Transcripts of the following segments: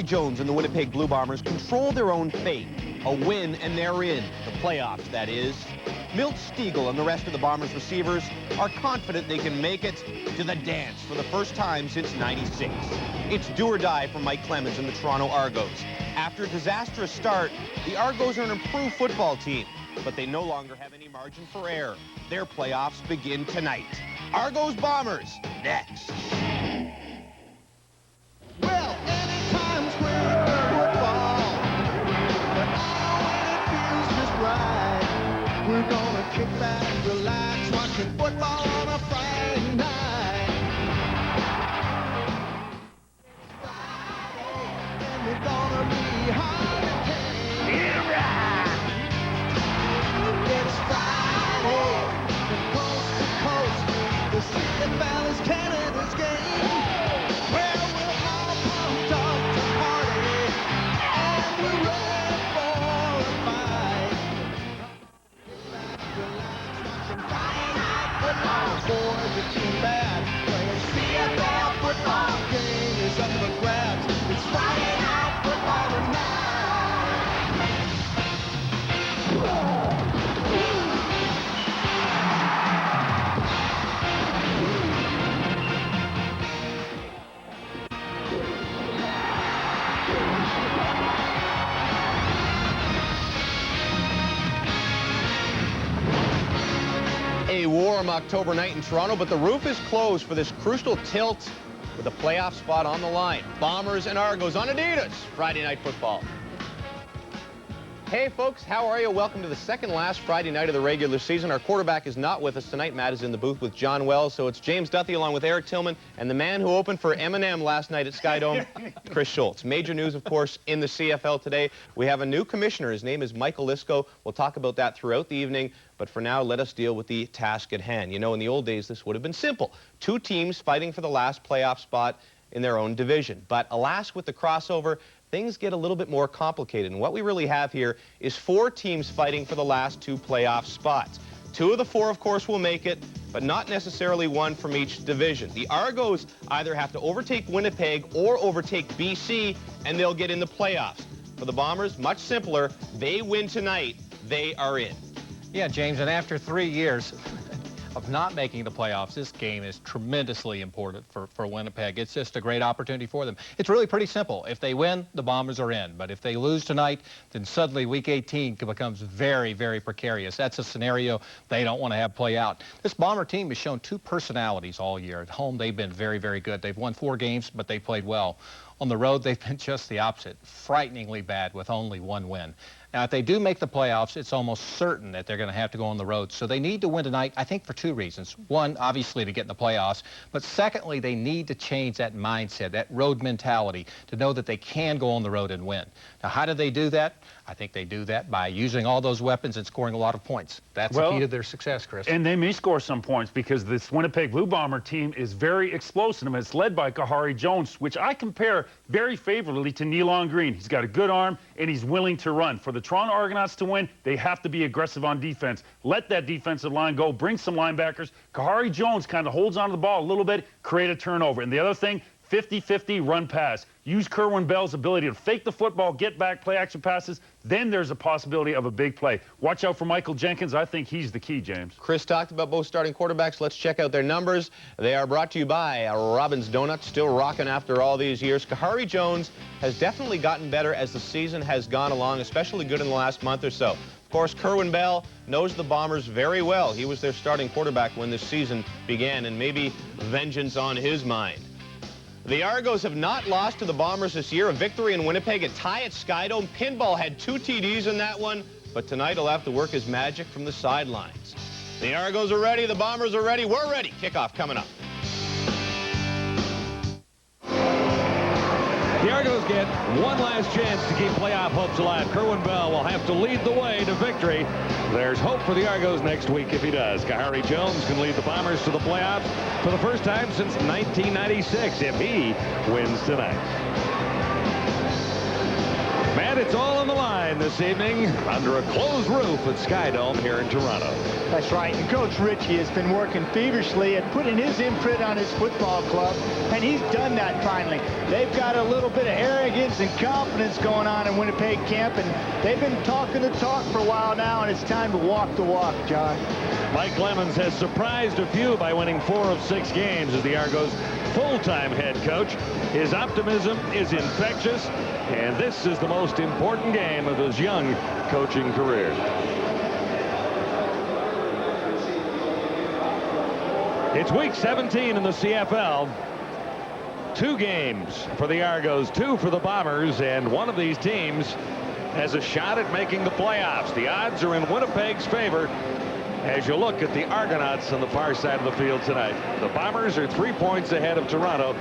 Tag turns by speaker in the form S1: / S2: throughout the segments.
S1: Kahari Jones and the Winnipeg Blue Bombers control their own fate. A win and they're in. The playoffs, that is. Milt Stiegel and the rest of the Bombers receivers are confident they can make it to the dance for the first time since '96. It's do or die for Mike Clemens and the Toronto Argos. After a disastrous start, the Argos are an improved football team, but they no longer have any margin for error. Their playoffs begin tonight. Argos Bombers, next.
S2: Well, anytime's we're football, but when it feels just right, we're gonna kick back, relax, watching football on a Friday night. It's Friday, and we're gonna be hard to take. It's Friday, from coast to coast, the CFL is Canada's game. Well, we're all pumped up to party, and we're ready for a fight. Relax, watching Friday night football. Boys are too bad. Playing CFL football game is up for grabs. It's Friday night football tonight.
S1: A warm October night in Toronto, but the roof is closed for this crucial tilt with a playoff spot on the line. Bombers and Argos on Adidas. Friday Night Football. Hey folks, how are you? Welcome to the second last Friday night of the regular season. Our quarterback is not with us tonight. Matt is in the booth with John Wells, so it's James Duthie along with Eric Tillman and the man who opened for Eminem last night at Skydome, Chris Schultz. Major news, of course, in the CFL today. We have a new commissioner. His name is Michael Lisko. We'll talk about that throughout the evening, but for now, let us deal with the task at hand. You know, in the old days, this would have been simple. Two teams fighting for the last playoff spot in their own division. But alas, with the crossover, things get a little bit more complicated. And what we really have here is four teams fighting for the last two playoff spots. Two of the four, of course, will make it, but not necessarily one from each division. The Argos either have to overtake Winnipeg or overtake BC, and they'll get in the playoffs. For the Bombers, much simpler. They win tonight, they are in.
S3: Yeah, James, and after 3 years of not making the playoffs, this game is tremendously important for Winnipeg. It's just a great opportunity for them. It's really pretty simple. If they win, the Bombers are in. But if they lose tonight, then suddenly Week 18 becomes very, very precarious. That's a scenario they don't want to have play out. This Bomber team has shown two personalities all year. At home, they've been very, very good. They've won 4 games, but they played well. On the road, they've been just the opposite, frighteningly bad with only 1 win. Now, if they do make the playoffs, it's almost certain that they're going to have to go on the road. So they need to win tonight, I think, for 2 reasons. One, obviously, to get in the playoffs. But secondly, they need to change that mindset, that road mentality, to know that they can go on the road and win. Now, how do they do that? I think they do that by using all those weapons and scoring a lot of points. That's the key to their success, Chris.
S4: And they may score some points because this Winnipeg Blue Bomber team is very explosive. And it's led by Kahari Jones, which I compare very favorably to Nealon Green. He's got a good arm, and he's willing to run. For the Toronto Argonauts to win, they have to be aggressive on defense. Let that defensive line go. Bring some linebackers. Kahari Jones kind of holds onto the ball a little bit, create a turnover. And the other thing, 50-50 run pass. Use Kerwin Bell's ability to fake the football, get back, play action passes. Then there's a possibility of a big play. Watch out for Michael Jenkins. I think he's the key, James.
S1: Chris talked about both starting quarterbacks. Let's check out their numbers. They are brought to you by Robin's Donuts, still rocking after all these years. Kahari Jones has definitely gotten better as the season has gone along, especially good in the last month or so. Of course, Kerwin Bell knows the Bombers very well. He was their starting quarterback when this season began, and maybe vengeance on his mind. The Argos have not lost to the Bombers this year. A victory in Winnipeg, a tie at Skydome. Pinball had 2 TDs in that one, but tonight he'll have to work his magic from the sidelines. The Argos are ready. The Bombers are ready. We're ready. Kickoff coming up.
S5: The Argos get one last chance to keep playoff hopes alive. Kerwin Bell will have to lead the way to victory. There's hope for the Argos next week if he does. Kahari Jones can lead the Bombers to the playoffs for the first time since 1996 if he wins tonight. Matt it's all on the line this evening under a closed roof at Skydome here in Toronto.
S6: That's right, and Coach Ritchie has been working feverishly at putting his imprint on his football club, and he's done that finally. They've got a little bit of arrogance and confidence going on in Winnipeg camp, and they've been talking the talk for a while now, and it's time to walk the walk, John.
S5: Mike Lemons has surprised a few by winning 4 of 6 games as the Argos' full-time head coach. His optimism is infectious, and this is the most important game of his young coaching career. It's week 17 in the CFL. 2 games for the Argos, 2 for the Bombers, and one of these teams has a shot at making the playoffs. The odds are in Winnipeg's favor as you look at the Argonauts on the far side of the field tonight. The Bombers are 3 points ahead of Toronto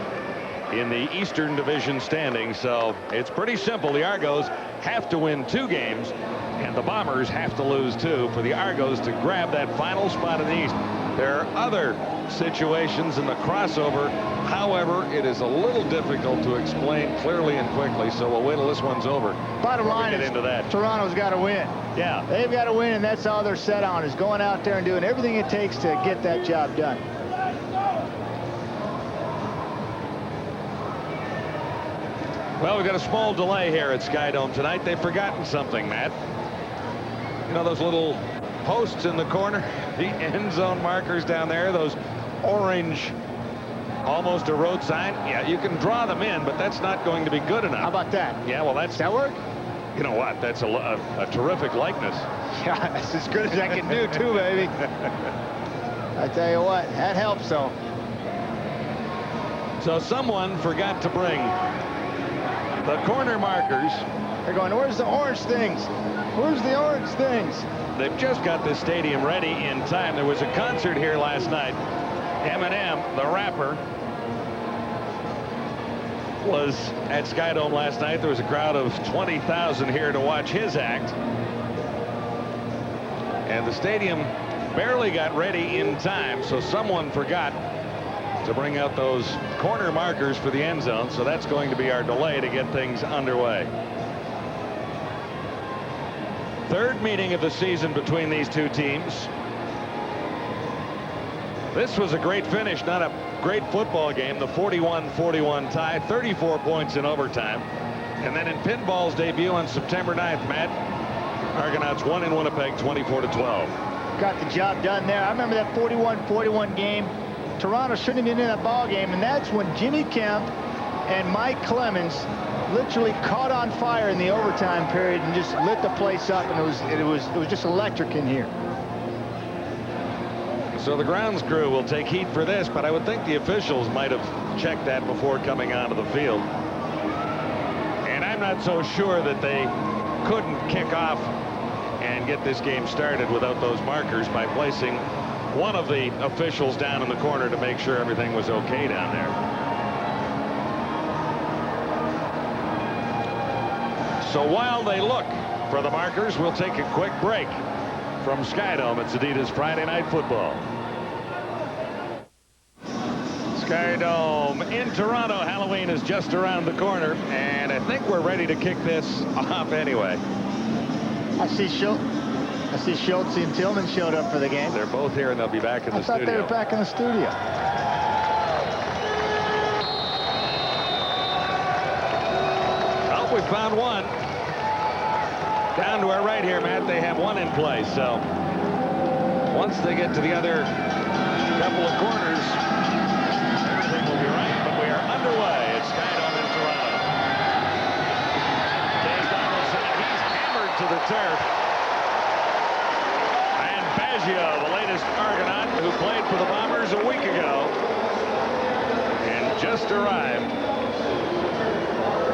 S5: in the Eastern Division standing, so it's pretty simple. The Argos have to win 2 games, and the Bombers have to lose 2 for the Argos to grab that final spot in the East. There are other situations in the crossover. However, it is a little difficult to explain clearly and quickly, so we'll wait till this one's over.
S6: Bottom line
S5: get
S6: is
S5: into that.
S6: Toronto's got to win.
S5: Yeah.
S6: They've got to win, and that's all they're set on, is going out there and doing everything it takes to get that job done.
S5: Well, we've got a small delay here at Skydome tonight. They've forgotten something, Matt. You know those little posts in the corner, the end zone markers down there, those orange, almost a road sign? Yeah, you can draw them in, but that's not going to be good enough.
S6: How about that?
S5: Yeah, well,
S6: Does that work?
S5: You know what? That's a terrific likeness.
S6: Yeah, that's as good as I can do, too, baby. I tell you what, that helps, though.
S5: So someone forgot to bring the corner markers.
S6: They're going, where's the orange things? Where's the orange things?
S5: They've just got the stadium ready in time. There was a concert here last night. Eminem, the rapper, was at Skydome last night. There was a crowd of 20,000 here to watch his act. And the stadium barely got ready in time, so someone forgot to bring out those corner markers for the end zone. So that's going to be our delay to get things underway. Third meeting of the season between these two teams. This was a great finish, not a great football game. The 41-41 tie, 34 points in overtime. And then in pinball's debut on September 9th, Matt, Argonauts won in Winnipeg 24-12.
S6: Got the job done there. I remember that 41-41 game. Toronto shouldn't have been in that ball game, and that's when Jimmy Kemp and Mike Clemens literally caught on fire in the overtime period and just lit the place up, and it was just electric in here.
S5: So the grounds crew will take heat for this, but I would think the officials might have checked that before coming onto the field. And I'm not so sure that they couldn't kick off and get this game started without those markers by placing one of the officials down in the corner to make sure everything was okay down there. So while they look for the markers, we'll take a quick break from Skydome. It's Adidas Friday Night Football. Skydome in Toronto. Halloween is just around the corner, and I think we're ready to kick this off anyway.
S6: I see Schultz and Tillman showed up for the game.
S5: They're both here, and they'll be back in the studio.
S6: I thought they were back in the studio.
S5: Oh, we found one. Down to our right here, Matt, they have one in place. So once they get to the other couple of corners, everything will be right. But we are underway at Skydome in Toronto. Dave Donaldson, he's hammered to the turf. And Baggio, the latest Argonaut, who played for the Bombers a week ago and just arrived,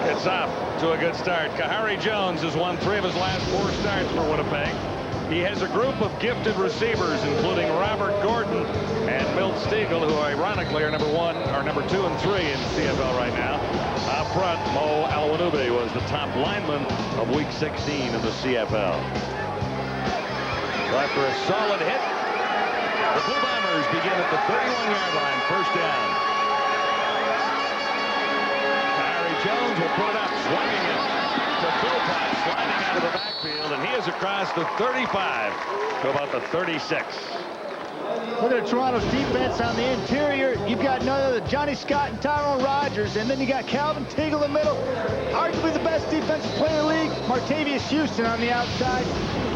S5: gets off to a good start. Kahari Jones has won 3 of his last 4 starts for Winnipeg. He has a group of gifted receivers, including Robert Gordon and Milt Stiegel, who ironically are number 2 and 3 in CFL right now. Up front, Mo Alawanubi was the top lineman of Week 16 in the CFL. So after a solid hit, the Blue Bombers begin at the 31-yard line, first down. Jones will put it up, swinging it to Philpott. across the 35 to about the 36.
S6: Look at Toronto's defense on the interior. You've got none other than Johnny Scott and Tyrone Rogers, and then you got Calvin Teagle in the middle. Arguably the best defensive player in the league, Martavius Houston on the outside.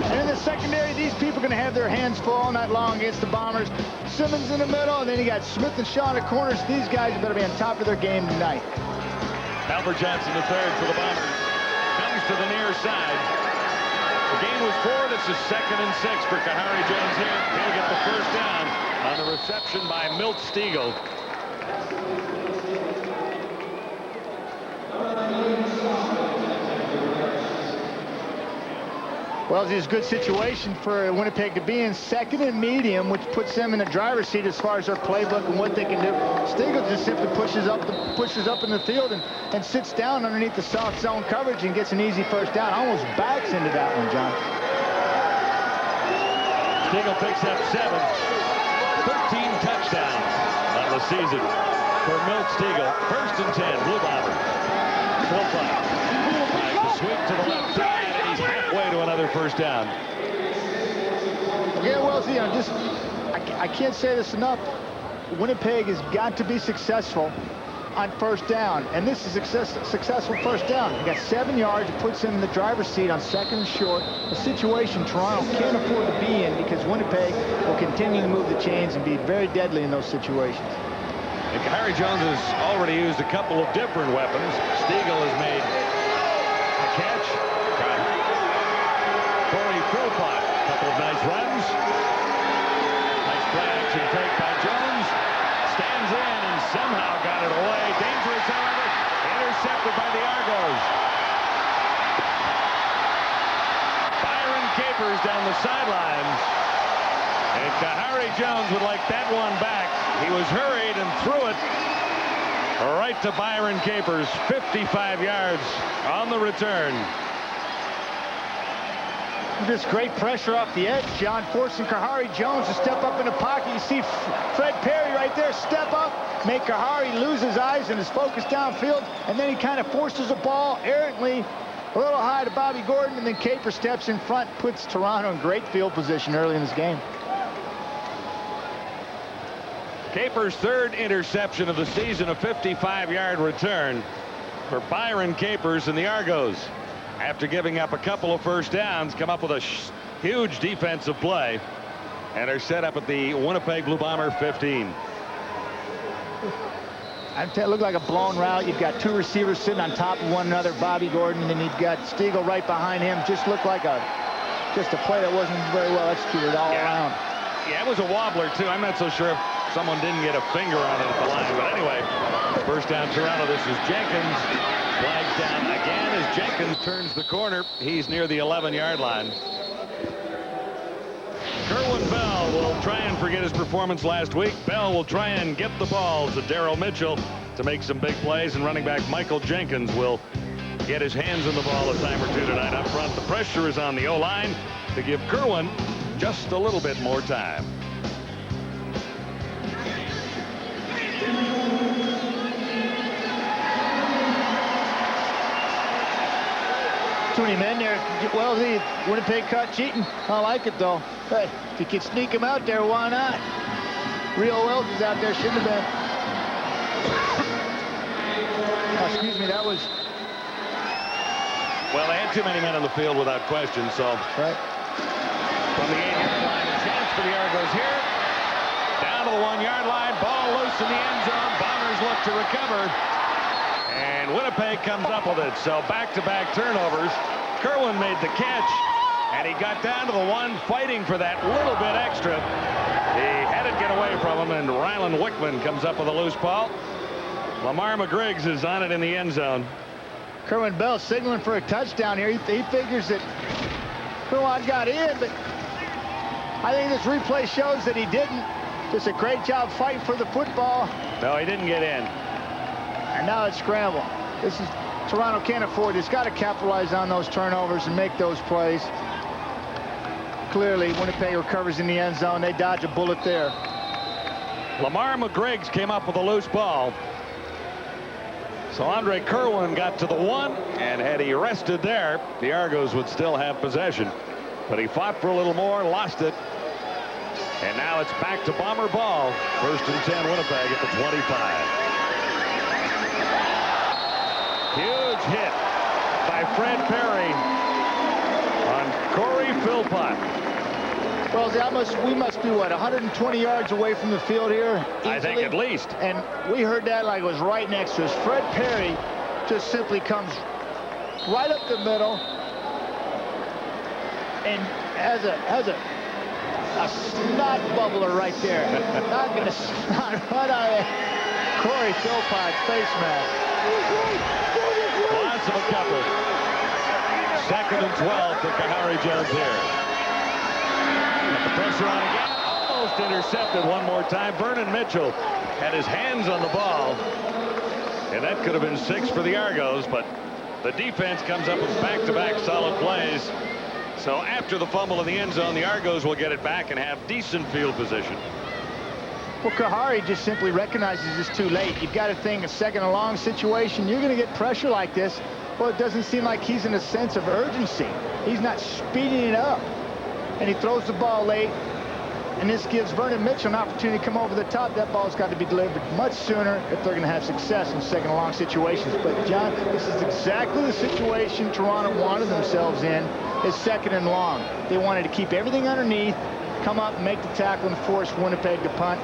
S6: And in the secondary, these people are going to have their hands full all night long against the Bombers. Simmons in the middle, and then you got Smith and Shaw at corners. These guys better be on top of their game tonight.
S5: Albert Johnson the third for the Bombers. Comes to the near side. The gain was 4. This is 2nd and 6 for Kahari Jones here. He'll get the first down on the reception by Milt Stegall.
S6: Well, it's a good situation for Winnipeg to be in, 2nd and medium, which puts them in the driver's seat as far as their playbook and what they can do. Stegall just simply pushes up in the field and sits down underneath the soft zone coverage and gets an easy first down. Almost backs into that one, John.
S5: Stegall picks up 7. 13 touchdowns on the season for Milt Stegall. 1st and 10, Blue Bomber. Philpott tries to sweep to the left side, and he's halfway to another first down.
S6: Yeah, well, see, I can't say this enough. Winnipeg has got to be successful on first down, and this is successful first down. He got 7 yards. It puts him in the driver's seat on 2nd and short, a situation Toronto can't afford to be in because Winnipeg will continue to move the chains and be very deadly in those situations.
S5: And Kahari Jones has already used a couple of different weapons. Stegall has made a catch. Corey Philpott, a couple of nice runs. Nice play action take by Jones. Stands in and somehow got it away. Dangerous, however. Intercepted by the Argos. Byron Capers down the sidelines. And Kahari Jones would like that one back. He was hurried and threw it right to Byron Capers. 55 yards on the return.
S6: Just great pressure off the edge, John, forcing Kahari Jones to step up in the pocket. You see Fred Perry right there step up, make Kahari lose his eyes and his focus downfield, and then he kind of forces the ball errantly a little high to Bobby Gordon, and then Capers steps in front, puts Toronto in great field position early in this game.
S5: Capers' 3rd interception of the season, a 55-yard return for Byron Capers and the Argos. After giving up a couple of first downs, come up with a huge defensive play and are set up at the Winnipeg Blue Bomber 15.
S6: It looked like a blown route. You've got 2 receivers sitting on top of one another, Bobby Gordon, and then you've got Stegall right behind him. Just looked like a play that wasn't very well executed all around.
S5: Yeah, it was a wobbler, too. I'm not so sure if someone didn't get a finger on it at the line. But anyway, first down Toronto. This is Jenkins. Flags down again as Jenkins turns the corner. He's near the 11-yard line. Kerwin Bell will try and forget his performance last week. Bell will try and get the ball to Darryl Mitchell to make some big plays, and running back Michael Jenkins will get his hands on the ball a time or two tonight up front. The pressure is on the O-line to give Kerwin just a little bit more time.
S6: 20 men there. Well, the Winnipeg caught cheating. I like it, though. Hey, if you can sneak him out there, why not? Rio Welton's out there. Shouldn't have been. Oh, excuse me, that was...
S5: Well, they had too many men on the field without question, so...
S6: Right.
S5: From the 8-yard line, a chance for the Argos here. Down to the 1-yard line. Ball loose in the end zone. Bombers look to recover. And Winnipeg comes up with it. So back-to-back turnovers. Kerwin made the catch, and he got down to the 1, fighting for that little bit extra. He had it get away from him, and Ryland Wickman comes up with a loose ball. Lamar McGriggs is on it in the end zone.
S6: Kerwin Bell signaling for a touchdown here. He figures that Kerwin got in, but I think this replay shows that he didn't. Just a great job fighting for the football.
S5: No, he didn't get in.
S6: And now it's scramble. This is Toronto can't afford. It's got to capitalize on those turnovers and make those plays. Clearly, Winnipeg recovers in the end zone. They dodge a bullet there.
S5: Lamar McGriggs came up with a loose ball. So Andre Kerwin got to the 1, and had he rested there, the Argos would still have possession. But he fought for a little more, lost it. And now it's back to Bomber ball. 1st and 10 Winnipeg at the 25. Huge hit by Fred Perry on Corey Philpott.
S6: Well, we must be, what, 120 yards away from the field here? Easily?
S5: I think at least.
S6: And we heard that like it was right next to us. Fred Perry just simply comes right up the middle and has a snot bubbler right there. Not going to snot right out of Corey Philpott's face mask.
S5: Lots of a couple. 2nd and 12 for Kahari Jones here. Got the pressure on again. Almost intercepted one more time. Vernon Mitchell had his hands on the ball. And that could have been 6 for the Argos, but the defense comes up with back-to-back solid plays. So after the fumble in the end zone, the Argos will get it back and have decent field position.
S6: Well, Kahari just simply recognizes it's too late. You've got to think a 2nd and long situation. You're going to get pressure like this. Well, it doesn't seem like he's in a sense of urgency. He's not speeding it up. And he throws the ball late. And this gives Vernon Mitchell an opportunity to come over the top. That ball's got to be delivered much sooner if they're going to have success in 2nd and long situations. But, John, this is exactly the situation Toronto wanted themselves in, is 2nd and long. They wanted to keep everything underneath, come up and make the tackle and force Winnipeg to punt.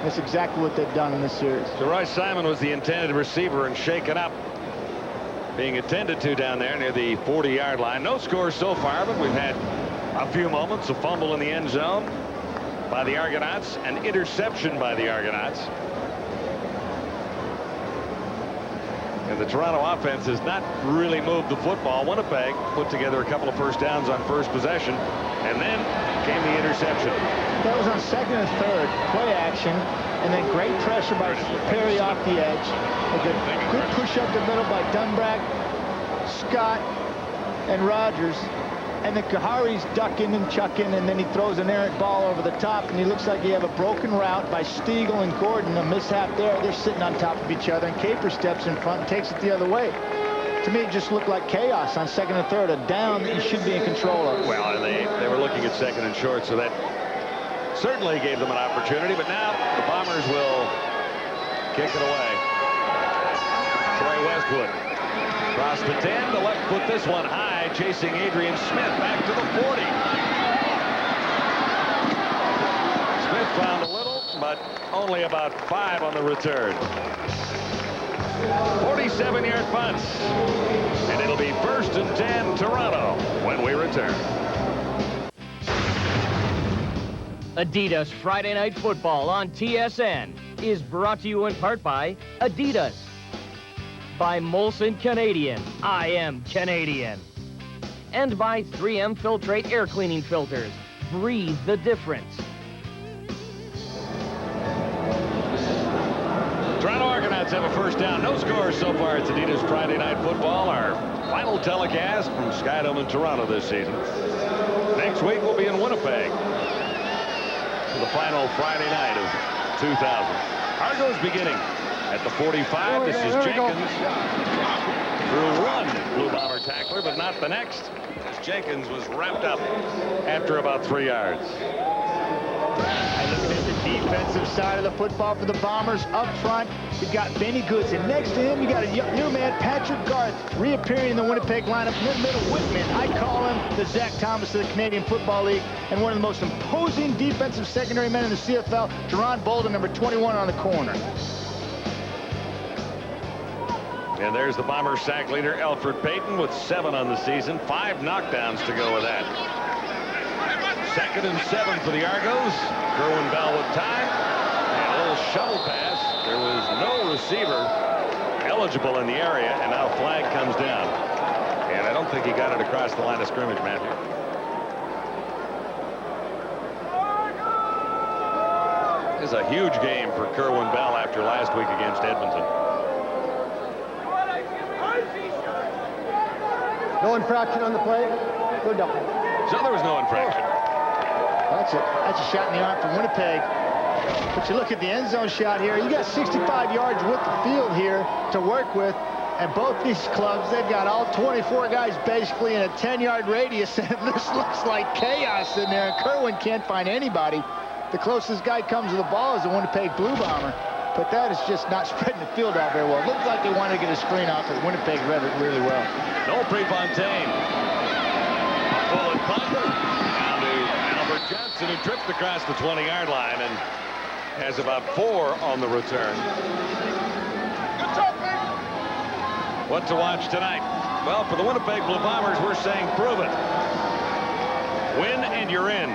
S6: That's exactly what they've done in this series.
S5: So Roy Simon was the intended receiver and shaken up, being attended to down there near the 40-yard line. No score so far, but we've had a few moments. A fumble in the end zone by the Argonauts, an interception by the Argonauts. And the Toronto offense has not really moved the football. Winnipeg put together a couple of first downs on first possession, and then came the interception.
S6: That was on 2nd and 3rd, play action, and then great pressure by Perry off the edge. A good push up the middle by Dunbrack, Scott, and Rogers. And then Kahari's ducking and chucking, and then he throws an errant ball over the top, and he looks like he have a broken route by Stiegel and Gordon, a mishap there. They're sitting on top of each other, and Caper steps in front and takes it the other way. To me, it just looked like chaos on 2nd and 3rd, a down that you should be in control of.
S5: Well, and they were looking at 2nd and short, so that certainly gave them an opportunity, but now the Bombers will kick it away. Troy Westwood across the 10, the left foot this one high, chasing Adrian Smith back to the 40. Smith found a little, but only about 5 on the return. 47-yard punt, and it'll be 1st and 10 Toronto when we return.
S7: Adidas Friday Night Football on TSN is brought to you in part by Adidas. By Molson Canadian, I am Canadian. And by 3M Filtrate air cleaning filters. Breathe the difference.
S5: Toronto Argonauts have a first down. No scores so far. It's Adidas Friday Night Football, our final telecast from Skydome in Toronto this season. Next week we'll be in Winnipeg for the final Friday night of 2000. Argos beginning at the 45. This is Jenkins. Through one Blue Bomber tackler, but not the next, as Jenkins was wrapped up after about 3 yards.
S6: And looking at the defensive side of the football for the Bombers up front, you've got Benny Goods, and next to him you got a new man, Patrick Garth, reappearing in the Winnipeg lineup. In the middle, Whitman. I call him the Zach Thomas of the Canadian Football League, and one of the most imposing defensive secondary men in the CFL, Jerron Bolden, number 21 on the corner.
S5: And there's the Bomber sack leader, Alfred Payton, with 7 on the season. 5 knockdowns to go with that. 2nd and 7 for the Argos. Kerwin Bell with time. And a little shovel pass. There was no receiver eligible in the area, and now a flag comes down. And I don't think he got it across the line of scrimmage, Matthew. This is a huge game for Kerwin Bell after last week against Edmonton.
S8: No infraction on the play. Good double.
S5: So there was no infraction.
S6: That's a shot in the arm from Winnipeg. But you look at the end zone shot here. You got 65 yards with the field here to work with. And both these clubs, they've got all 24 guys basically in a 10-yard radius, and this looks like chaos in there. Kerwin can't find anybody. The closest guy comes to the ball is the Winnipeg Blue Bomber, but that is just not spreading the field out very well. It looks like they wanted to get a screen off, but Winnipeg read it really well.
S5: No Prefontaine. Full and Ponder. Down to Albert Johnson, who tripped across the 20-yard line and has about 4 on the return. What to watch tonight? Well, for the Winnipeg Blue Bombers, we're saying prove it. Win and you're in.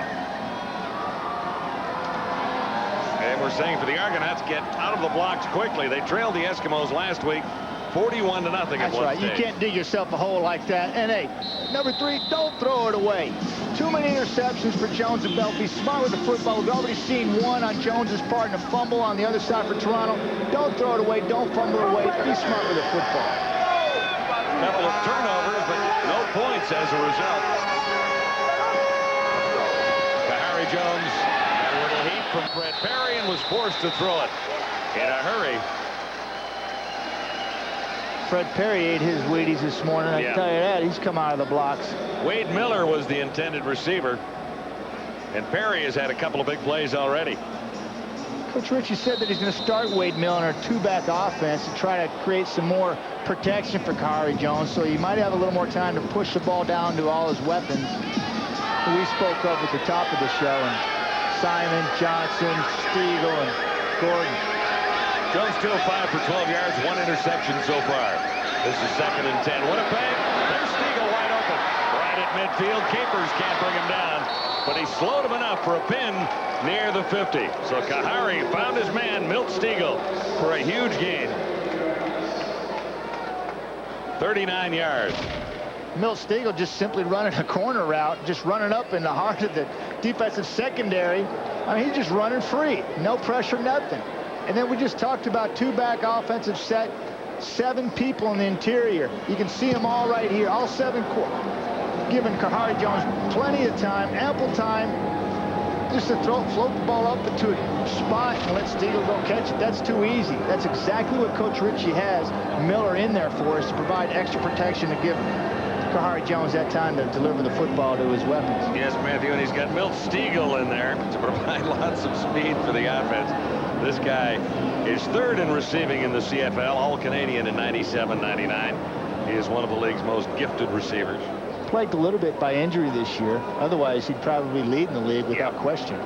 S5: And we're saying for the Argonauts, get out of the blocks quickly. They trailed the Eskimos last week 41-0 at one
S6: That's right.
S5: stage.
S6: You can't dig yourself a hole like that. And hey, number 3, don't throw it away. Too many interceptions for Jones and Bell. Be smart with the football. We've already seen one on Jones's part and a fumble on the other side for Toronto. Don't throw it away. Don't fumble away. Be smart with the football.
S5: Couple of turnovers, but no points as a result. Harry Jones got a little heat from Fred Perry and was forced to throw it in a hurry.
S6: Fred Perry ate his Wheaties this morning. I can tell you that. He's come out of the blocks.
S5: Wade Miller was the intended receiver, and Perry has had a couple of big plays already.
S6: Coach Ritchie said that he's going to start Wade Miller in a 2-back offense to try to create some more protection for Kahari Jones, so he might have a little more time to push the ball down to all his weapons who we spoke of at the top of the show, and Simon, Johnson, Stiegel, and Gordon.
S5: Jones still 5 for 12 yards, 1 interception so far. This is 2nd and 10. Winnipeg, there's Stiegel wide open. Right at midfield, Capers can't bring him down, but he slowed him enough for a pin near the 50. So Kahari found his man, Milt Stiegel, for a huge gain. 39 yards.
S6: Milt Stiegel just simply running a corner route, just running up in the heart of the defensive secondary. I mean, he's just running free. No pressure, nothing. And then we just talked about 2-back offensive set, 7 people in the interior. You can see them all right here, all 7 giving Kahari Jones plenty of time, ample time, just to float the ball up into a spot and let Stiegel go catch it. That's too easy. That's exactly what Coach Ritchie has Miller in there for, is to provide extra protection to give Kahari Jones that time to deliver the football to his weapons.
S5: Yes, Matthew, and he's got Milt Stiegel in there to provide lots of speed for the offense. This guy is 3rd in receiving in the CFL, All-Canadian in 97-99. He is one of the league's most gifted receivers.
S6: Plagued a little bit by injury this year. Otherwise, he'd probably lead in the league without question.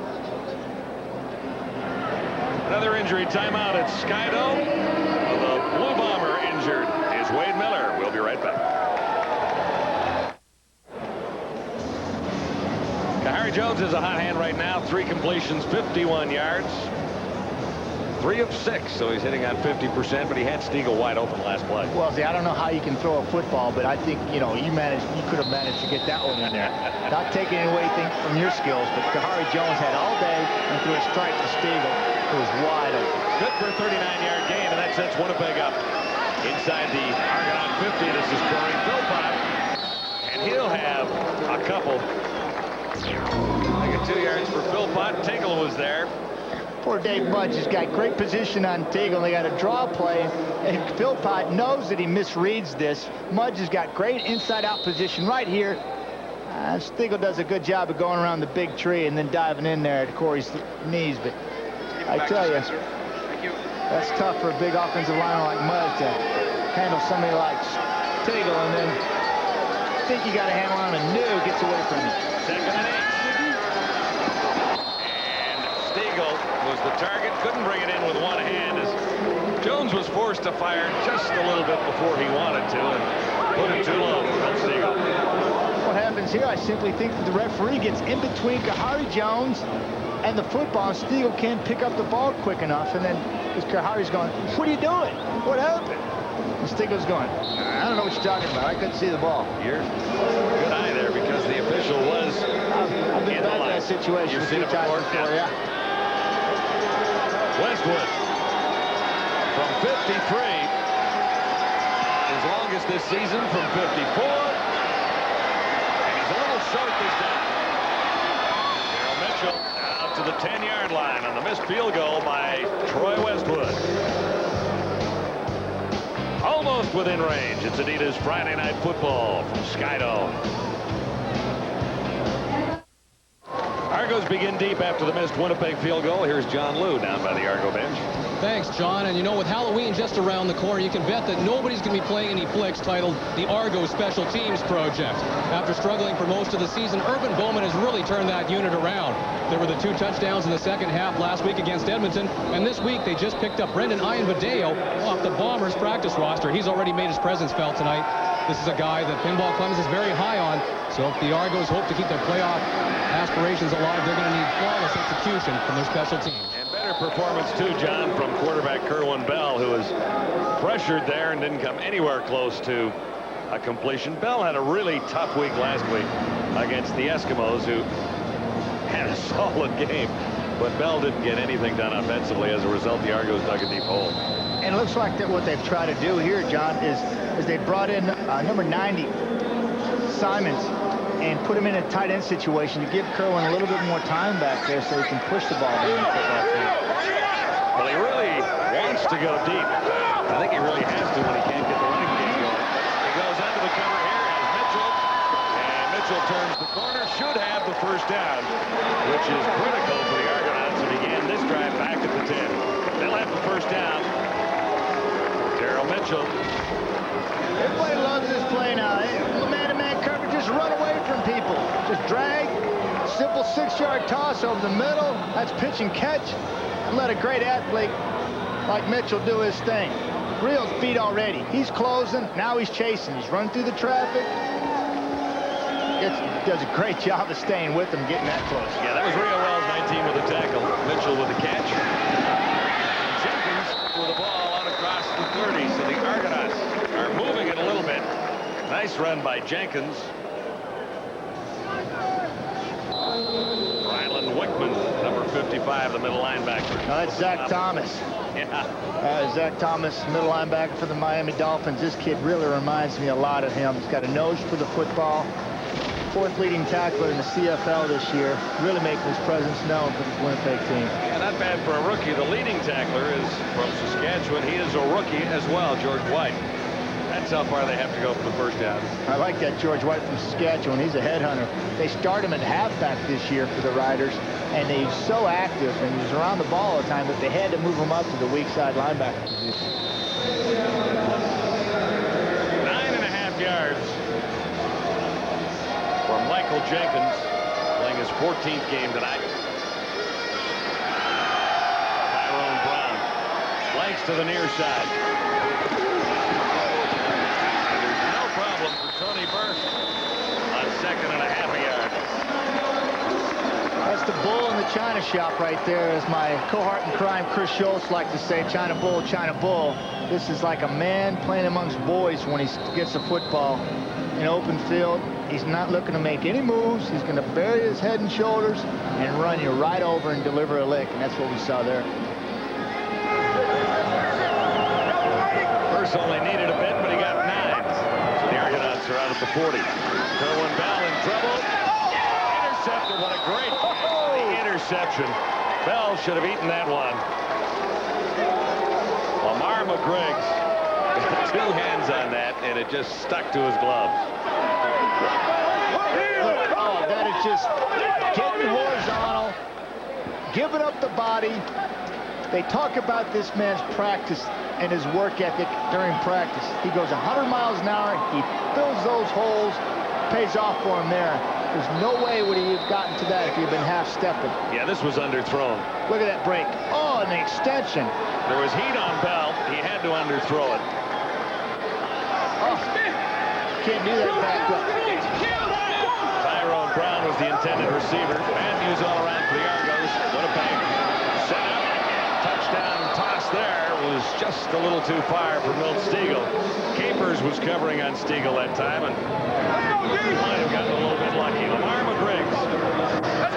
S5: Another injury timeout at Skydome. The Blue Bomber injured is Wade Miller. We'll be right back. Kahari Jones is a hot hand right now. 3 completions, 51 yards. 3 of 6, so he's hitting on 50%, but he had Stiegel wide open last play.
S6: Well, see, I don't know how you can throw a football, but I think, you know, you could have managed to get that one in there. Not taking away from your skills, but Kahari Jones had all day and threw a strike to Stiegel, who was wide open.
S5: Good for a 39-yard gain, and that sets Winnipeg up inside the Argonaut 50. This is Corey Philpott, and he'll have a couple. I got 2 yards for Philpott. Tingle was there.
S6: Poor Dave Mudge has got great position on Tingle. They got a draw play, and Philpott knows that he misreads this. Mudge has got great inside-out position right here. Stiegel does a good job of going around the big tree and then diving in there at Corey's knees. But I tell you, that's tough for a big offensive lineman like Mudge to handle somebody like Tingle, and then think you got a handle on him, and no, gets away from you.
S5: 2nd and 8. Was the target, couldn't bring it in with one hand as Jones was forced to fire just a little bit before he wanted to and put it too low for Milt Stiegel.
S6: What happens here, I simply think that the referee gets in between Kahari Jones and the football, and Stiegel can't pick up the ball quick enough, and then Kahari's going, what are you doing? What happened? And Stiegel's going, I don't know what you're talking about. I couldn't see the ball.
S5: You're good eye there because the official was
S6: I've been back in that situation a few times before, yeah.
S5: Westwood from 53, his longest this season from 54, and he's a little short this time. Darryl Mitchell out to the 10-yard line on the missed field goal by Troy Westwood. Almost just within range. It's Adidas Friday Night Football from Skydome. Argos begin deep after the missed Winnipeg field goal. Here's John Lou down by the Argo bench.
S9: Thanks, John. And you know, with Halloween just around the corner, you can bet that nobody's going to be playing any flicks titled the Argo Special Teams Project. After struggling for most of the season, Urban Bowman has really turned that unit around. There were the 2 touchdowns in the second half last week against Edmonton, and this week they just picked up Brendan Ian-Vadeo off the Bombers practice roster. He's already made his presence felt tonight. This is a guy that Pinball Clemens is very high on, so if the Argos hope to keep their playoff aspirations alive, they're going to need flawless execution from their special teams.
S5: And better performance, too, John, from quarterback Kerwin Bell, who was pressured there and didn't come anywhere close to a completion. Bell had a really tough week last week against the Eskimos, who had a solid game, but Bell didn't get anything done offensively. As a result, the Argos dug a deep hole.
S6: And it looks like that what they've tried to do here, John, is they brought in number 90, Simons, and put him in a tight end situation to give Kerwin a little bit more time back there so he can push the ball down the football field.
S5: Well, he really wants to go deep. I think he really has to when he can't get the running game going. He goes under the cover here as Mitchell. And Mitchell turns the corner, should have the first down, which is critical for the Argonauts to begin this drive back at the 10. They'll have the first down. Darryl Mitchell.
S6: Everybody loves this play now. Man-to-man coverage, just run away from people. Just drag, simple 6-yard toss over the middle. That's pitch and catch. And let a great athlete like Mitchell do his thing. Reel's beat already. He's closing. Now he's chasing. He's running through the traffic. Does a great job of staying with him, getting that close.
S5: Yeah, that was Rio Wells, 19 with a tackle. Mitchell with a catch. Jenkins with the ball out across the 30. So the Argonauts are moving it a little bit. Nice run by Jenkins. Ryland Wickman, number 55, the middle linebacker.
S6: Now that's Zach Thomas.
S5: Yeah.
S6: Zach Thomas, middle linebacker for the Miami Dolphins. This kid really reminds me a lot of him. He's got a nose for the football. 4th leading tackler in the CFL this year. Really making his presence known for the Winnipeg team.
S5: Yeah, not bad for a rookie. The leading tackler is from Saskatchewan. He is a rookie as well, George White. That's how far they have to go for the first down.
S6: I like that George White from Saskatchewan. He's a headhunter. They start him at halfback this year for the Riders, and he's so active, and he's around the ball all the time that they had to move him up to the weak side linebacker position.
S5: 9.5 yards for Michael Jenkins, playing his 14th game tonight. Tyrone Brown flanks to the near side. For Tony Burke on 2nd and a half a yard.
S6: That's the bull in the China shop right there, as my cohort in crime Chris Schultz like to say. China bull, China bull. This is like a man playing amongst boys when he gets the football in open field. He's not looking to make any moves. He's going to bury his head and shoulders and run you right over and deliver a lick, and that's what we saw there.
S5: First only needed a bit, but he got 9. The Argonauts are out at the 40. Kerwin Bell in trouble. Intercepted. What a great catch. The interception. Bell should have eaten that one. Lamar McGriggs got 2 hands on that, and it just stuck to his gloves.
S6: Oh, that is just getting horizontal, giving up the body. They talk about this man's practice and his work ethic during practice. He goes 100 miles an hour. He fills those holes. Pays off for him there. There's no way would he have gotten to that if he'd been half-stepping.
S5: Yeah, this was underthrown.
S6: Look at that break. Oh, and the extension.
S5: There was heat on Bell. He had to underthrow it.
S6: Oh, can't do that back up.
S5: Tyrone Brown was the intended receiver. Bad news all around for the Argos. Winnipeg set up. Touchdown toss there was just a little too far for Milt Stiegel. Capers was covering on Stiegel that time, and he might have gotten a little bit lucky. Lamar McGriggs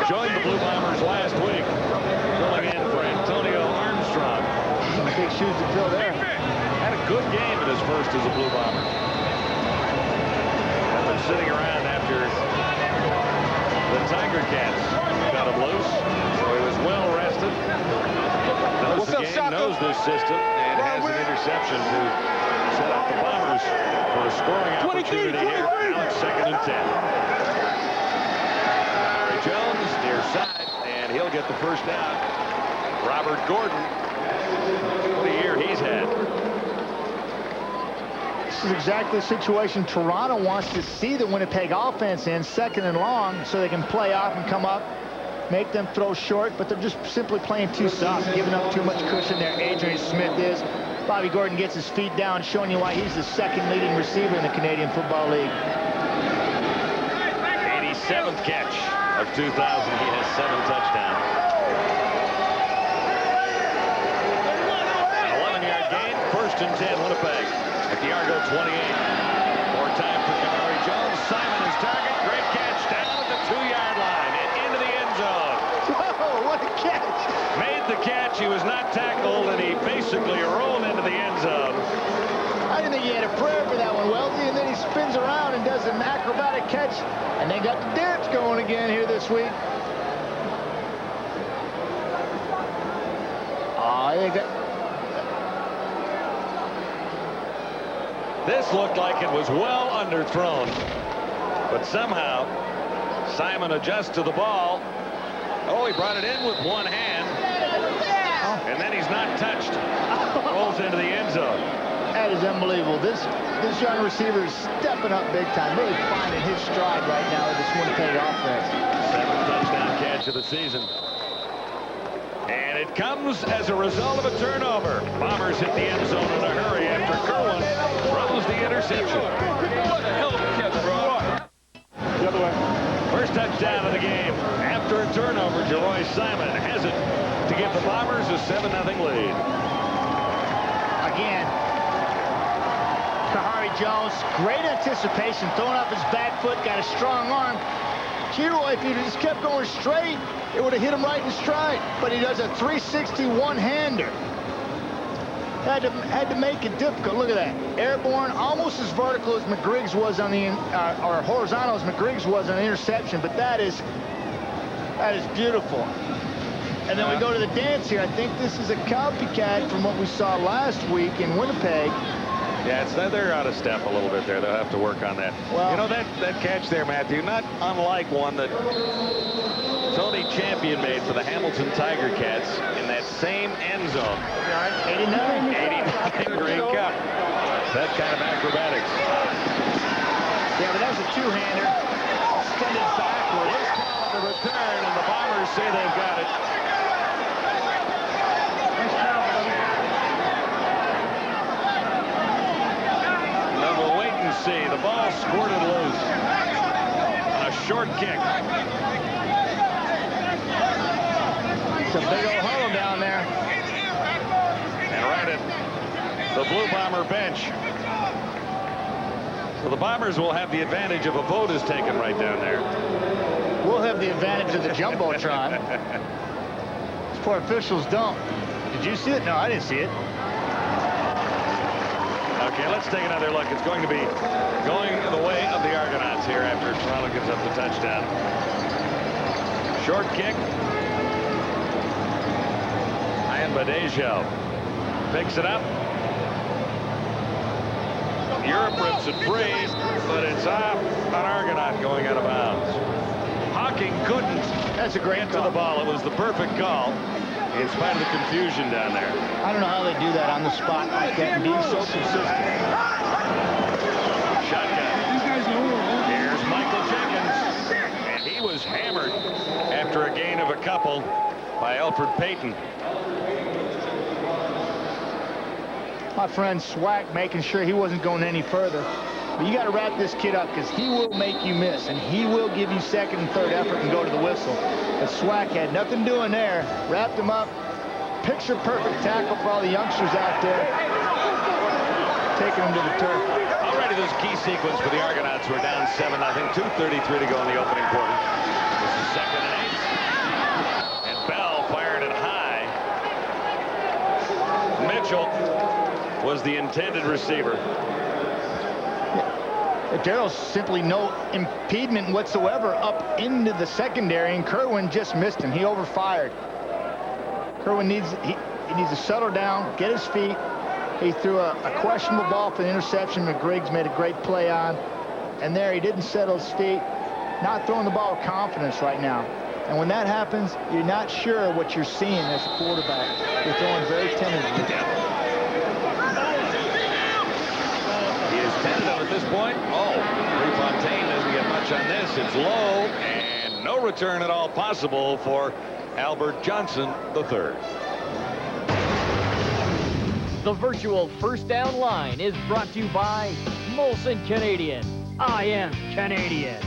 S5: joined the Blue Bombers last week, filling in for Antonio Armstrong.
S6: Some big shoes to fill there.
S5: Had a good game in his first as a Blue Bomber. Had been sitting around after the Tiger Cats got him loose, so he was well rested. Knows the game, knows this system, and has an interception to set up the Bombers for a scoring opportunity here. Now it's 2nd and 10. Harry Jones near side, and he'll get the first down. Robert Gordon, what a year he's had.
S6: This is exactly the situation Toronto wants to see the Winnipeg offense in, 2nd and long, so they can play off and come up, make them throw short, but they're just simply playing too soft, giving up too much cushion there. Adrian Smith is. Bobby Gordon gets his feet down, showing you why he's the 2nd leading receiver in the Canadian Football League.
S5: 87th catch of 2000. He has 7 touchdowns. An 11-yard gain, 1st and 10, Winnipeg at the Argo 28. More time for Kamari Jones. Simon is target. Great catch down at the 2-yard line and into the end zone.
S6: Whoa, what a catch!
S5: Made the catch. He was not tackled, and he basically rolled into the end zone.
S6: I didn't think he had a prayer for that one, Wellesley, and then he spins around and does an acrobatic catch, and they got the dance going again here this week. Oh, they got...
S5: This looked like it was well underthrown, but somehow Simon adjusts to the ball. Oh, he brought it in with one hand, and then he's not touched. Rolls into the end zone.
S6: That is unbelievable. This young receiver is stepping up big time, really finding his stride right now with this Winnipeg offense.
S5: 7th touchdown catch of the season. And it comes as a result of a turnover. Bombers hit the end zone in a hurry after Kerwin throws the interception.
S6: The other way.
S5: First touchdown of the game. After a turnover, Jeroy Simon has it to give the Bombers a 7-0 lead.
S6: Again, Kahari Jones, great anticipation, throwing off his back foot, got a strong arm. Jeroy, if he just kept going straight, it would have hit him right in stride. But he does a 360 one-hander. Had to make it difficult. Look at that. Airborne, almost as vertical as McGriggs was on the, or horizontal as McGriggs was on the interception. But that is beautiful. And then we go to the dance here. I think this is a copycat from what we saw last week in Winnipeg.
S5: Yeah, they're out of step a little bit there. They'll have to work on that. Well, you know, that catch there, Matthew, not unlike one that Tony Champion made for the Hamilton Tiger Cats in that same end zone.
S6: 89
S5: Green Cup. That kind of acrobatics.
S6: Yeah, but that was a two-hander. Extended backward.
S5: Here's call the return, and the Bombers say they've got it. See, the ball squirted loose on a short kick.
S6: It's a big old huddle down there.
S5: And right at the Blue Bomber bench. So the Bombers will have the advantage of a vote is taken right down there.
S6: We'll have the advantage of the Jumbotron. These poor officials don't. Did you see it? No, I didn't see it.
S5: Okay, let's take another look. It's going to be going the way of the Argonauts here after Toronto gives up the touchdown. Short kick. Ian Badejo picks it up. Europe rips it free, but it's off an Argonaut going out of bounds. Hawking couldn't get to the ball. It was the perfect call in spite of the confusion down there.
S6: I don't know how they do that on the spot like that and being so consistent.
S5: Shotgun. Here's Michael Jenkins. And he was hammered after a gain of a couple by Alfred Payton.
S6: My friend Swack making sure he wasn't going any further. But you got to wrap this kid up because he will make you miss, and he will give you second and third effort and go to the whistle. But Swack had nothing doing there. Wrapped him up. Picture-perfect tackle for all the youngsters out there. Taking them to the turf.
S5: Already this key sequence for the Argonauts. We're down 7-0. 2:33 to go in the opening quarter. This is 2nd and 8. And Bell fired it high. Mitchell was the intended receiver.
S6: Darrell's simply no impediment whatsoever up into the secondary, and Kerwin just missed him. He overfired. Kerwin needs he needs to settle down, get his feet, He threw a questionable ball for the interception that Griggs made a great play on. And there he didn't settle his feet. Not throwing the ball with confidence right now. And when that happens, you're not sure what you're seeing as a quarterback. You're throwing very tentatively.
S5: He is tentative at this point. Oh, Prefontaine doesn't get much on this. It's low, and no return at all possible for Albert Johnson III.
S7: The virtual first down line is brought to you by Molson Canadian. I am Canadian.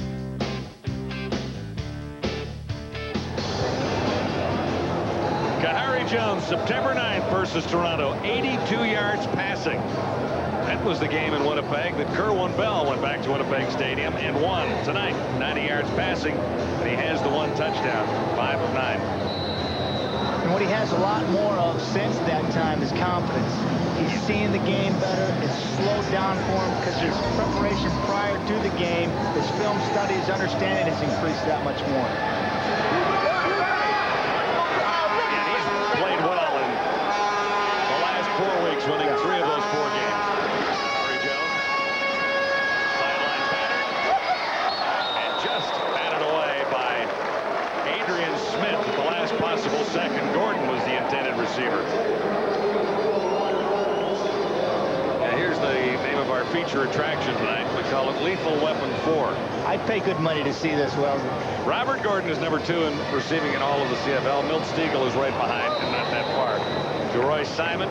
S5: Kahari Jones, September 9th versus Toronto, 82 yards passing. That was the game in Winnipeg that Kerwin Bell went back to Winnipeg Stadium and won. Tonight, 90 yards passing, and he has the one touchdown, 5 of 9.
S6: And what he has a lot more of since that time is confidence. He's seeing the game better. It's slowed down for him because his preparation prior to the game, his film study, his understanding has increased that much more.
S5: And he's played well in the last 4 weeks, winning 3 of those 4 games. Kahari Jones, sideline batter, and just batted away by Adrian Smith at the last possible second. Gordon was the intended receiver. And here's the name of our feature attraction tonight. We call it Lethal Weapon 4.
S6: I'd pay good money to see this, Wells.
S5: Robert Gordon is number 2 in receiving in all of the CFL. Milt Stiegel is right behind and not that far. DeRoy Simon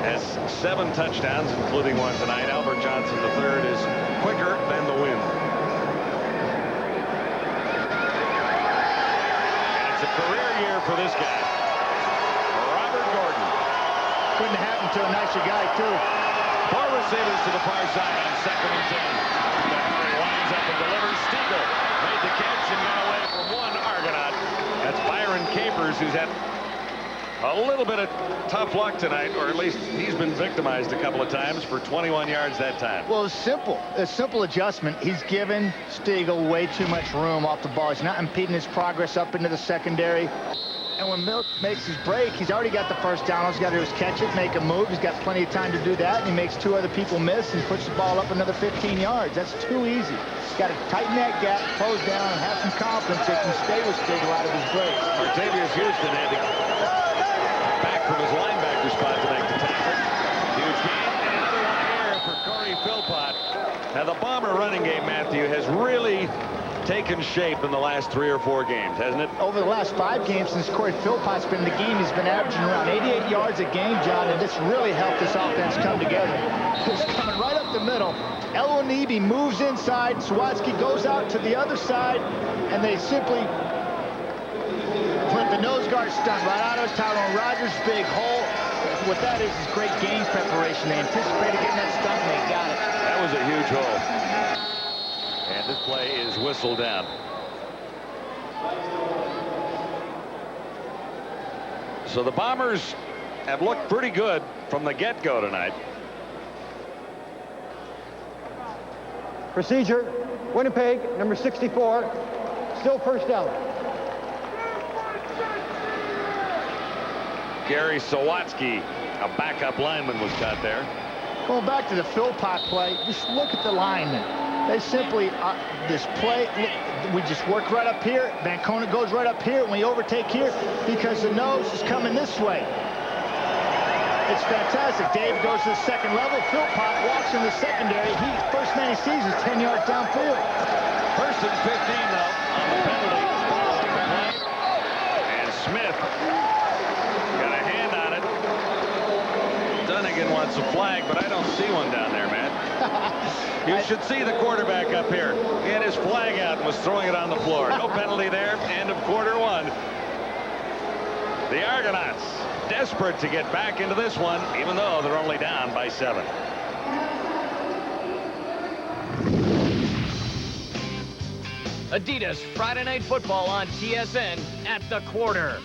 S5: has 7 touchdowns, including one tonight. Albert Johnson III is quicker than the wind. And it's a career year for this guy. Robert Gordon.
S6: Couldn't happen to a nicer guy, too.
S5: 4 receivers to the far side on 2nd and 10. Kahari winds up and delivers. Stiegel made the catch and got away from one Argonaut. That's Byron Capers, who's had a little bit of tough luck tonight, or at least he's been victimized a couple of times for 21 yards that time.
S6: Well, it's simple. A simple adjustment. He's given Stiegel way too much room off the ball. He's not impeding his progress up into the secondary. And when Milt makes his break, he's already got the first down. All he's got to do is catch it, make a move. He's got plenty of time to do that, and he makes 2 other people miss and puts the ball up another 15 yards. That's too easy. He's got to tighten that gap, close down, and have some confidence that he can stay with Stiegel out of his break.
S5: Martavius Houston had to back from his linebacker spot to make the tackle. Huge gain, and another one here for Corey Philpott. Now, the Bomber running game, Matthew, has really taken shape in the last 3 or 4 games, hasn't it?
S6: Over the last 5 games since Corey Philpott's been in the game, he's been averaging around 88 yards a game, John, and this really helped this offense come together. It's coming right up the middle. Elwanibi moves inside. Sawatsky goes out to the other side, and they simply put the nose guard stunt right out of Tyrone Rogers' big hole. What that is great game preparation. They anticipated getting that stunt, and they got it.
S5: That was a huge hole. And this play is whistled down. So the Bombers have looked pretty good from the get-go tonight.
S8: Procedure, Winnipeg, number 64, still first down.
S5: Gary Sawatsky, a backup lineman, was caught there.
S6: Going back to the Philpott play, just look at the linemen. They simply, this play, we just work right up here. Vancona goes right up here, and we overtake here because the nose is coming this way. It's fantastic. Dave goes to the second level. Philpott walks in the secondary. First man he sees is 10 yards downfield.
S5: First and 15, though, on the penalty. And Smith got a hand on it. Dunnigan wants a flag, but I don't see one down there, man. You should see the quarterback up here. He had his flag out and was throwing it on the floor. No penalty there. End of quarter 1. The Argonauts desperate to get back into this one, even though they're only down by 7.
S7: Adidas Friday Night Football on TSN at the quarter.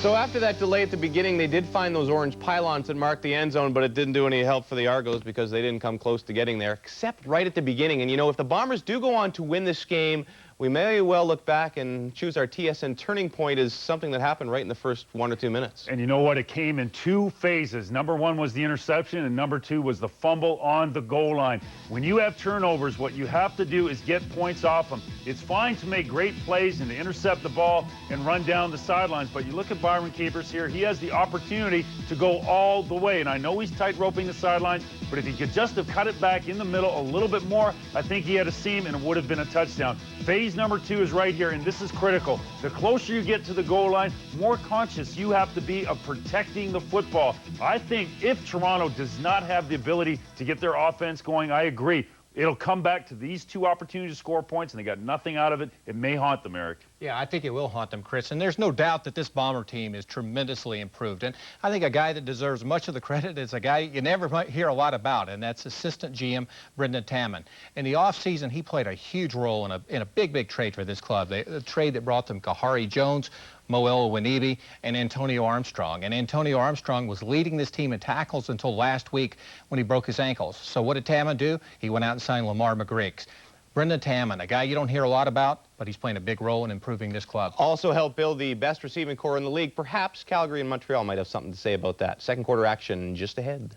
S1: So after that delay at the beginning, they did find those orange pylons that marked the end zone, but it didn't do any help for the Argos because they didn't come close to getting there, except right at the beginning. And, you know, if the Bombers do go on to win this game we may well look back and choose our TSN turning point as something that happened right in the first 1 or 2 minutes.
S4: And you know what? It came in 2 phases. Number 1 was the interception, and number 2 was the fumble on the goal line. When you have turnovers, what you have to do is get points off them. It's fine to make great plays and to intercept the ball and run down the sidelines, but you look at Byron Capers here, he has the opportunity to go all the way. And I know he's tight roping the sidelines, but if he could just have cut it back in the middle a little bit more, I think he had a seam and it would have been a touchdown. Phase number 2 is right here, and this is critical. The closer you get to the goal line, more conscious you have to be of protecting the football. I think if Toronto does not have the ability to get their offense going, I agree. It'll come back to these 2 opportunities to score points, and they got nothing out of it. It may haunt them, Eric.
S3: Yeah, I think it will haunt them, Chris. And there's no doubt that this Bomber team is tremendously improved. And I think a guy that deserves much of the credit is a guy you never might hear a lot about, and that's assistant GM Brendan Tammon. In the offseason, he played a huge role in a big trade for this club. The trade that brought them Kahari Jones, Moel Winibi, and Antonio Armstrong. And Antonio Armstrong was leading this team in tackles until last week when he broke his ankles. So what did Tammon do? He went out and signed Lamar McGriggs. Brendan Tammon, a guy you don't hear a lot about, but he's playing a big role in improving this club.
S1: Also helped build the best receiving core in the league. Perhaps Calgary and Montreal might have something to say about that. Second quarter action just ahead.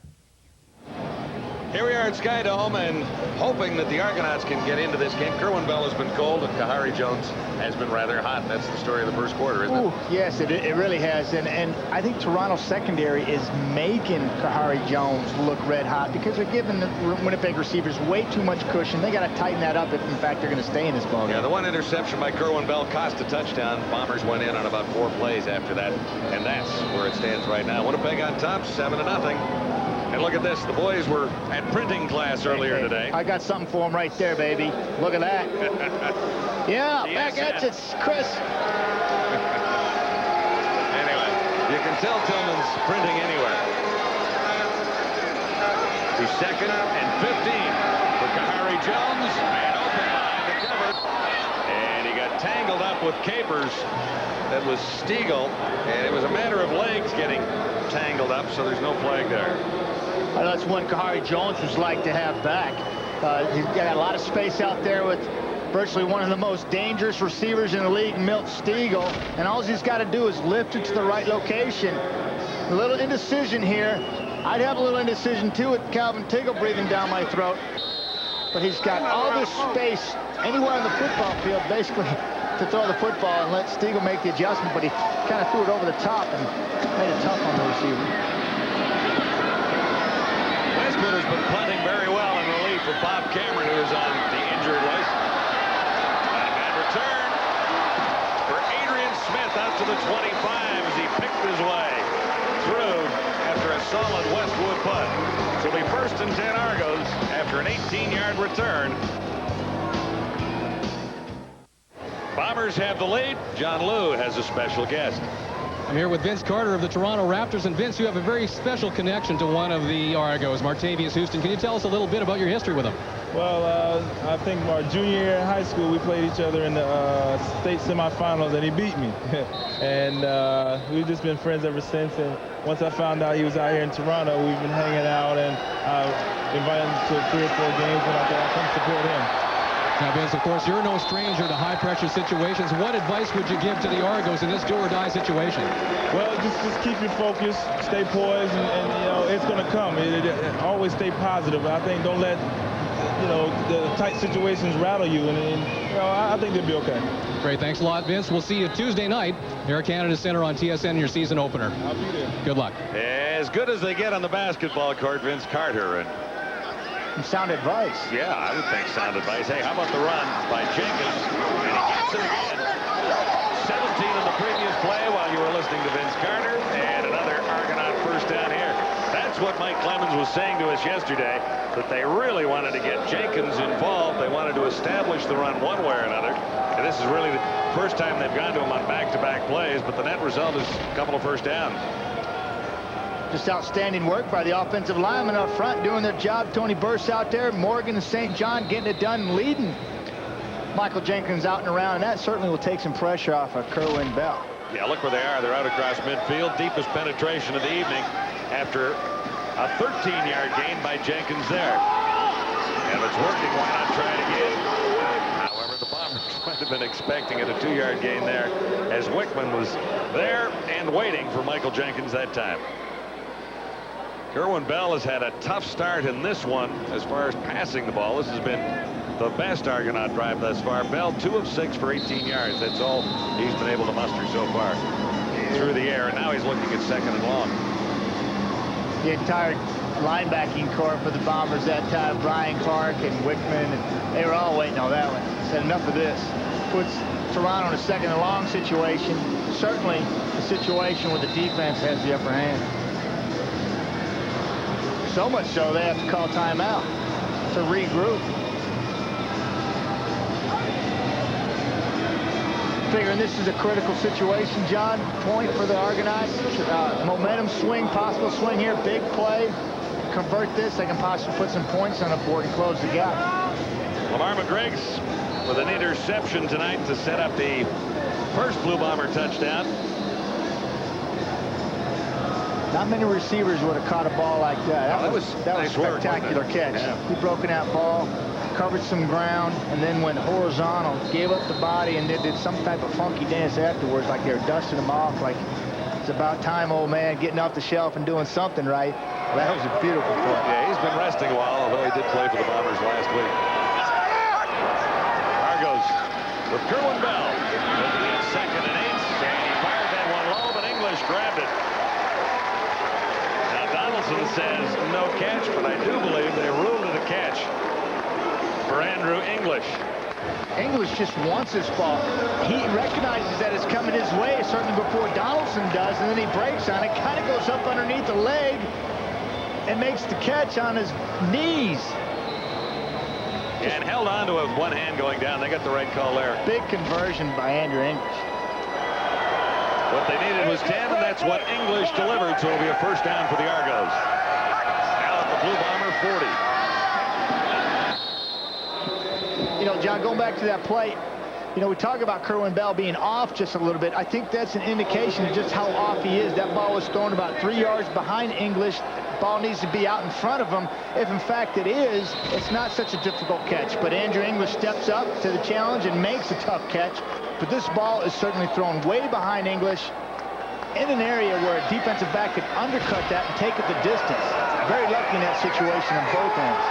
S5: Here we are at Skydome and hoping that the Argonauts can get into this game. Kerwin Bell has been cold and Kahari Jones has been rather hot. That's the story of the first quarter, isn't it?
S6: Yes, it really has. And I think Toronto's secondary is making Kahari Jones look red hot because they're giving the Winnipeg receivers way too much cushion. They got to tighten that up if, in fact, they're going to stay in this ballgame.
S5: Yeah, the one interception by Kerwin Bell cost a touchdown. Bombers went in on about 4 plays after that, and that's where it stands right now. Winnipeg on top, 7-0. And look at this. The boys were at printing class earlier today.
S6: I got something for them right there, baby. Look at that. Yeah, back at you, Chris.
S5: Anyway, you can tell Tillman's printing anywhere. To 2nd and 15 for Kahari Jones. And open line to cover. And he got tangled up with Capers. That was Stiegel. And it was a matter of legs getting tangled up, so there's no flag there.
S6: That's one Kahari Jones would like to have back. He's got a lot of space out there with virtually one of the most dangerous receivers in the league, Milt Stiegel, and all he's got to do is lift it to the right location. A little indecision here. I'd have a little indecision too with Calvin Tiggle breathing down my throat, but he's got all this space anywhere on the football field basically to throw the football and let Stiegel make the adjustment, but he kind of threw it over the top and made it tough on the receiver.
S5: Westwood has been punting very well in relief of Bob Cameron, who is on the injured list. Not a bad return for Adrian Smith out to the 25 as he picked his way through after a solid Westwood punt. So it'll be 1st and 10 Argos after an 18-yard return. Bombers have the lead. John Liu has a special guest.
S9: I'm here with Vince Carter of the Toronto Raptors. And Vince, you have a very special connection to one of the Argos, Martavius Houston. Can you tell us a little bit about your history with him?
S10: Well, I think our junior year in high school, we played each other in the state semifinals, and he beat me. And we've just been friends ever since. And once I found out he was out here in Toronto, we've been hanging out, and I invited him to 3 or 4 games, and I thought I'd come support him.
S9: Now, Vince, of course, you're no stranger to high-pressure situations. What advice would you give to the Argos in this do-or-die situation?
S10: Well, just keep your focus, stay poised, and you know, it's going to come. Always stay positive. I think don't let, you know, the tight situations rattle you, and you know, I think they'll be okay.
S9: Great, thanks a lot, Vince. We'll see you Tuesday night, Air Canada Centre on TSN, your season opener.
S10: I'll be there.
S9: Good luck.
S5: As good as they get on the basketball court, Vince Carter. And
S6: sound advice.
S5: yeah, I would think sound advice. Hey, how about the run by Jenkins? And he gets it again. 17 in the previous play while you were listening to Vince Carter. And another Argonaut first down here. That's what Mike Clemens was saying to us yesterday, that they really wanted to get Jenkins involved. They wanted to establish the run one way or another. And this is really the first time they've gone to him on back-to-back plays, but the net result is a couple of first downs.
S6: Just outstanding work by the offensive linemen up front doing their job. Tony Burse out there, Morgan and St. John getting it done and leading Michael Jenkins out and around, and that certainly will take some pressure off of Kerwin Bell.
S5: Yeah, look where they are. They're out across midfield. Deepest penetration of the evening after a 13-yard gain by Jenkins there. And if it's working, why not try it again? However, the Bombers trying to have been expecting it, a 2-yard gain there, as Wickman was there and waiting for Michael Jenkins that time. Kerwin Bell has had a tough start in this one as far as passing the ball. This has been the best Argonaut drive thus far. Bell 2 of 6 for 18 yards. That's all he's been able to muster so far through the air, and now he's looking at 2nd and long.
S6: The entire linebacking corps for the Bombers that time, Brian Clark and Wickman, and they were all waiting on that one. Said enough of this. Puts Toronto in a 2nd and long situation. Certainly a situation where the defense has the upper hand. So much so they have to call timeout to regroup. Figuring this is a critical situation, John. Point for the Argonauts. Momentum swing, possible swing here. Big play. Convert this. They can possibly put some points on the board and close the gap.
S5: Lamar McGriggs with an interception tonight to set up the first Blue Bomber touchdown.
S6: Not many receivers would have caught a ball like that. That was
S5: nice
S6: a spectacular catch.
S5: Yeah.
S6: He broke that ball, covered some ground, and then went horizontal, gave up the body, and did some type of funky dance afterwards, like they were dusting him off, like it's about time, old man, getting off the shelf and doing something right. Well, that was a beautiful play.
S5: Yeah, he's been resting a while, although he did play for the Bombers last week. Argos with Kerwin Bell. Looking at 2nd and 8, and he fired that one low, but English grabbed it. Donaldson says no catch, but I do believe they ruled it a catch for Andrew English.
S6: English just wants this ball. He recognizes that it's coming his way, certainly before Donaldson does, and then he breaks on it, kind of goes up underneath the leg, and makes the catch on his knees.
S5: And held on to it with one hand going down. They got the right call there.
S6: Big conversion by Andrew English.
S5: What they needed was 10, and that's what English delivered, so it'll be a first down for the Argos. Now at the Blue Bomber 40.
S6: You know, John, going back to that play, you know, we talk about Kerwin Bell being off just a little bit. I think that's an indication of just how off he is. That ball was thrown about 3 yards behind English. Ball needs to be out in front of him. If, in fact, it is, it's not such a difficult catch. But Andrew English steps up to the challenge and makes a tough catch. But this ball is certainly thrown way behind English in an area where a defensive back could undercut that and take it the distance. Very lucky in that situation on both ends.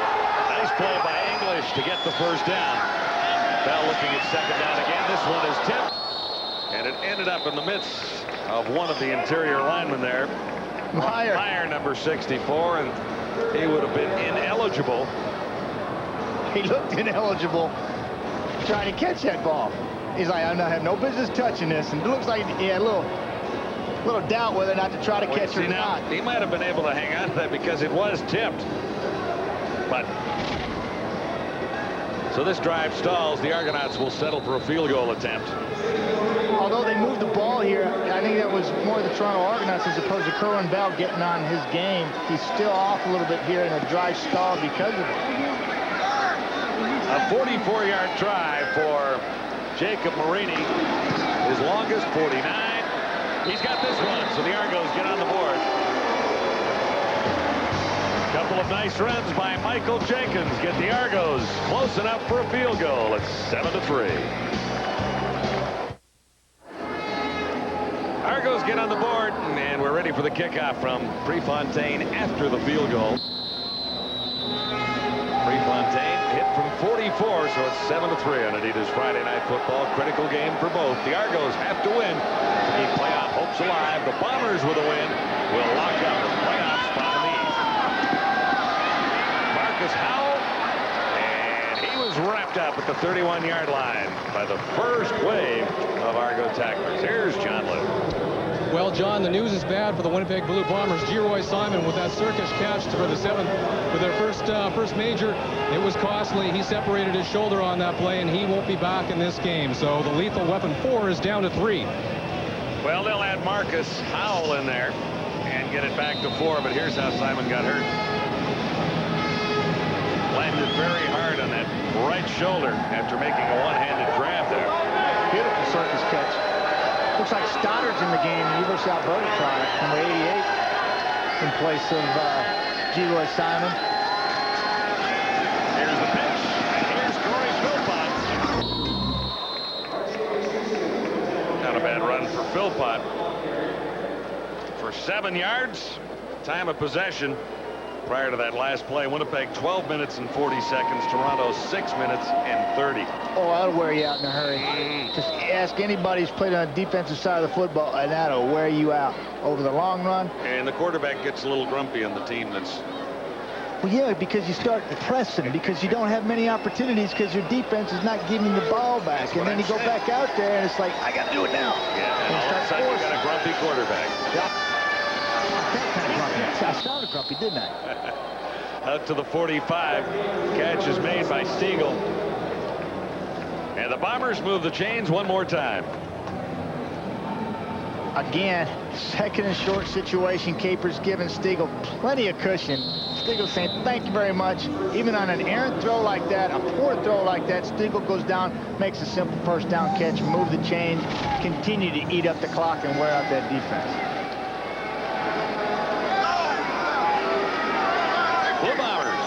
S5: Nice play by English to get the first down. Bell looking at 2nd down again. This one is tipped. And it ended up in the midst of one of the interior linemen there. Meyer, number 64, and he would have been ineligible.
S6: He looked ineligible trying to catch that ball. He's like, I have no business touching this, and it looks like he had a little doubt whether or not to try to catch it or not.
S5: He might have been able to hang on to that because it was tipped. But so this drive stalls. The Argonauts will settle for a field goal attempt.
S6: Although they moved the ball here, I think that was more the Toronto Argonauts as opposed to Kerwin Bell getting on his game. He's still off a little bit here in a drive stall because of it.
S5: A 44-yard drive for Jacob Marini. His longest, 49. He's got this one, so the Argos get on the board. Couple of nice runs by Michael Jenkins get the Argos close enough for a field goal. It's 7-3. Argos get on the board, and we're ready for the kickoff from Prefontaine after the field goal. Prefontaine hit from 44, so it's 7-3 on Adidas Friday Night Football. Critical game for both. The Argos have to win to keep playoff hopes alive. The Bombers with a win will lock up the playoff spot in the East. Marcus Howell, and he was wrapped up at the 31-yard line by the first wave of Argo tacklers. Here's John Luke.
S9: Well, John, the news is bad for the Winnipeg Blue Bombers. Geroy Simon with that circus catch for the 7th for their first major. It was costly. He separated his shoulder on that play, and he won't be back in this game. So the lethal weapon 4 is down to 3.
S5: Well, they'll add Marcus Howell in there and get it back to 4, but here's how Simon got hurt. Landed very hard on that right shoulder after making a one-handed grab there.
S6: Beautiful circus catch. Looks like Stoddard's in the game, the University of Alberta product, number 88, in place of Geroy Simon.
S5: Here's the pitch, and here's Corey Philpott. spot for 7 yards. Time of possession prior to that last play, Winnipeg 12 minutes and 40 seconds. Toronto 6 minutes and 30.
S6: Oh, that'll wear you out in a hurry. Just ask anybody who's played on the defensive side of the football, and that'll wear you out over the long run.
S5: And the quarterback gets a little grumpy on the team that's...
S6: Well, yeah, because you start pressing, because you don't have many opportunities, because your defense is not giving the ball back. And then you go back out there, and it's like, I got to do it now.
S5: Yeah, and all of a sudden you got a grumpy quarterback.
S6: Yeah. That kind of grumpy. I sounded grumpy, didn't I?
S5: Out to the 45. Catch is made by Stiegel. And the Bombers move the chains one more time.
S6: Again, second and short situation. Capers giving Stiegel plenty of cushion. Stiegel saying, thank you very much. Even on an errant throw like that, a poor throw like that, Stiegel goes down, makes a simple first down catch, move the chains, continue to eat up the clock and wear out that defense.
S5: Blue Bombers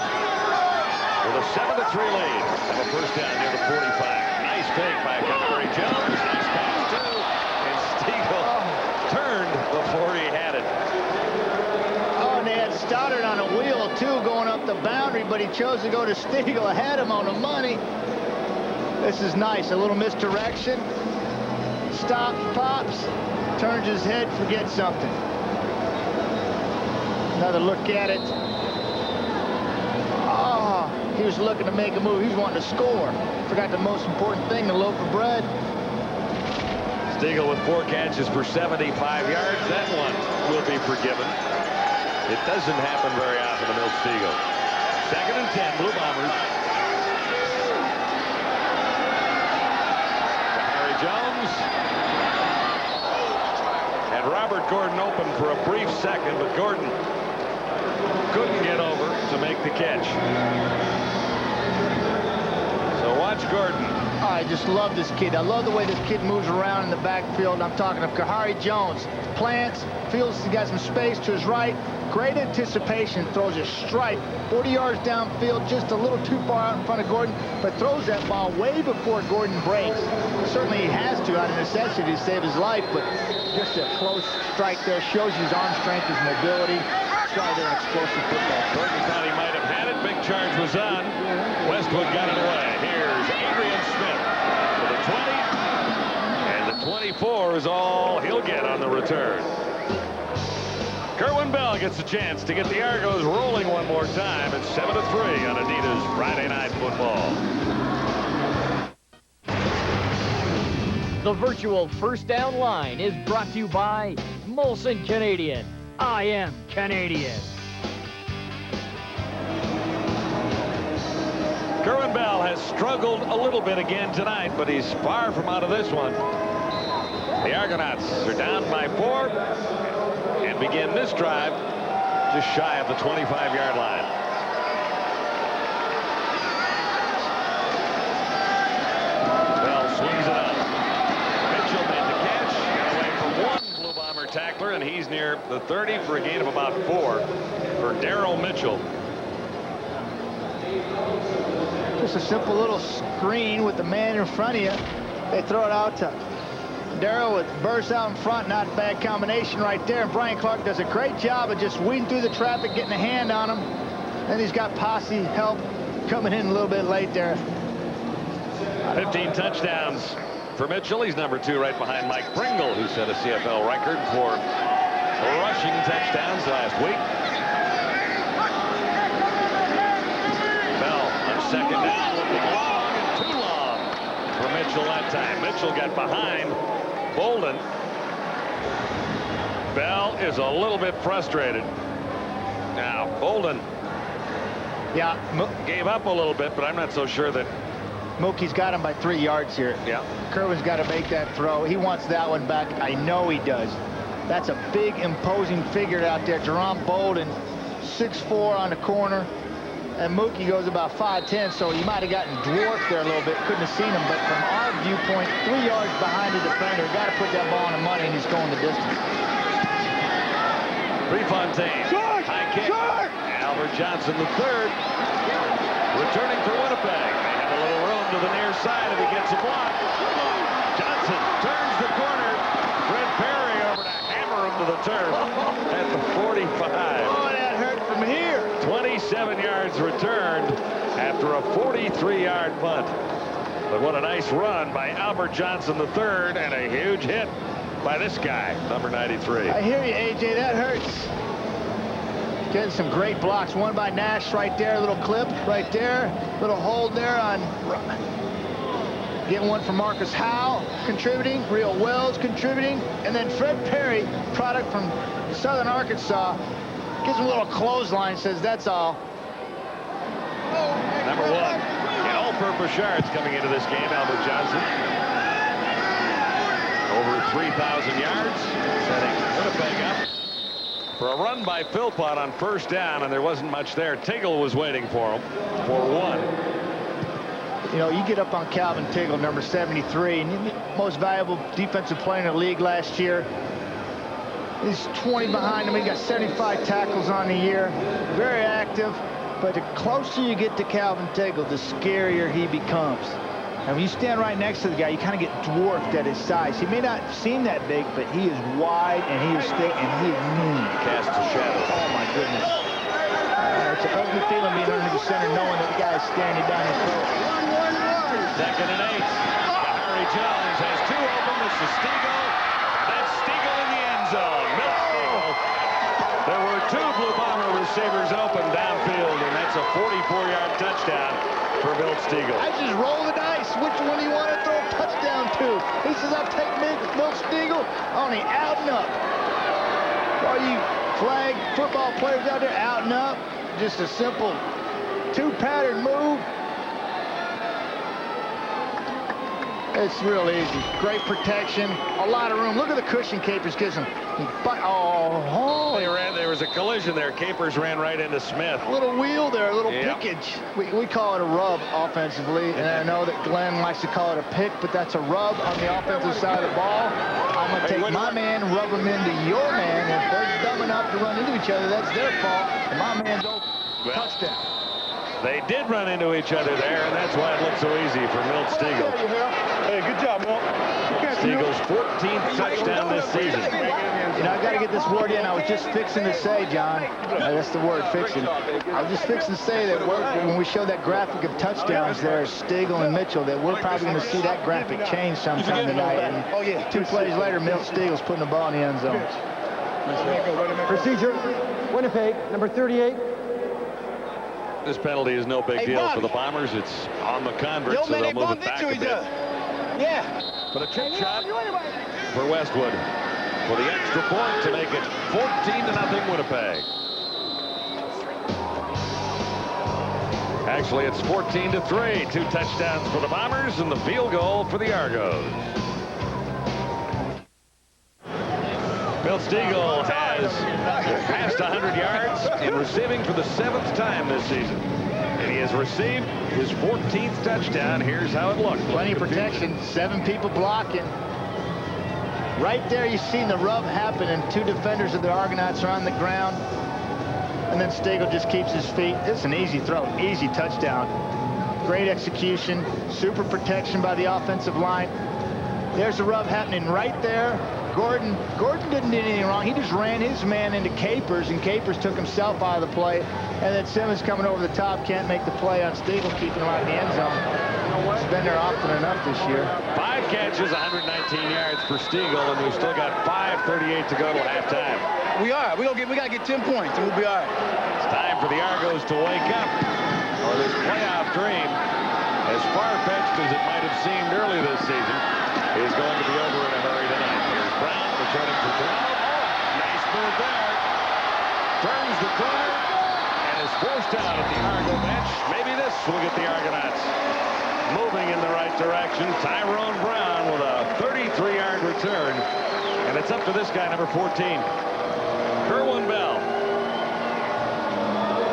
S5: with a 7-3 lead. Have a first down near the 45. Nice take by Kahari Jones. Nice pass too. And Stiegel turned before he had it.
S6: Oh, and they had Stoddard on a wheel too going up the boundary, but he chose to go to Stiegel. Had him on the money. This is nice. A little misdirection. Stop, pops, turns his head, forgets something. Another look at it. He was looking to make a move. He was wanting to score. Forgot the most important thing, the loaf of bread.
S5: Stiegel with 4 catches for 75 yards. That one will be forgiven. It doesn't happen very often to Milt Stiegel. 2nd and 10, Blue Bombers. Harry Jones. And Robert Gordon open for a brief second, but Gordon couldn't get over to make the catch. So watch Gordon.
S6: I just love this kid. I love the way this kid moves around in the backfield. I'm talking of Kahari Jones. Plants, feels he's got some space to his right. Great anticipation, throws a strike 40 yards downfield, just a little too far out in front of Gordon, but throws that ball way before Gordon breaks. Certainly he has to out of necessity to save his life, but just a close strike there shows his arm strength, his mobility. Rather explosive football.
S5: Gordon thought he might have had it. Big charge was on. Westwood got it away. Here's Adrian Smith for the 20. And the 24 is all he'll get on the return. Kerwin Bell gets a chance to get the Argos rolling one more time. It's 7-3 on Adidas Friday Night Football.
S7: The virtual first down line is brought to you by Molson Canadian. I am Canadian.
S5: Kerwin Bell has struggled a little bit again tonight, but he's far from out of this one. The Argonauts are down by 4 and begin this drive just shy of the 25-yard line. Bell swings it up. Mitchell made the catch. Got away from one Blue Bomber tackler, and he's near the 30 for a gain of about 4 for Darryl Mitchell.
S6: Just a simple little screen with the man in front of you. They throw it out to Darryl with bursts out in front. Not a bad combination right there. And Brian Clark does a great job of just weeding through the traffic, getting a hand on him. Then he's got posse help coming in a little bit late there.
S5: 15 touchdowns for Mitchell. He's number 2 right behind Mike Pringle, who set a CFL record for rushing touchdowns last week. Bell on 2nd down, looking long and too long for Mitchell that time. Mitchell got behind Bolden. Bell is a little bit frustrated. Now, Bolden gave up a little bit, but I'm not so sure that
S6: Mookie's got him by 3 yards here.
S5: Yeah.
S6: Kerwin's got to make that throw. He wants that one back. I know he does. That's a big, imposing figure out there. Jerome Bolden, 6'4" on the corner. And Mookie goes about 5'10", so he might have gotten dwarfed there a little bit. Couldn't have seen him, but from our viewpoint, 3 yards behind the defender. Got to put that ball on the money, and he's going the distance.
S5: Prefontaine. High kick. Albert Johnson, the 3rd. Returning for Winnipeg. They have a little room to the near side if he gets a block. Johnson turns the corner. Fred Perry onto the turf at the 45.
S6: Oh, that hurt from here.
S5: 27 yards returned after a 43-yard punt. But what a nice run by Albert Johnson III, and a huge hit by this guy, number 93.
S6: I hear you, AJ. That hurts. Getting some great blocks. One by Nash right there, a little clip right there, little hold there on. Getting one from Marcus Howe, contributing. Rio Wells contributing, and then Fred Perry, product from Southern Arkansas, gives him a little clothesline. Says that's all.
S5: Number 1 in all-purpose yards coming into this game, Albert Johnson. Over 3,000 yards, setting Winnipeg up for a run by Philpott on first down, and there wasn't much there. Tiggle was waiting for him for 1.
S6: You know, you get up on Calvin Tiggle, number 73, and the most valuable defensive player in the league last year. He's 20 behind him. He got 75 tackles on the year. Very active. But the closer you get to Calvin Tiggle, the scarier he becomes. And when you stand right next to the guy, you kind of get dwarfed at his size. He may not seem that big, but he is wide, and he is thick, and he is mean.
S5: Casts a shadow.
S6: Oh, my goodness. It's an ugly feeling being under the center, knowing that the guy is staring you down his throat.
S5: 2nd and 8. Harry Jones has 2 open. This is Stiegel. That's Stiegel in the end zone. Milt Stiegel. There were 2 Blue Bomber receivers open downfield, and that's a 44-yard touchdown for Milt Stiegel.
S6: I just roll the dice. Which one do you want to throw a touchdown to? He says, I'll take Milt Stiegel on the out and up. All you flag football players out there, out and up. Just a simple 2-pattern move. It's real easy. Great protection. A lot of room. Look at the cushion Capers gives him.
S5: There was a collision there. Capers ran right into Smith.
S6: A little wheel there, a little pickage. We call it a rub offensively, and I know that Glenn likes to call it a pick, but that's a rub on the offensive side of the ball. I'm going to take my man, rub him into your man. If they're dumb enough to run into each other, that's their fault. And my man's open. Touchdown.
S5: They did run into each other there, and that's why it looked so easy for Milt Stiegel.
S10: Hey, good job, Milt.
S5: Stiegel's 14th touchdown this season.
S6: You know, I got to get this word in. I was just fixing to say, John, that's the word, fixing. I was just fixing to say that when we show that graphic of touchdowns there, Stiegel and Mitchell, that we're probably going to see that graphic change sometime tonight. And 2 plays later, Milt Stiegel's putting the ball in the end zone.
S8: Procedure, Winnipeg, number 38.
S5: This penalty is no big deal for the Bombers. It's on the convert, so they'll move it back a bit.
S6: Yeah.
S5: But a chip shot for Westwood for the extra point to make it 14-0 Winnipeg. Actually, it's 14-3. 2 touchdowns for the Bombers and the field goal for the Argos. Milt Stiegel has passed 100 yards in receiving for the 7th time this season. And he has received his 14th touchdown. Here's how it looked.
S6: Plenty of protection. 7 people blocking. Right there, you've seen the rub happen, and 2 defenders of the Argonauts are on the ground. And then Stiegel just keeps his feet. It's an easy throw, easy touchdown. Great execution, super protection by the offensive line. There's the rub happening right there. Gordon didn't do anything wrong. He just ran his man into Capers, and Capers took himself out of the play. And then Simmons coming over the top, can't make the play on Stiegel, keeping him out of the end zone. He's been there often enough this year.
S5: 5 catches, 119 yards for Stiegel, and we've still got 5:38 to go till halftime.
S8: We got to get 10 points, and we'll be all right.
S5: It's time for the Argos to wake up, or this playoff dream, as far-fetched as it might have seemed early this season, is going to be over in a hurry tonight. Here's Brown returning for Toronto. Nice move there. Turns the corner and is forced out at the Argo bench. Maybe this will get the Argonauts moving in the right direction. Tyrone Brown with a 33-yard return. And it's up to this guy, number 14, Kerwin Bell.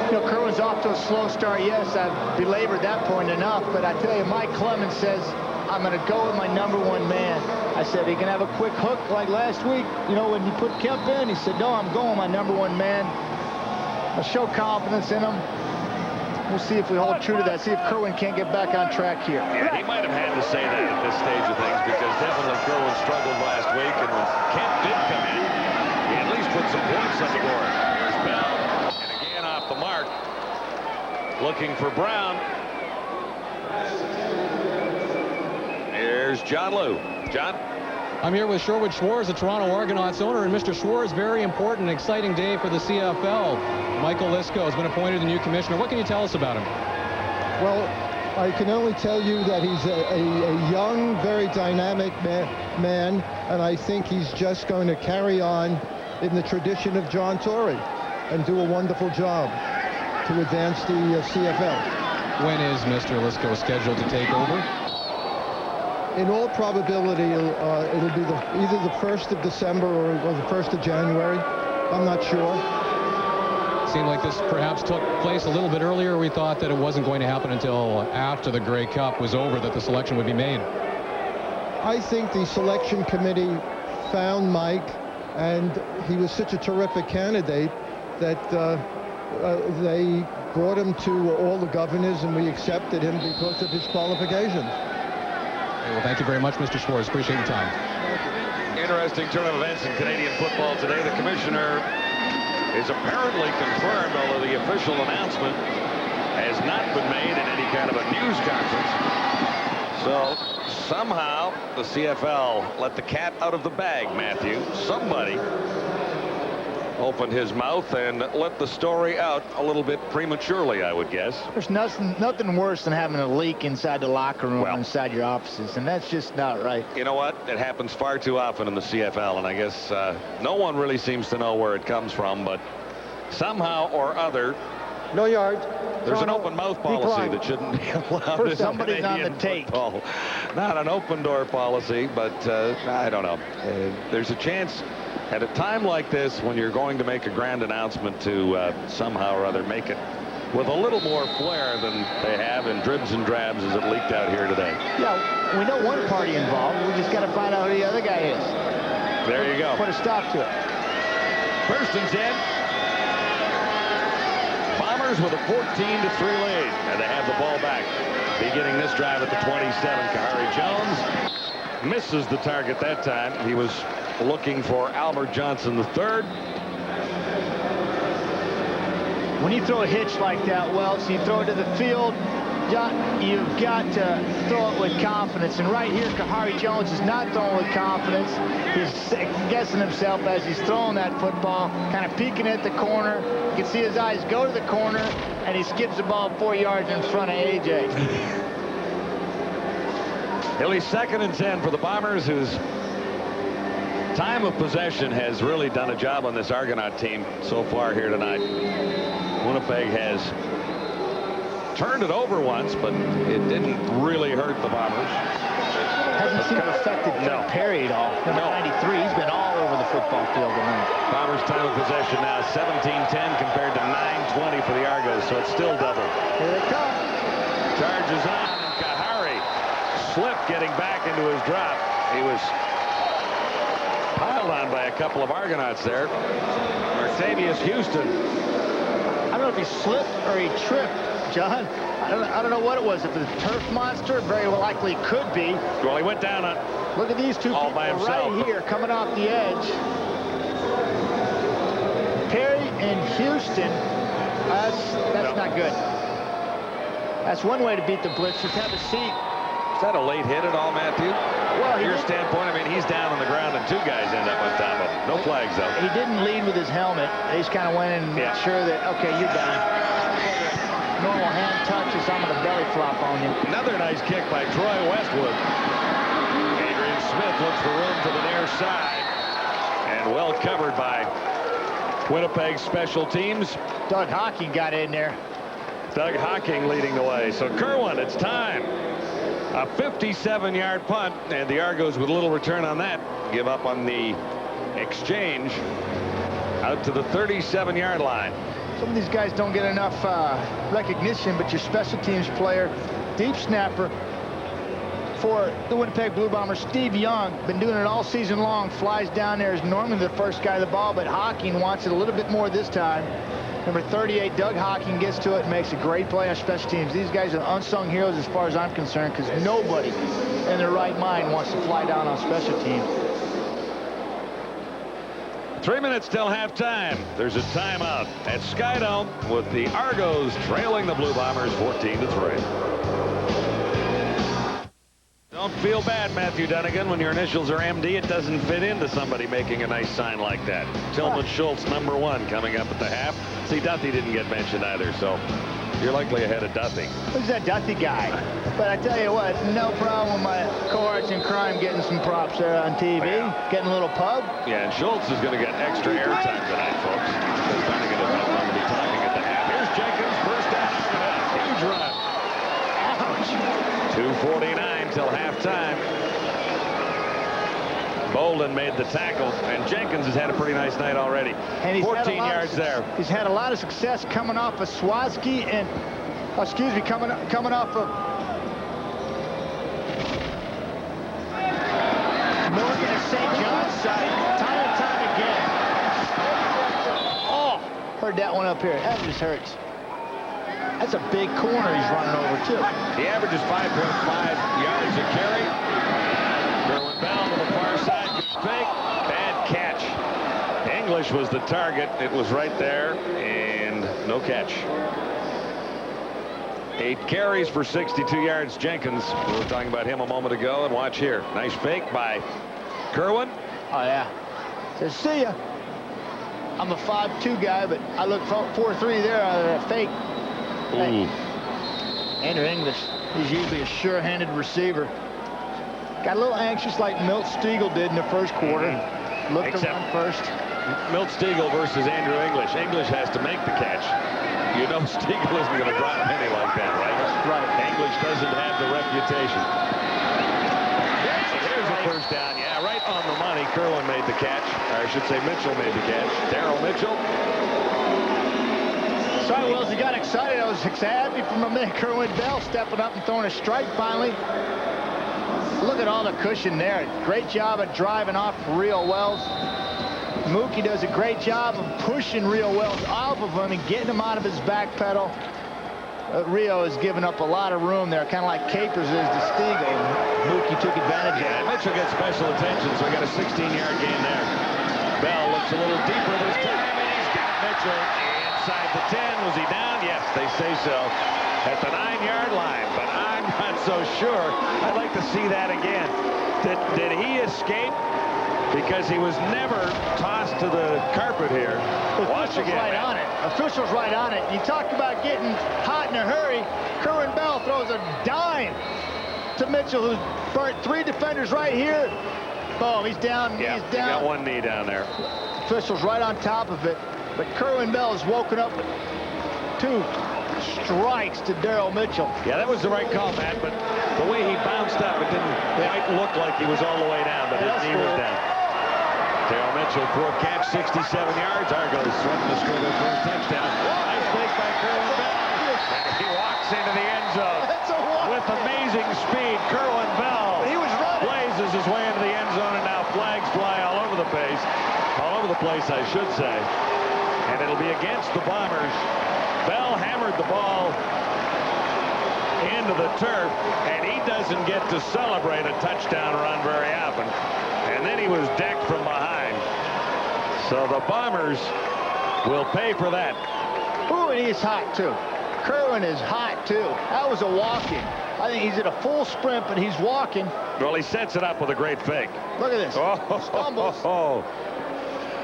S6: You know, Kerwin's off to a slow start. Yes, I've belabored that point enough, but I tell you, Mike Clemens says, I'm going to go with my number 1 man. I said, he can have a quick hook like last week, you know, when you put Kemp in. He said, no, I'm going with my number 1 man. I'll show confidence in him. We'll see if we hold true to that. See if Kerwin can't get back on track here.
S5: Yeah, he might have had to say that at this stage of things, because definitely Kerwin struggled last week, and when Kemp did come in put some points on the board. Here's Bell, and again off the mark. Looking for Brown. Here's John Lou. John?
S9: I'm here with Sherwood Schwartz, the Toronto Argonauts owner, and Mr. Schwartz, very important, exciting day for the CFL. Michael Lisko has been appointed the new commissioner. What can you tell us about him?
S8: Well, I can only tell you that he's a young, very dynamic man, and I think he's just going to carry on in the tradition of John Tory and do a wonderful job to advance the CFL.
S9: When is Mr. Lisko scheduled to take over?
S8: In all probability, it'll be either the 1st of December or the 1st of January. I'm not sure.
S9: Seemed like this perhaps took place a little bit earlier. We thought that it wasn't going to happen until after the Grey Cup was over that the selection would be made.
S8: I think the selection committee found Mike, and he was such a terrific candidate that they brought him to all the governors, and we accepted him because of his qualifications.
S9: Well, thank you very much, Mr. Schwartz. Appreciate your time.
S5: Interesting turn of events in Canadian football today. The commissioner is apparently confirmed, although the official announcement has not been made in any kind of a news conference. So somehow the CFL let the cat out of the bag, Matthew. Somebody opened his mouth and let the story out a little bit prematurely, I would guess.
S6: There's nothing worse than having a leak inside the locker room or inside your offices, and that's just not right.
S5: You know what? It happens far too often in the CFL, and I guess no one really seems to know where it comes from, but somehow or other,
S8: No yards.
S5: there's an open mouth policy that shouldn't be allowed in
S6: Somebody's on the
S5: Canadian
S6: tape.
S5: football. Not an open door policy, but I don't know. There's a chance at a time like this when you're going to make a grand announcement to somehow or other make it with a little more flair than they have in dribs and drabs as it leaked out here today.
S6: Yeah, we know one party involved. We just got to find out who the other guy is.
S5: There you go.
S6: Put a stop to it.
S5: First and 10. Bombers with a 14-3 lead, and they have the ball back. Beginning this drive at the 27, Kahari Jones misses the target that time. He was looking for Albert Johnson III.
S6: When you throw a hitch like that, Welch, you throw it to the field, you've got to throw it with confidence. And right here, Kahari Jones is not throwing with confidence. He's second-guessing himself as he's throwing that football, kind of peeking at the corner. You can see his eyes go to the corner, and he skips the ball 4 yards in front of A.J.
S5: Hilly's 2nd and 10 for the Bombers, whose time of possession has really done a job on this Argonaut team so far here tonight. Winnipeg has turned it over once, but it didn't really hurt the Bombers.
S6: Hasn't seemed to affect Perry at all. Number 93, he's been all over the football field tonight.
S5: Bombers' time of possession now 17-10 compared to 9-20 for the Argos, so it's still double.
S6: Here they come.
S5: Charges on, and Kahari slipped getting back into his drop. He was piled on by a couple of Argonauts there. Martavius Houston.
S6: I don't know if he slipped or he tripped, John. I don't know what it was. If it was a turf monster, very well likely could be.
S5: Well, he went down on.
S6: Look at these two
S5: all
S6: people
S5: by himself.
S6: right here coming off the edge. Perry and Houston. That's not good. That's one way to beat the blitz. Just have a seat.
S5: Is that a late hit at all, Matthew?
S6: Well,
S5: your standpoint, I mean, he's down on the ground and two guys end up on top of him. No flags, though.
S6: He didn't lead with his helmet. He just kind of went in and made sure that, okay, you're done. Normal hand touches, I'm going to belly flop on you.
S5: Another nice kick by Troy Westwood. Adrian Smith looks for room to the near side. And well covered by Winnipeg special teams.
S6: Doug Hocking got in there.
S5: Doug Hocking leading the way. So Kerwin, it's time. A 57-yard punt, and the Argos with a little return on that. Give up on the exchange out to the 37-yard line.
S6: Some of these guys don't get enough recognition, but your special teams player, deep snapper for the Winnipeg Blue Bombers, Steve Young, been doing it all season long, flies down there, is normally the first guy to the ball, but Hocking wants it a little bit more this time. Number 38, Doug Hocking, gets to it and makes a great play on special teams. These guys are unsung heroes as far as I'm concerned, because nobody in their right mind wants to fly down on special teams.
S5: 3 minutes till halftime. There's a timeout at Skydome with the Argos trailing the Blue Bombers 14-3. Don't feel bad, Matthew Dunnigan, when your initials are MD. It doesn't fit into somebody making a nice sign like that. Tillman Schultz, #1, coming up at the half. See, Duthie didn't get mentioned either, so you're likely ahead of Duthie.
S6: Who's that Duthie guy? But I tell you what, no problem with my co-arch in crime getting some props there on TV, getting a little pub.
S5: Yeah, and Schultz is going to get extra airtime tonight, folks. Because Dunnigan is not going to be talking at the half. Here's Jenkins, first down, huge run. Ouch. 2:49 till halftime. Bolden made the tackle, and Jenkins has had a pretty nice night already.
S6: And
S5: 14 yards there.
S6: He's had a lot of success coming off of Swazky and, coming off of Morgan and St. John's side, time and time again. Oh, heard that one up here. That just hurts. That's a big corner he's running over, too.
S5: He averages 5.5 yards a carry. Kerwin Bell to the far side. Fake. Bad catch. English was the target. It was right there, and no catch. 8 carries for 62 yards. Jenkins, we were talking about him a moment ago, and watch here. Nice fake by Kerwin.
S6: Oh, yeah. Says, see ya. I'm a 5'2" guy, but I look 4'3" there out of that fake. Hey, Andrew English, he's usually a sure-handed receiver. Got a little anxious like Milt Stegall did in the first quarter. Looked to run first.
S5: Milt Stegall versus Andrew English. English has to make the catch. You know Stegall isn't going to drop many like that, right?
S6: Right.
S5: English doesn't have the reputation. Here's a first down. Yeah, right on the money. Kerwin made the catch. Or I should say Mitchell made the catch. Darryl Mitchell.
S6: Sorry, Wills, he got excited. I was happy for my man Kerwin Bell stepping up and throwing a strike finally. Look at all the cushion there. Great job of driving off Rio Wells. Mookie does a great job of pushing Rio Wells off of him and getting him out of his back pedal. Rio has given up a lot of room there, kind of like Capers is to Stegall. Mookie took advantage of it.
S5: Mitchell gets special attention, so he got a 16-yard gain there. Bell looks a little deeper this time, and he's got Mitchell inside the 10. Was he down? Yes, they say so. At the 9-yard line, but I'm not so sure. I'd like to see that again. Did he escape? Because he was never tossed to the carpet here. Watch again.
S6: Right on it. Officials right on it. You talk about getting hot in a hurry. Kerwin Bell throws a dime to Mitchell, who's burnt 3 defenders right here. Boom, he's down.
S5: Yeah,
S6: he's down.
S5: He got 1 knee down there.
S6: Officials right on top of it. But Kerwin Bell has woken up with 2 strikes to Darryl Mitchell.
S5: Yeah, that was the right call, Matt, but the way he bounced up, it didn't quite look like he was all the way down, but his knee was down. Darryl Mitchell, 4 catch, 67 yards. Argos threatened to score their first touchdown. Nice fake by Kerwin Bell. And he walks into the end zone with amazing speed. Kerwin Bell blazes his way into the end zone, and now flags fly all over the place. All over the place, I should say. And it'll be against the Bombers. Bell hammered the ball into the turf, and he doesn't get to celebrate a touchdown run very often. And then he was decked from behind. So the Bombers will pay for that.
S6: Ooh, and he's hot, too. Kerwin is hot, too. That was a walk-in. I think he's at a full sprint, but he's walking.
S5: Well, he sets it up with a great fake.
S6: Look at this. Stumbles.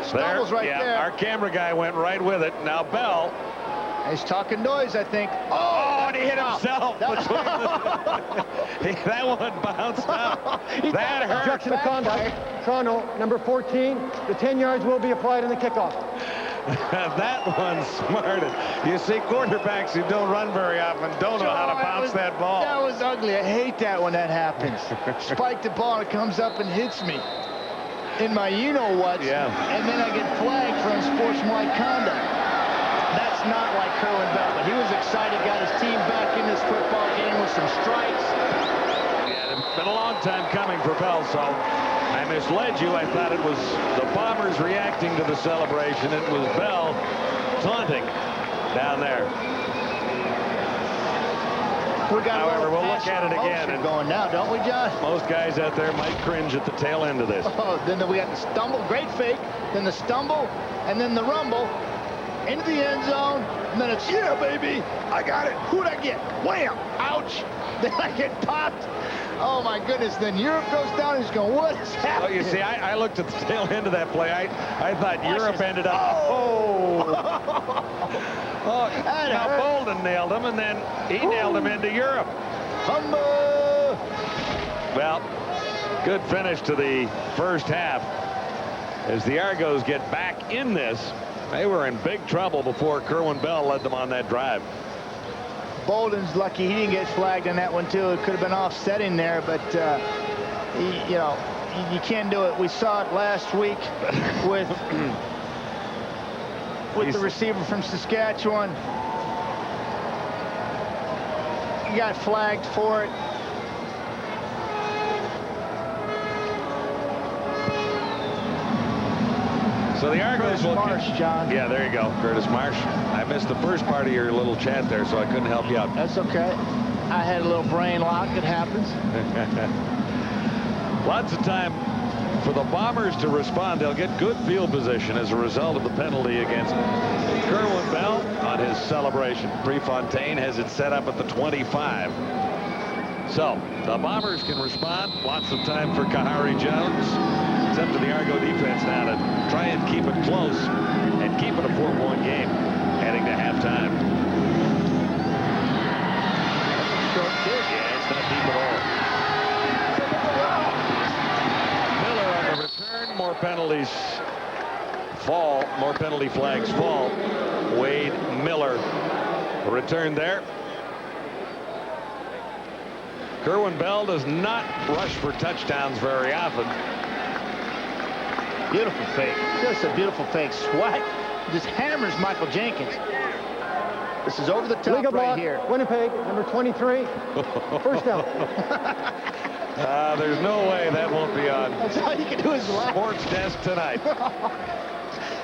S6: Stumbles right there.
S5: Our camera guy went right with it. Now Bell.
S6: He's talking noise, I think.
S5: Oh, and he hit himself. That one bounced out. That hurt.
S11: Objection of conduct. Toronto, number 14. The 10 yards will be applied in the kickoff.
S5: That one smarted. You see, quarterbacks who don't run very often don't know how to bounce that ball.
S6: That was ugly. I hate that when that happens. Spike the ball and it comes up and hits me in my you-know-what.
S5: Yeah.
S6: And then I get flagged for unsportsmanlike conduct. That's not like Kerwin Bell, but he was excited, got his team back in this football game with some strikes.
S5: Yeah, it's been a long time coming for Bell, so I misled you. I thought it was the Bombers reacting to the celebration. It was Bell taunting down there. However, we'll look at it again. And
S6: going now, don't we, John?
S5: most guys out there might cringe at the tail end of this.
S6: Oh, then we got the stumble, great fake, then the stumble, and then the rumble into the end zone, and then it's, yeah, baby, I got it. Who'd I get? Wham! Ouch! Then I get popped. Oh, my goodness. Then Europe goes down and he's going, what is happening?
S5: Oh, you see, I looked at the tail end of that play. I thought Europe ended up. Oh, now Bolden nailed him, and then he nailed him into Europe.
S6: Humble!
S5: Well, good finish to the first half. As the Argos get back in this, they were in big trouble before Kerwin Bell led them on that drive.
S6: Bolden's lucky he didn't get flagged on that one, too. It could have been offsetting there, but, you know, you can't do it. We saw it last week with the receiver from Saskatchewan. He got flagged for it.
S5: So the Argos will...
S6: Marsh, John.
S5: Yeah, there you go, Curtis Marsh. I missed the first part of your little chat there, so I couldn't help you out.
S6: That's okay. I had a little brain lock. It happens.
S5: Lots of time for the Bombers to respond. They'll get good field position as a result of the penalty against Kerwin Bell on his celebration. Prefontaine has it set up at the 25. So the Bombers can respond. Lots of time for Kahari Jones. It's up to the Argo defense now to try and keep it close and keep it a 4-point game heading to halftime. Short kick. Yeah, it's not deep at all. Miller on the return. More penalties fall. More penalty flags fall. Wade Miller return there. Kerwin Bell does not rush for touchdowns very often.
S6: Beautiful fake. Just a beautiful fake. Swat. Just hammers Michael Jenkins. This is over the top
S11: Legal
S6: right
S11: block,
S6: here.
S11: Winnipeg, number 23. First down.
S5: There's no way that won't be on
S6: That's all you can do is laugh.
S5: Sports Desk tonight.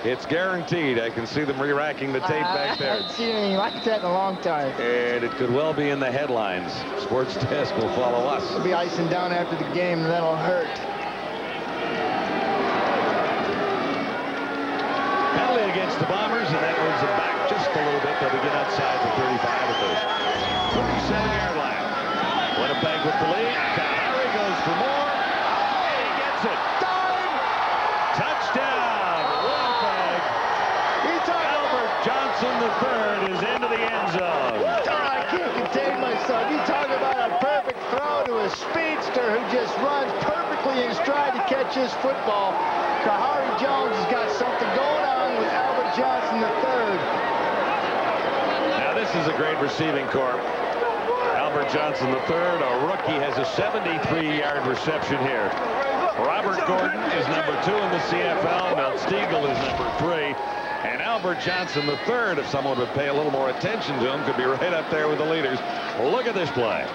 S5: It's guaranteed. I can see them re-racking the tape back
S6: I
S5: there.
S6: haven't seen anything like that in a long time.
S5: And it could well be in the headlines. Sports Desk will follow us.
S6: We'll be icing down after the game, and that'll hurt.
S5: Penalty against the Bombers, and that moves them back just a little bit. They'll begin outside the 35 of this 37-yard line. Winnipeg with the lead. Kahari goes for more, and he gets it. Touchdown, Winnipeg. Albert Johnson III is into the end zone.
S6: I can't contain myself. You talk about a perfect throw to a speedster who just runs perfectly in stride to catch his football. Kahari Jones has got something going on with Albert Johnson III.
S5: Now this is a great receiving corps. Albert Johnson III, a rookie, has a 73-yard reception here. Robert Gordon is number 2 in the CFL. Mel Stiegel is number 3. And Albert Johnson III, if someone would pay a little more attention to him, could be right up there with the leaders. Look at this play.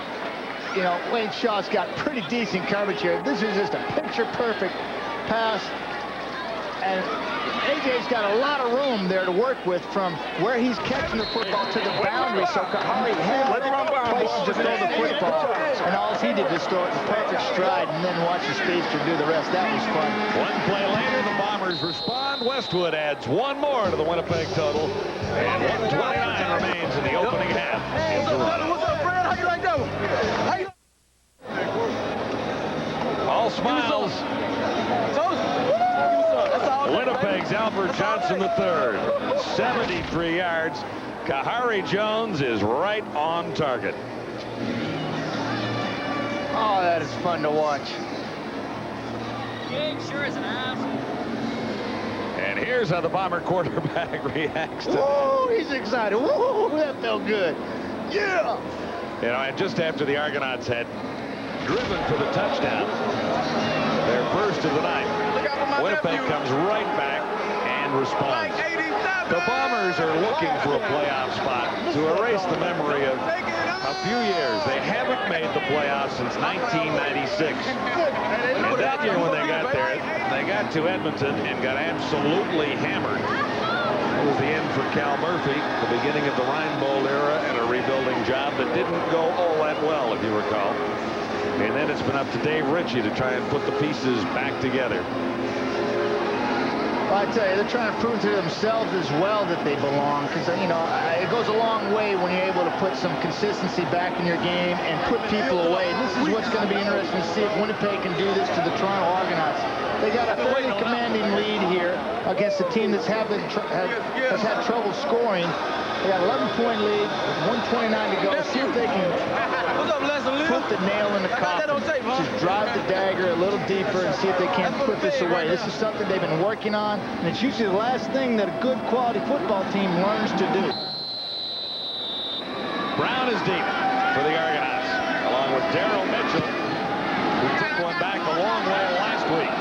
S6: You know, Wayne Shaw's got pretty decent coverage here. This is just a picture-perfect pass. And AJ's got a lot of room there to work with from where he's catching the football to the boundary. So Kahari had places to throw the football. And all he did was throw it in perfect stride and then watch the speedster do the rest. That was fun.
S5: One play later, the Bombers respond. Westwood adds one more to the Winnipeg total. And 1:29 remains in the opening half in Toronto.
S2: What's up, Fred? How you like that one?
S5: All smiles. Winnipeg's Albert Johnson III, 73 yards. Kahari Jones is right on target.
S6: Oh, that is fun to watch.
S12: Sure as an ass.
S5: And here's how the Bomber quarterback reacts to
S6: Whoa, he's excited. Whoa, that felt good. Yeah.
S5: You know, and just after the Argonauts had driven for the touchdown, their first of the night, Winnipeg comes right back and responds. The Bombers are looking for a playoff spot to erase the memory of a few years. They haven't made the playoffs since 1996. And that year when they got there, they got to Edmonton and got absolutely hammered That was the end for Cal Murphy, the beginning of the Rhine Bowl era and a rebuilding job that didn't go all that well, if you recall. And then it's been up to Dave Ritchie to try and put the pieces back together.
S6: Well, I tell you, they're trying to prove to themselves as well that they belong, because, you know, it goes a long way when you're able to put some consistency back in your game and put people away. And this is what's going to be interesting to see if Winnipeg can do this to the Toronto Argonauts. They got a fairly commanding lead here against a team that's has had trouble scoring. They got an 11-point lead with 1:29 to go. See if they can put the nail in the coffin. Just drive the dagger a little deeper and see if they can't put this away. This is something they've been working on, and it's usually the last thing that a good quality football team learns to do.
S5: Brown is deep for the Argonauts, along with Darryl Mitchell, who took one back a long way last week.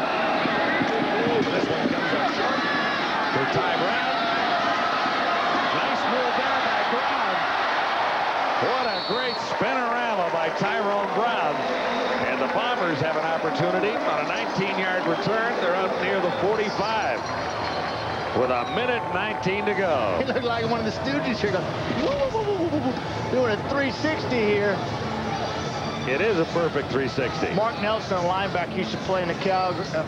S5: This one comes up short for Ty Brown. Nice move there by Brown. What a great spinorama by Tyrone Brown. And the Bombers have an opportunity on a 19-yard return. They're up near the 45 with a minute 19 to go.
S6: He looked like one of the Stooges here going, doing a 360 here.
S5: It is a perfect 360.
S6: Mark Nelson, a linebacker, used to play in the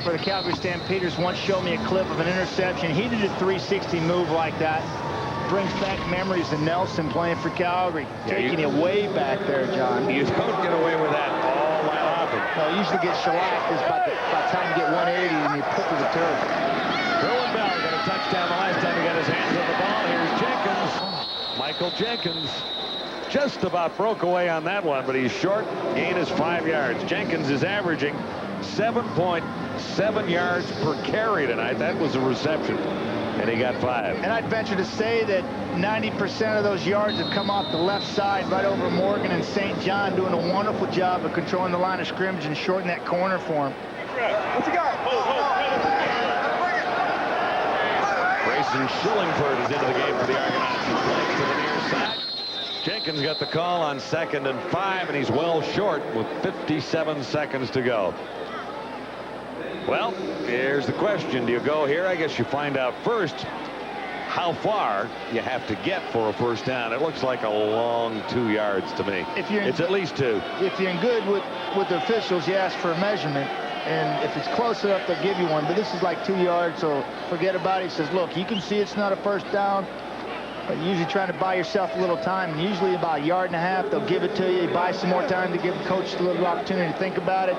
S6: for the Calgary Stampeders, once showed me a clip of an interception. He did a 360 move like that. Brings back memories of Nelson playing for Calgary. Taking it way back there, John.
S5: You don't get away with that all that often.
S6: No, you usually get shellacked. It's about the time you get 180 and you put to the turf.
S5: Kerwin Bell got a touchdown the last time he got his hands on the ball. Here's Jenkins. Michael Jenkins just about broke away on that one, but he's short. Gain is 5 yards. Jenkins is averaging 7.7 yards per carry tonight. That was a reception, and he got 5.
S6: And I'd venture to say that 90% of those yards have come off the left side right over Morgan and St. John, doing a wonderful job of controlling the line of scrimmage and shortening that corner for him.
S11: What you got?
S5: Grayson Schillingford is into the game for the Argonauts. He's playing to the near side. Jenkins got the call on 2nd and 5, and he's well short with 57 seconds to go. Well, here's the question. Do you go here? I guess you find out first how far you have to get for a first down. It looks like a long 2 yards to me. It's at least 2.
S6: If you're in good with the officials, you ask for a measurement. And if it's close enough, they'll give you one. But this is like 2 yards, so forget about it. He says, look, you can see it's not a first down. But usually trying to buy yourself a little time. And usually about 1.5 yards, they'll give it to you. You buy some more time to give the coach a little opportunity to think about it.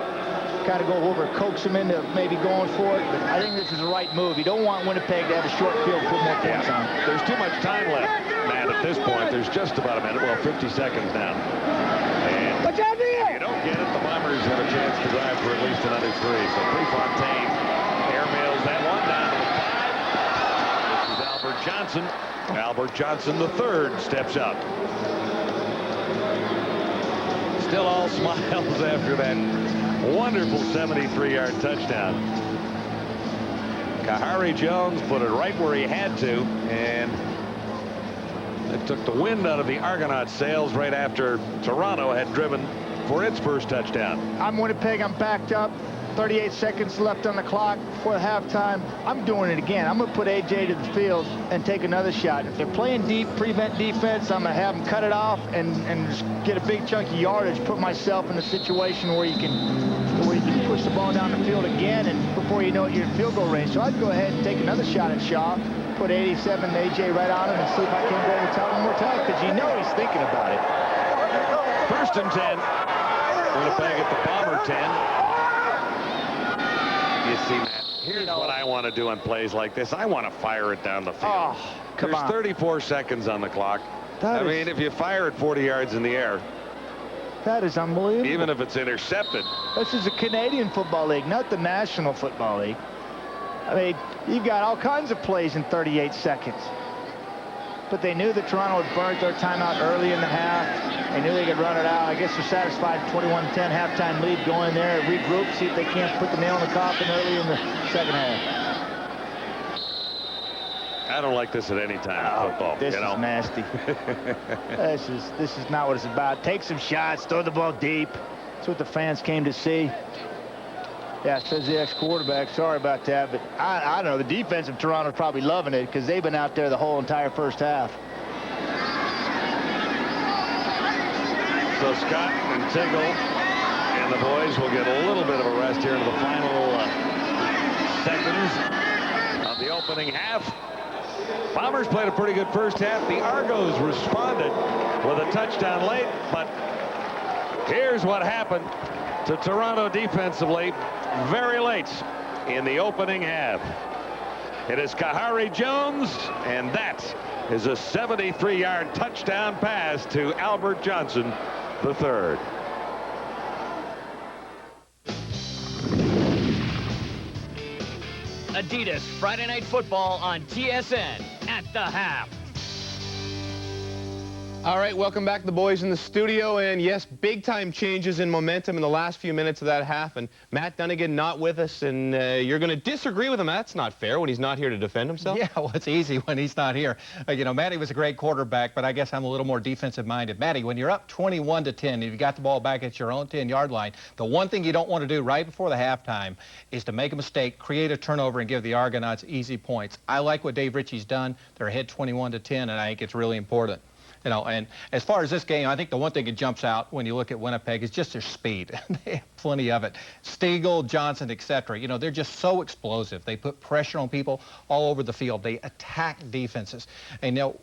S6: Kind of go over, coax them into maybe going for it. But I think this is the right move. You don't want Winnipeg to have a short field, put more points on.
S5: There's too much time left, Matt, at this point. There's just about a minute. Well, 50 seconds now. And if you don't get it, the Bombers have a chance to drive for at least another 3. So Prefontaine airmails that one down to the 5. This is Albert Johnson. Albert Johnson III steps up. Still all smiles after that wonderful 73-yard touchdown. Kahari Jones put it right where he had to, and it took the wind out of the Argonauts' sails right after Toronto had driven for its first touchdown.
S6: I'm Winnipeg. I'm backed up. 38 seconds left on the clock before halftime. I'm doing it again. I'm going to put AJ to the field and take another shot. If they're playing deep, prevent defense, I'm going to have them cut it off and just get a big chunk of yardage, put myself in a situation where you can push the ball down the field again, and before you know it, you're in field goal range. So I'd go ahead and take another shot at Shaw, put 87 AJ right on him, and see if I can go over the top one more time, because you know he's thinking about it.
S5: 1st and 10. Winnipeg at the Bomber 10. You see, Matt, here's what I want to do on plays like this. I want to fire it down the field.
S6: Oh, come on.
S5: There's 34 seconds on the clock. I mean, if you fire it 40 yards in the air.
S6: That is unbelievable.
S5: Even if it's intercepted.
S6: This is a Canadian Football League, not the National Football League. I mean, you've got all kinds of plays in 38 seconds. But they knew that Toronto had burnt their timeout early in the half. They knew they could run it out. I guess they're satisfied. 21-10 halftime lead. Go in there, regroup, see if they can't put the nail in the coffin early in the second half.
S5: I don't like this at any time in football.
S6: This is nasty. This is not what it's about. Take some shots, throw the ball deep. That's what the fans came to see. Yeah, says the ex-quarterback. Sorry about that, but I don't know. The defense of Toronto's probably loving it because they've been out there the whole entire first half.
S5: So Scott and Tiggle and the boys will get a little bit of a rest here into the final seconds of the opening half. Bombers played a pretty good first half. The Argos responded with a touchdown late, but here's what happened to Toronto defensively very late in the opening half. It is Kahari Jones, and that is a 73-yard touchdown pass to Albert Johnson III.
S7: Adidas Friday Night Football on TSN at the half.
S1: All right, welcome back to the boys in the studio. And yes, big-time changes in momentum in the last few minutes of that half. And Matt Dunnigan not with us, and you're going to disagree with him. That's not fair when he's not here to defend himself.
S3: Yeah, well, it's easy when he's not here. You know, Matty was a great quarterback, but I guess I'm a little more defensive-minded. Matty, when you're up 21-10, and you've got the ball back at your own 10-yard line, the one thing you don't want to do right before the halftime is to make a mistake, create a turnover, and give the Argonauts easy points. I like what Dave Ritchie's done. They're ahead 21-10, and I think it's really important. You know, and as far as this game, I think the one thing that jumps out when you look at Winnipeg is just their speed. They have plenty of it. Stiegel, Johnson, etc. You know, they're just so explosive. They put pressure on people all over the field. They attack defenses. And, you know,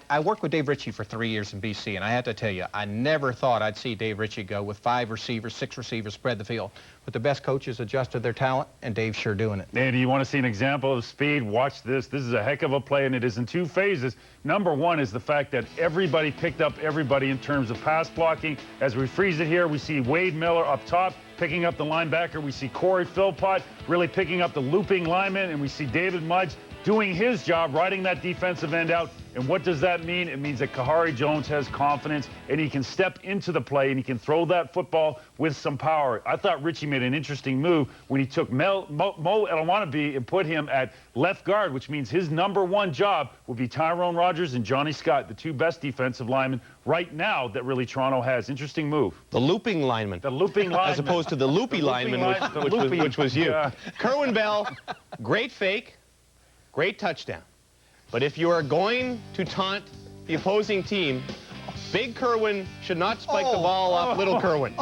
S3: I worked with Dave Ritchie for 3 years in BC, and I have to tell you, I never thought I'd see Dave Ritchie go with 5 receivers, 6 receivers, spread the field. But the best coaches adjusted their talent, and Dave's sure doing it.
S4: And you want to see an example of speed? Watch this. This is a heck of a play, and it is in 2 phases. Number one is the fact that everybody picked up everybody in terms of pass blocking. As we freeze it here, we see Wade Miller up top picking up the linebacker. We see Corey Philpott really picking up the looping lineman, and we see David Mudge doing his job, riding that defensive end out. And what does that mean? It means that Kahari Jones has confidence, and he can step into the play, and he can throw that football with some power. I thought Ritchie made an interesting move when he took Mo Elawanabe and put him at left guard, which means his #1 job will be Tyrone Rogers and Johnny Scott, the 2 best defensive linemen right now that really Toronto has. Interesting move.
S1: The looping lineman.
S4: The looping lineman.
S1: As opposed to the loopy lineman, which was you. Kerwin Bell, great fake, great touchdown. But if you are going to taunt the opposing team, big Kerwin should not spike the ball off little Kerwin.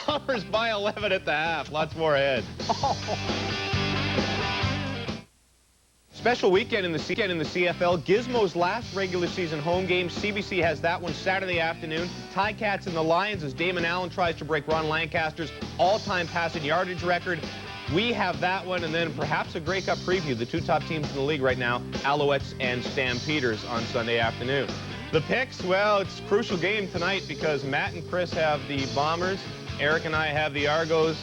S1: Bombers by 11 at the half. Lots more ahead. Special weekend in the CFL. Gizmo's last regular season home game. CBC has that one Saturday afternoon. Ticats and the Lions as Damon Allen tries to break Ron Lancaster's all-time passing yardage record. We have that one, and then perhaps a Grey Cup preview. The 2 top teams in the league right now, Alouettes and Stampeders on Sunday afternoon. The picks, well, it's a crucial game tonight because Matt and Chris have the Bombers. Eric and I have the Argos.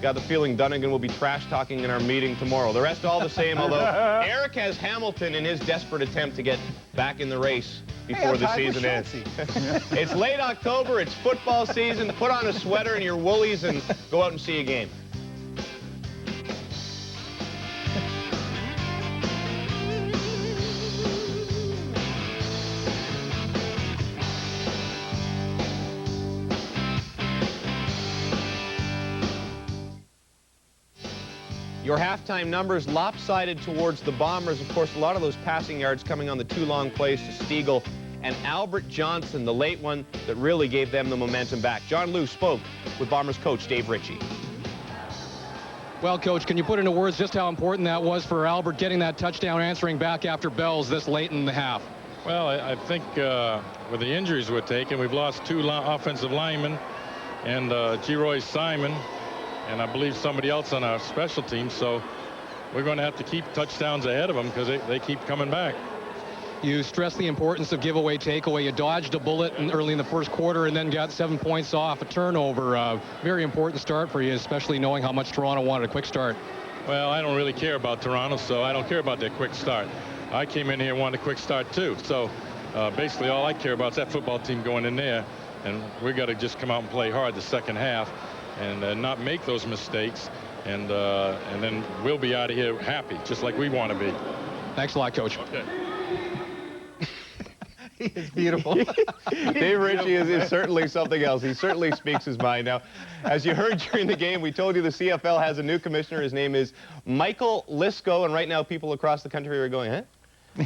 S1: Got the feeling Dunnigan will be trash-talking in our meeting tomorrow. The rest all the same, although Eric has Hamilton in his desperate attempt to get back in the race before the season ends. It's late October. It's football season. Put on a sweater and your woolies and go out and see a game. Your halftime numbers lopsided towards the Bombers. Of course, a lot of those passing yards coming on the 2 long plays to Stiegel and Albert Johnson, the late one that really gave them the momentum back. John Lou spoke with Bombers coach Dave Ritchie.
S9: Well, Coach, can you put into words just how important that was for Albert getting that touchdown, answering back after Bells this late in the half?
S10: Well, I think with the injuries we're taking, we've lost 2 offensive linemen and G-Roy Simon, and I believe somebody else on our special team, so we're going to have to keep touchdowns ahead of them because they keep coming back.
S9: You stress the importance of giveaway, takeaway. You dodged a bullet early in the first quarter and then got 7 points off a turnover. Very important start for you, especially knowing how much Toronto wanted a quick start.
S10: Well, I don't really care about Toronto, so I don't care about their quick start. I came in here and wanted a quick start too, so basically all I care about is that football team going in there, and we got to just come out and play hard the second half and not make those mistakes, and then we'll be out of here happy, just like we want to be.
S9: Thanks a lot, Coach.
S10: Okay.
S3: He is beautiful.
S1: Dave Ritchie is certainly something else. He certainly speaks his mind. Now, as you heard during the game, we told you the CFL has a new commissioner. His name is Michael Lisko, and right now people across the country are going, huh?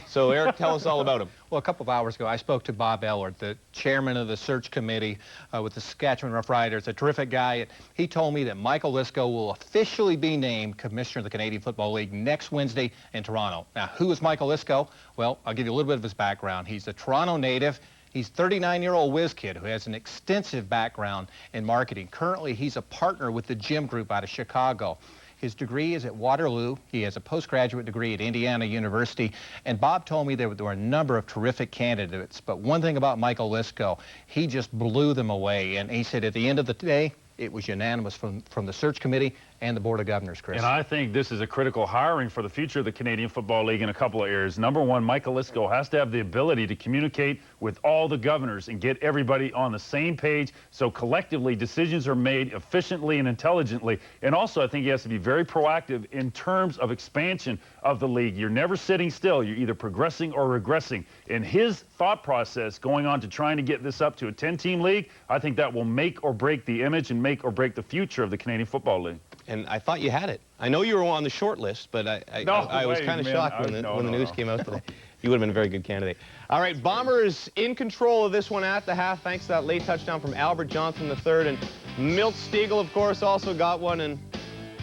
S1: So, Eric, tell us all about him.
S3: Well, a couple of hours ago, I spoke to Bob Ellard, the chairman of the search committee with the Saskatchewan Roughriders, a terrific guy. He told me that Michael Lisko will officially be named commissioner of the Canadian Football League next Wednesday in Toronto. Now, who is Michael Lisko? Well, I'll give you a little bit of his background. He's a Toronto native. He's a 39-year-old whiz kid who has an extensive background in marketing. Currently, he's a partner with the Gym Group out of Chicago. His degree is at Waterloo. He has a postgraduate degree at Indiana University. And Bob told me there were a number of terrific candidates. But one thing about Michael Lisko, he just blew them away. And he said at the end of the day, it was unanimous from the search committee and the Board of Governors, Chris.
S4: And I think this is a critical hiring for the future of the Canadian Football League in a couple of areas. Number one, Michael Lisko has to have the ability to communicate with all the governors and get everybody on the same page so collectively decisions are made efficiently and intelligently. And also, I think he has to be very proactive in terms of expansion of the league. You're never sitting still. You're either progressing or regressing. In his thought process going on to trying to get this up to a 10-team league, I think that will make or break the image and make or break the future of the Canadian Football League.
S1: And I thought you had it. I know you were on the short list, but I was kind of shocked when the news came out today. You would have been a very good candidate. All right, Bombers in control of this one at the half, thanks to that late touchdown from Albert Johnson III. And Milt Stegall, of course, also got one, and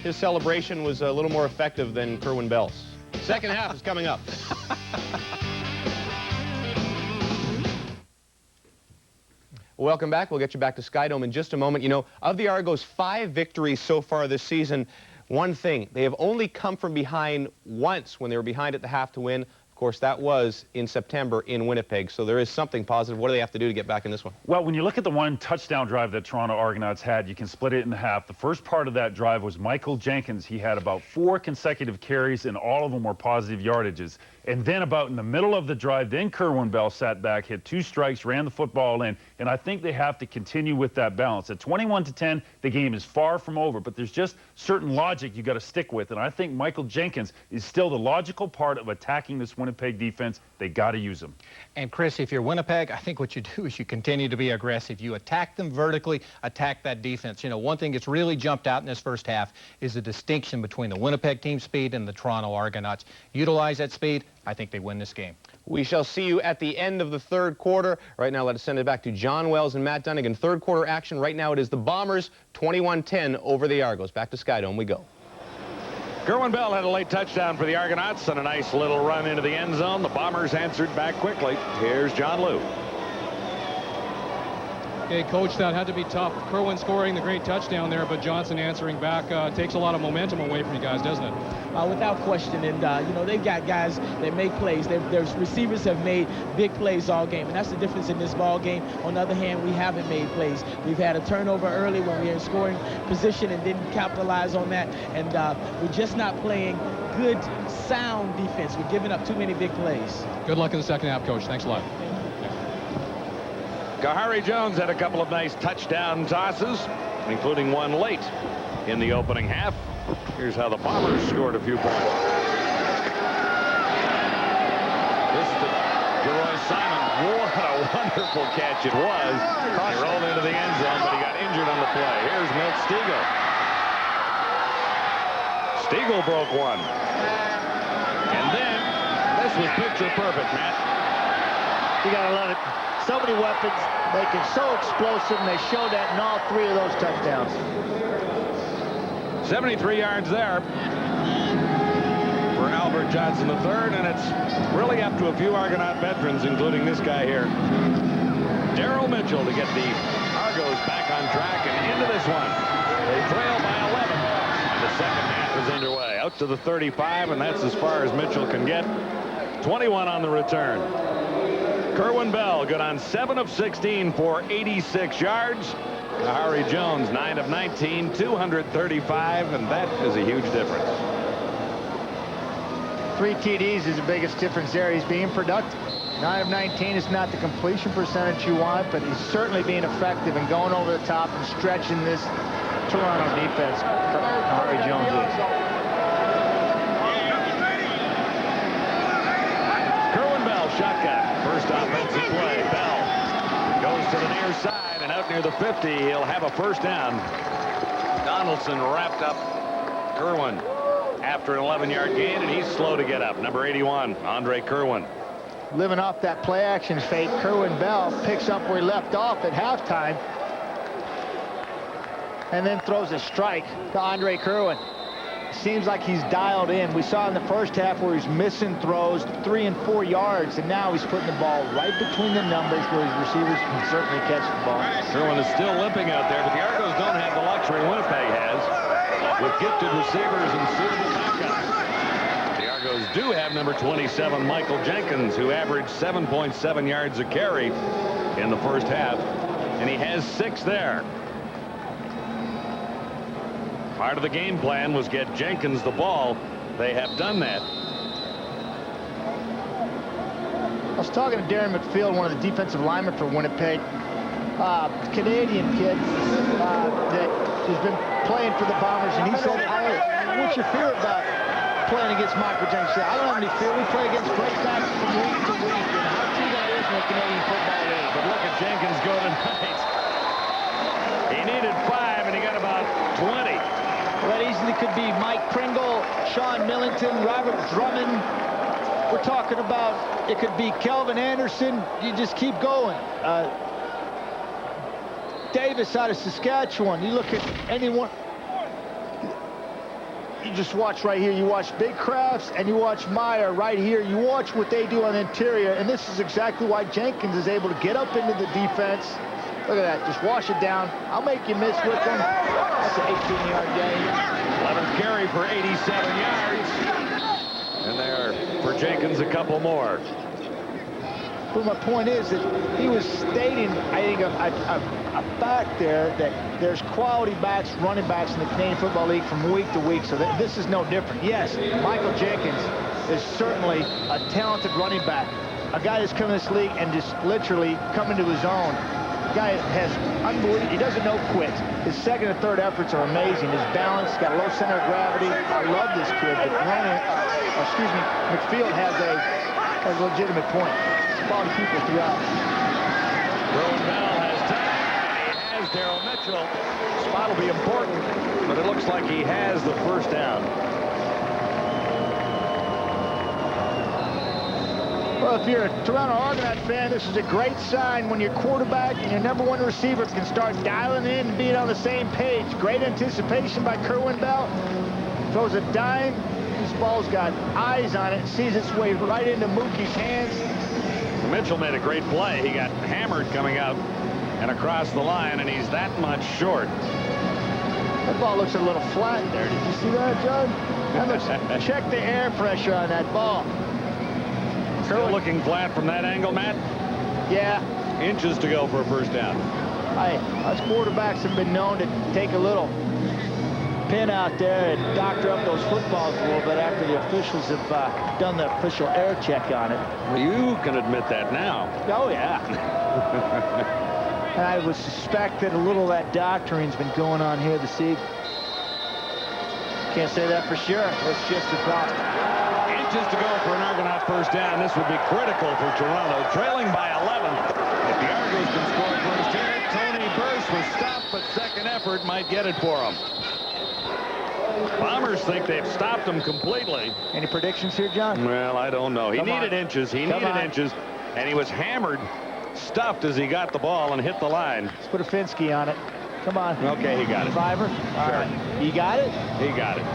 S1: his celebration was a little more effective than Kerwin Bell's. Second half is coming up. Welcome back. We'll get you back to Skydome in just a moment. You know, of the Argos' 5 victories so far this season, one thing, they have only come from behind once when they were behind at the half to win. Of course, that was in September in Winnipeg, so there is something positive. What do they have to do to get back in this one?
S4: Well, when you look at the one touchdown drive that Toronto Argonauts had, you can split it in half. The first part of that drive was Michael Jenkins. He had about 4 consecutive carries, and all of them were positive yardages. And then about in the middle of the drive, then Kerwin Bell sat back, hit 2 strikes, ran the football in, and I think they have to continue with that balance. At 21-10, the game is far from over, but there's just certain logic you got to stick with, and I think Michael Jenkins is still the logical part of attacking this Winnipeg defense. They got to use him.
S3: And Chris, if you're Winnipeg, I think what you do is you continue to be aggressive. You attack them vertically, attack that defense. You know, one thing that's really jumped out in this first half is the distinction between the Winnipeg team speed and the Toronto Argonauts. Utilize that speed, I think they win this game.
S1: We shall see you at the end of the third quarter. Right now, let us send it back to John Wells and Matt Dunnigan. Third quarter action. Right now, it is the Bombers 21-10 over the Argos. Back to Skydome we go.
S5: Kerwin Bell had a late touchdown for the Argonauts and a nice little run into the end zone. The Bombers answered back quickly. Here's John Liu.
S9: Okay, Coach, that had to be tough. Kerwin scoring the great touchdown there, but Johnson answering back takes a lot of momentum away from you guys, doesn't it?
S12: Without question, and you know, they've got guys that make plays. Their receivers have made big plays all game, and that's the difference in this ball game. On the other hand, we haven't made plays. We've had a turnover early when we were in scoring position and didn't capitalize on that, and we're just not playing good, sound defense. We're giving up too many big plays.
S9: Good luck in the second half, Coach. Thanks a lot.
S5: Kahari Jones had a couple of nice touchdown tosses, including one late in the opening half. Here's how the Bombers scored a few points. This to Geroy Simon. What a wonderful catch it was. He rolled into the end zone, but he got injured on the play. Here's Milt Stegall. Stegall broke one. And then, this was picture perfect, Matt.
S6: You gotta love it. So many weapons, making so explosive, and they showed that in all 3 of those touchdowns.
S5: 73 yards there for Albert Johnson III, and it's really up to a few Argonaut veterans, including this guy here, Daryl Mitchell, to get the Argos back on track and into this one. They trail by 11, and the second half is underway. Out to the 35, and that's as far as Mitchell can get. 21 on the return. Kerwin Bell good on 7 of 16 for 86 yards. Kahari Jones 9 of 19, 235, and that is a huge difference.
S6: 3 TDs is the biggest difference there. He's being productive. 9 of 19 is not the completion percentage you want, but he's certainly being effective and going over the top and stretching this Toronto defense. Kahari Jones is.
S5: Kerwin Bell shotgun. First first offensive play. Bell goes to the near side, and out near the 50, he'll have a first down. Donaldson wrapped up Kerwin after an 11-yard gain, and he's slow to get up. Number 81, Andre Kerwin.
S6: Living off that play action fake, Kerwin Bell picks up where he left off at halftime and then throws a strike to Andre Kerwin. Seems like he's dialed in. We saw in the first half where he's missing throws 3 and 4 yards, and now he's putting the ball right between the numbers where his receivers can certainly catch the ball.
S5: Kerwin is still limping out there, but the Argos don't have the luxury Winnipeg has with gifted receivers and suitable backups. The Argos do have number 27, Michael Jenkins, who averaged 7.7 yards a carry in the first half, and he has 6 there. Part of the game plan was get Jenkins the ball. They have done that.
S6: I was talking to Darren McField, one of the defensive linemen for Winnipeg, Canadian kid that has been playing for the Bombers, and he said, what's your fear about playing against Michael Jenkins? I don't have any fear. We play against great guys from week to week, and how true that is in the Canadian football league.
S5: But look at Jenkins go tonight. He needed 5, and he got about 20.
S6: That easily could be Mike Pringle, Sean Millington, Robert Drummond. We're talking about, it could be Kelvin Anderson. You just keep going. Davis out of Saskatchewan. You look at anyone. You just watch right here. You watch Big Crafts and you watch Meyer right here. You watch what they do on the interior, and this is exactly why Jenkins is able to get up into the defense. Look at that. Just wash it down. I'll make you miss with them. That's an 18-yard gain.
S5: 11th carry for 87 yards. And there for Jenkins a couple more.
S6: But my point is that he was stating, I think, a fact there that there's quality backs, running backs in the Canadian Football League from week to week, so that this is no different. Yes, Michael Jenkins is certainly a talented running back, a guy that's come in this league and just literally come into his own. The guy has unbelievable, he doesn't know quit. His second and third efforts are amazing. His balance, got a low center of gravity. I love this kid, but McField has a legitimate point. Quality people throughout.
S5: Kerwin Bell has time. He has Darryl Mitchell. Spot will be important, but it looks like he has the first down.
S6: Well, if you're a Toronto Argonaut fan, this is a great sign when your quarterback and your number 1 receiver can start dialing in and being on the same page. Great anticipation by Kerwin Bell. Throws a dime. This ball's got eyes on it. Sees its way right into Mookie's hands.
S5: Mitchell made a great play. He got hammered coming out and across the line, and he's that much short.
S6: That ball looks a little flat there. Did you see that, John? Check the air pressure on that ball.
S5: Still looking flat from that angle, Matt?
S6: Yeah.
S5: Inches to go for a first down.
S6: Hey, us quarterbacks have been known to take a little pin out there and doctor up those footballs a little bit after the officials have done the official air check on it.
S5: You can admit that now.
S6: Oh, yeah. And I would suspect that a little of that doctoring's been going on here this evening. Can't say that for sure. It's just a thought.
S5: Inches to go for an Argonaut first down. This would be critical for Toronto. Trailing by 11. If the Argos can score first here, Tony Burse was stopped, but second effort might get it for him. Bombers think they've stopped him completely.
S6: Any predictions here, John?
S5: Well, I don't know. He needed inches. He needed inches, and he was hammered, stuffed as he got the ball and hit the line.
S6: Let's put a Finsky on it. Come on.
S5: Okay, he got it.
S6: Fiver? All right. You got it?
S5: He got it.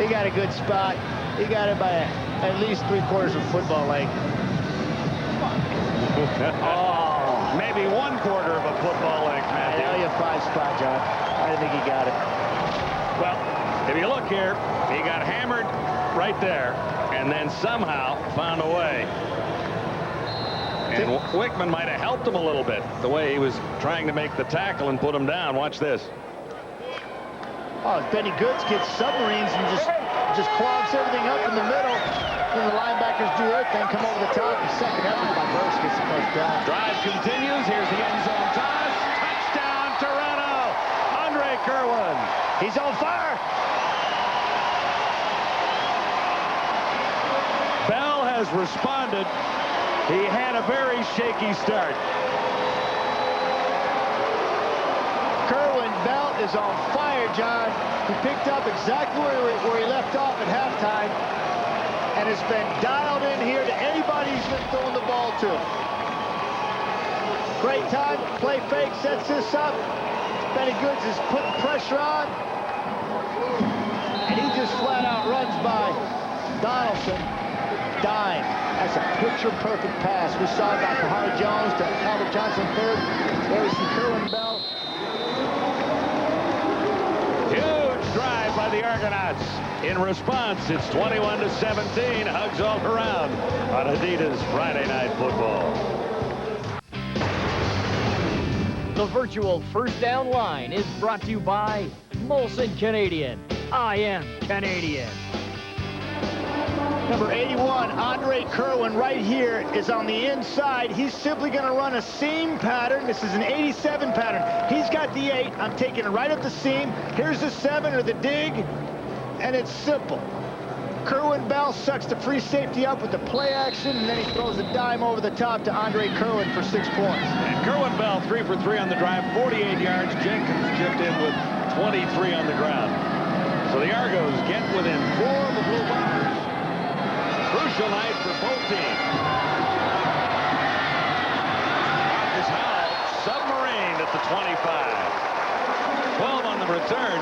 S6: He got a good spot. He got it by at least 3/4 of a football length.
S5: Oh, maybe 1/4 of a football length, Matthew.
S6: I know you 5 spot, John. I think he got it.
S5: Well, if you look here, he got hammered right there and then somehow found a way. And Wickman might have helped him a little bit, the way he was trying to make the tackle and put him down. Watch this.
S6: Oh, Benny Goods gets submarines and just clogs everything up in the middle. Then the linebackers do their thing, come over the top, and second effort by Burse gets the first down.
S5: Drive continues. Here's the end zone toss. Touchdown, Toronto. Andre Kerwin.
S6: He's on fire.
S5: Bell has responded He had a very shaky start.
S6: Kerwin Bell is on fire, John. He picked up exactly where he left off at halftime and has been dialed in here to anybody he's been throwing the ball to. Great time, play fake, sets this up. Benny Goods is putting pressure on. And he just flat out runs by Donaldson. Dime. That's a picture-perfect pass. We saw it by Kahari Jones to Albert Johnson third. There we see Kerwin Bell.
S5: Huge drive by the Argonauts. In response, it's 21-17. Hugs all around on Adidas Friday Night Football.
S7: The virtual first down line is brought to you by Molson Canadian. I am Canadian.
S6: Number 81, Andre Kerwin, right here, is on the inside. He's simply going to run a seam pattern. This is an 87 pattern. He's got the 8. I'm taking it right up the seam. Here's the 7 or the dig, and it's simple. Kerwin Bell sucks the free safety up with the play action, and then he throws a dime over the top to Andre Kerwin for 6 points.
S5: And Kerwin Bell 3 for 3 on the drive, 48 yards. Jenkins chipped in with 23 on the ground. So the Argos get within 4 of the Blue Bombers. Crucial night for both teams. Marcus Howell submarined at the 25. 12 on the return.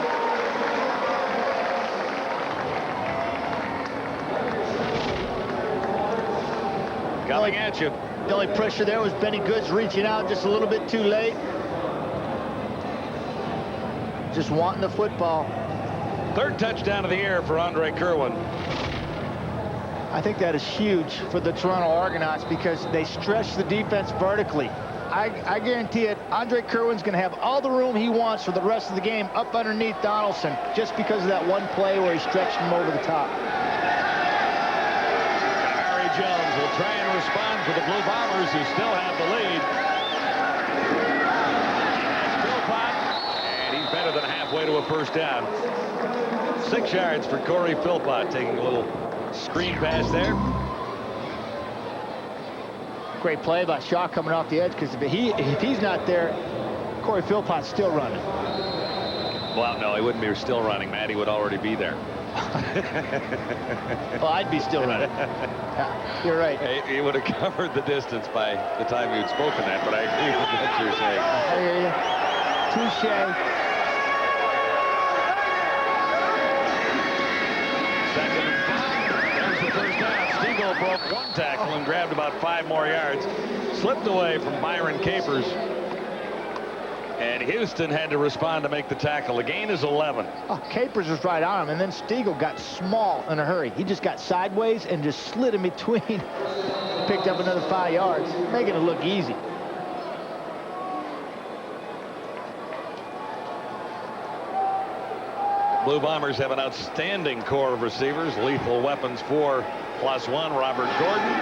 S5: Coming at you.
S6: The only pressure there was Benny Goods reaching out just a little bit too late. Just wanting the football.
S5: Third touchdown of the year for Andre Kerwin.
S6: I think that is huge for the Toronto Argonauts because they stretch the defense vertically. I guarantee it, Andre Kerwin's going to have all the room he wants for the rest of the game up underneath Donaldson just because of that one play where he stretched him over the top.
S5: Harry Jones will try and respond for the Blue Bombers who still have the lead. That's Philpott, and he's better than halfway to a first down. 6 yards for Corey Philpott, taking a little screen pass there.
S6: Great play by Shaw coming off the edge because if he's not there, Corey Philpott's still running.
S5: Well, no, he wouldn't be still running, Matt. He would already be there.
S6: Well, I'd be still running. Yeah, you're right.
S5: He would have covered the distance by the time you'd spoken that, but I agree with what you're saying.
S6: I hear you. Touche.
S5: Second and 5. There's the first down. Stiegel broke one tackle and grabbed about 5 more yards. Slipped away from Byron Capers. And Houston had to respond to make the tackle. The gain is 11.
S6: Oh, Capers was right on him, and then Stiegel got small in a hurry. He just got sideways and just slid in between. Picked up another 5 yards, making it look easy.
S5: Blue Bombers have an outstanding core of receivers. Lethal weapons 4+1. Robert Gordon.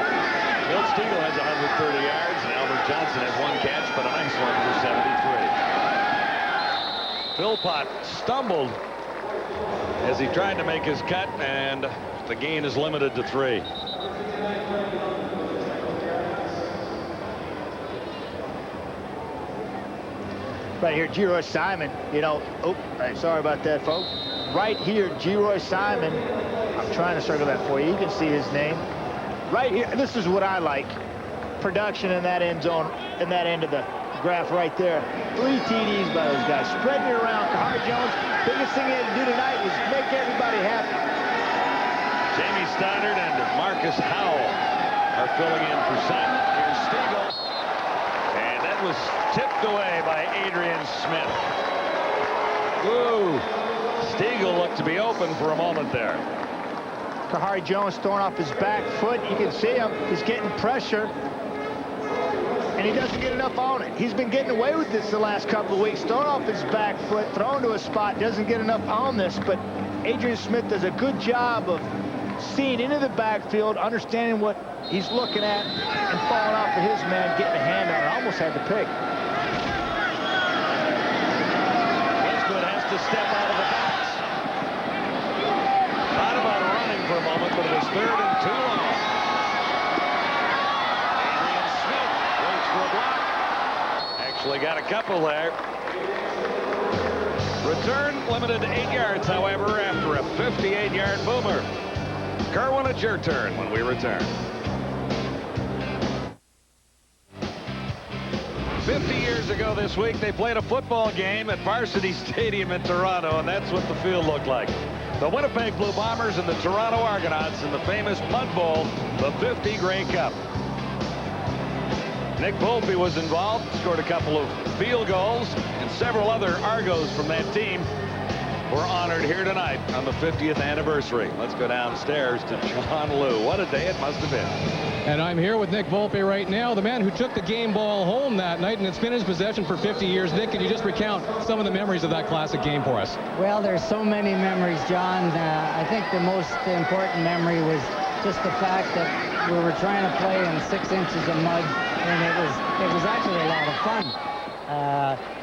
S5: Bill Stiegel has 130 yards, and Albert Johnson has 1 catch, but a nice one for 73. Philpott stumbled as he tried to make his cut, and the gain is limited to 3.
S6: Right here, G-Roy Simon, you know, sorry about that, folks. Right here, G-Roy Simon, I'm trying to circle that for you. You can see his name. Right here, this is what I like. Production in that end zone, in that end of the graph right there. 3 TDs by those guys, spreading it around. Kahari Jones, biggest thing he had to do tonight was make everybody happy.
S5: Jamie Stoddard and Marcus Howell are filling in for Simon. Here's Stiegel. And that was tipped away by Adrian Smith. Woo! Stiegel looked to be open for a moment there.
S6: Kahari Jones throwing off his back foot. You can see him. He's getting pressure. And he doesn't get enough on it. He's been getting away with this the last couple of weeks. Throwing off his back foot, thrown to a spot, doesn't get enough on this. But Adrian Smith does a good job of seeing into the backfield, understanding what he's looking at, and falling off of his man, getting a hand on it. Almost had the pick.
S5: Westwood has to step out of the box. Thought about running for a moment, but it was 3rd and 2 long. And Actually got a couple there. Return limited to 8 yards, however, after a 58-yard boomer. Kerwin, it's your turn when we return. 50 years ago this week, they played a football game at Varsity Stadium in Toronto, and that's what the field looked like. The Winnipeg Blue Bombers and the Toronto Argonauts in the famous Mud Bowl, the 50 Grey Cup. Nick Volpe was involved, scored a couple of field goals, and several other Argos from that team were honored here tonight on the 50th anniversary. Let's go downstairs to John Liu. What a day it must have been.
S9: And I'm here with Nick Volpe right now, the man who took the game ball home that night, and it's been in his possession for 50 years. Nick, can you just recount some of the memories of that classic game for us?
S13: Well, there's so many memories, John. I think the most important memory was just the fact that we were trying to play in 6 inches of mud, and it was actually a lot of fun.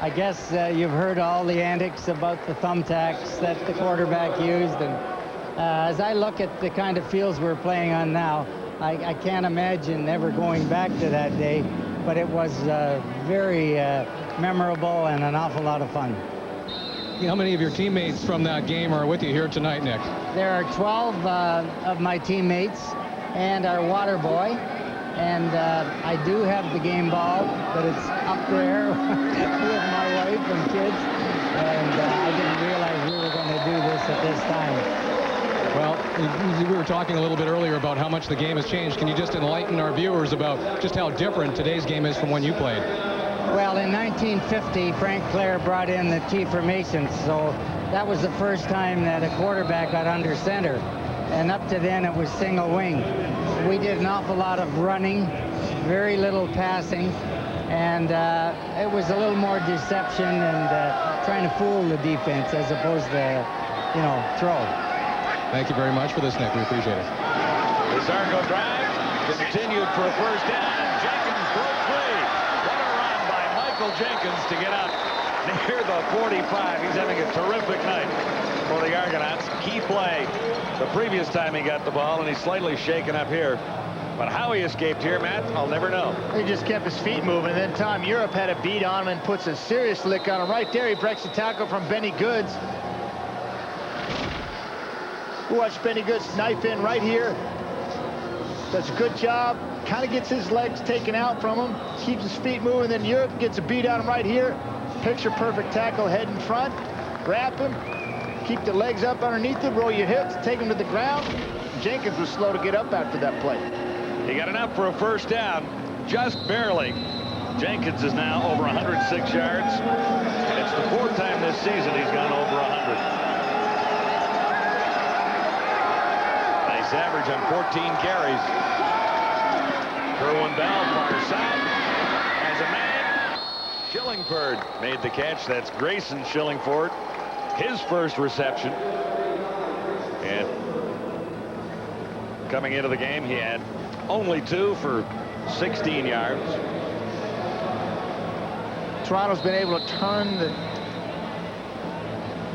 S13: I guess you've heard all the antics about the thumbtacks that the quarterback used, and as I look at the kind of fields we're playing on now, I can't imagine ever going back to that day, but it was very memorable and an awful lot of fun.
S9: How many of your teammates from that game are with you here tonight, Nick?
S13: There are 12 of my teammates and our water boy. And I do have the game ball, but it's up there with my wife and kids. And I didn't realize we were going to do this at this time.
S9: Well, we were talking a little bit earlier about how much the game has changed. Can you just enlighten our viewers about just how different today's game is from when you played?
S13: Well, in 1950, Frank Clare brought in the T formation, so that was the first time that a quarterback got under center. And up to then, it was single wing. We did an awful lot of running, very little passing, and it was a little more deception and trying to fool the defense as opposed to, throw.
S9: Thank you very much for this, Nick. We appreciate it.
S5: This Argo drive continued for a first down, and Jenkins broke free. What a run by Michael Jenkins to get up near the 45. He's having a terrific night for the Argonauts. Key play the previous time he got the ball, and he's slightly shaken up here. But how he escaped here, Matt, I'll never know.
S6: He just kept his feet moving, and then Tom Europe had a beat on him and puts a serious lick on him. Right there, he breaks the tackle from Benny Goods. Watch Benny Goods knife in right here. Does a good job. Kind of gets his legs taken out from him. Keeps his feet moving, then Europe gets a beat on him right here. Picture perfect tackle, head in front. Wrap him. Keep the legs up underneath him, roll your hips, take him to the ground. Jenkins was slow to get up after that play.
S5: He got enough for a first down, just barely. Jenkins is now over 106 yards. It's the 4th time this season he's gone over 100. Nice average on 14 carries. Kerwin Bell, far side, has a man. Shillingford made the catch. That's Grayson Shillingford. His first reception. And coming into the game, he had only 2 for 16 yards.
S6: Toronto's been able to turn the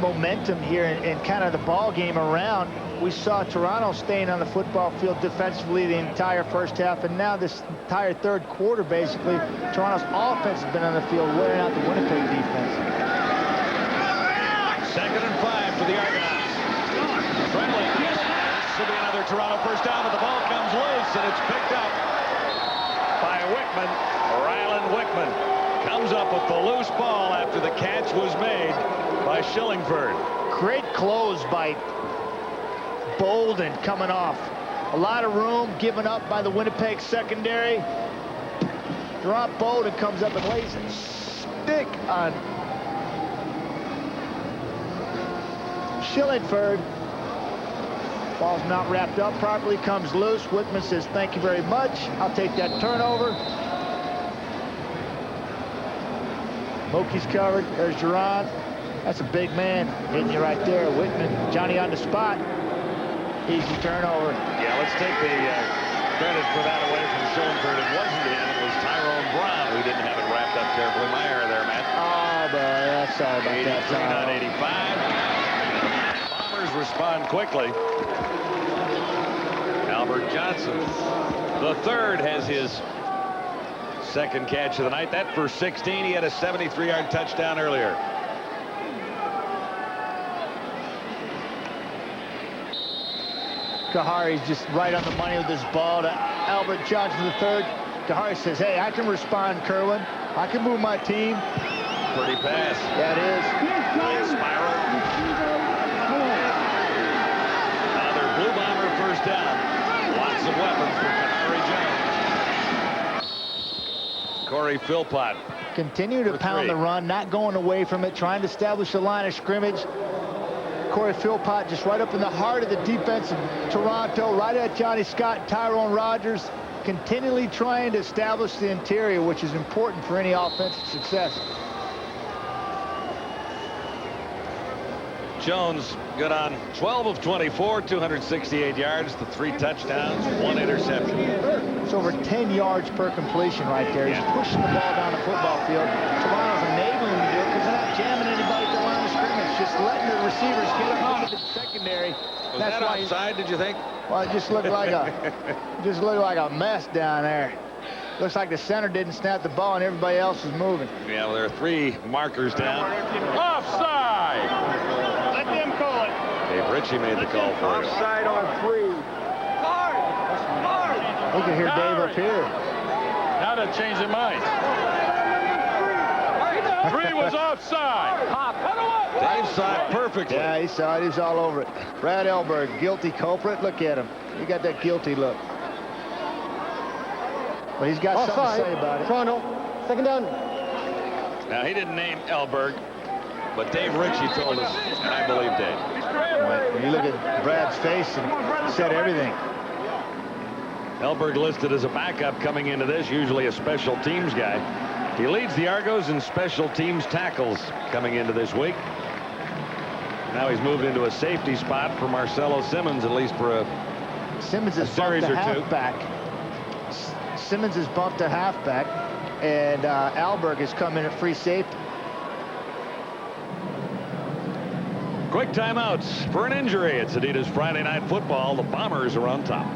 S6: momentum here and kind of the ball game around. We saw Toronto staying on the football field defensively the entire first half, and now this entire third quarter, basically, Toronto's offense has been on the field wearing out the Winnipeg defense.
S5: 2nd and 5 for the Argonauts. Friendly. This will be another Toronto first down, but the ball comes loose, and it's picked up by Wickman. Ryland Wickman comes up with the loose ball after the catch was made by Shillingford.
S6: Great close by Bolden coming off. A lot of room given up by the Winnipeg secondary. Drop Bolden comes up and lays a stick on Shillingford. Ball's not wrapped up properly, comes loose. Wickman says, thank you very much. I'll take that turnover. Moki's covered. There's Gerard. That's a big man hitting you right there. Wickman, Johnny on the spot. Easy turnover.
S5: Yeah, let's take the credit for that away from Shillingford. It wasn't him. It was Tyrone Brown who didn't have it wrapped up carefully. My error there, Matt.
S6: Oh, boy, that's all about
S5: 83
S6: that.
S5: not 85. Bombers respond quickly. Albert Johnson, the third, has his second catch of the night. That for 16. He had a 73-yard touchdown earlier.
S6: Kahari's just right on the money with this ball to Albert Johnson III. Kahari says, hey, I can respond, Kerwin. I can move my team.
S5: Pretty pass.
S6: Yeah, it is.
S5: Nice spiral. Another Blue Bomber first down. Lots of weapons for Kahari Jones. Corey Philpott.
S6: Continue to pound the run, not going away from it, trying to establish the line of scrimmage. Corey Philpott just right up in the heart of the defense of Toronto, right at Johnny Scott and Tyrone Rogers, continually trying to establish the interior, which is important for any offensive success.
S5: Jones good on 12 of 24, 268 yards, the 3 touchdowns, 1 interception.
S6: It's over 10 yards per completion right there. He's pushing the ball down the football field. Toronto's enabling him to do it because they're not jamming anybody at the line of scrimmage, just letting the receivers get him out of the secondary.
S5: Was that offside, did you think?
S6: Well, it just looked like a mess down there. Looks like the center didn't snap the ball and everybody else was moving.
S5: Yeah, well, there are 3 markers down.
S4: Offside!
S6: Let them call it.
S5: Dave Ritchie made the call for it.
S6: Offside on 3. We can hear Dave up here.
S4: Now to change their mind. 3 was offside.
S5: Dave saw it perfectly.
S6: Yeah, he saw it. He was all over it. Brad Elberg, guilty culprit. Look at him. He got that guilty look. But he's got something to say about it.
S11: Toronto, second down.
S5: Now, he didn't name Elberg, but Dave Ritchie told us, and I believe Dave.
S6: When you look at Brad's face and said everything.
S5: Elberg listed as a backup coming into this, usually a special teams guy. He leads the Argos in special teams tackles coming into this week. Now he's moved into a safety spot for Marcelo Simmons, at least for a
S6: Simmons is
S5: series
S6: bumped to
S5: or two.
S6: halfback. Simmons is bumped to halfback, and Alberg has come in at free safety.
S5: Quick timeouts for an injury. It's Adidas Friday Night Football. The Bombers are on top.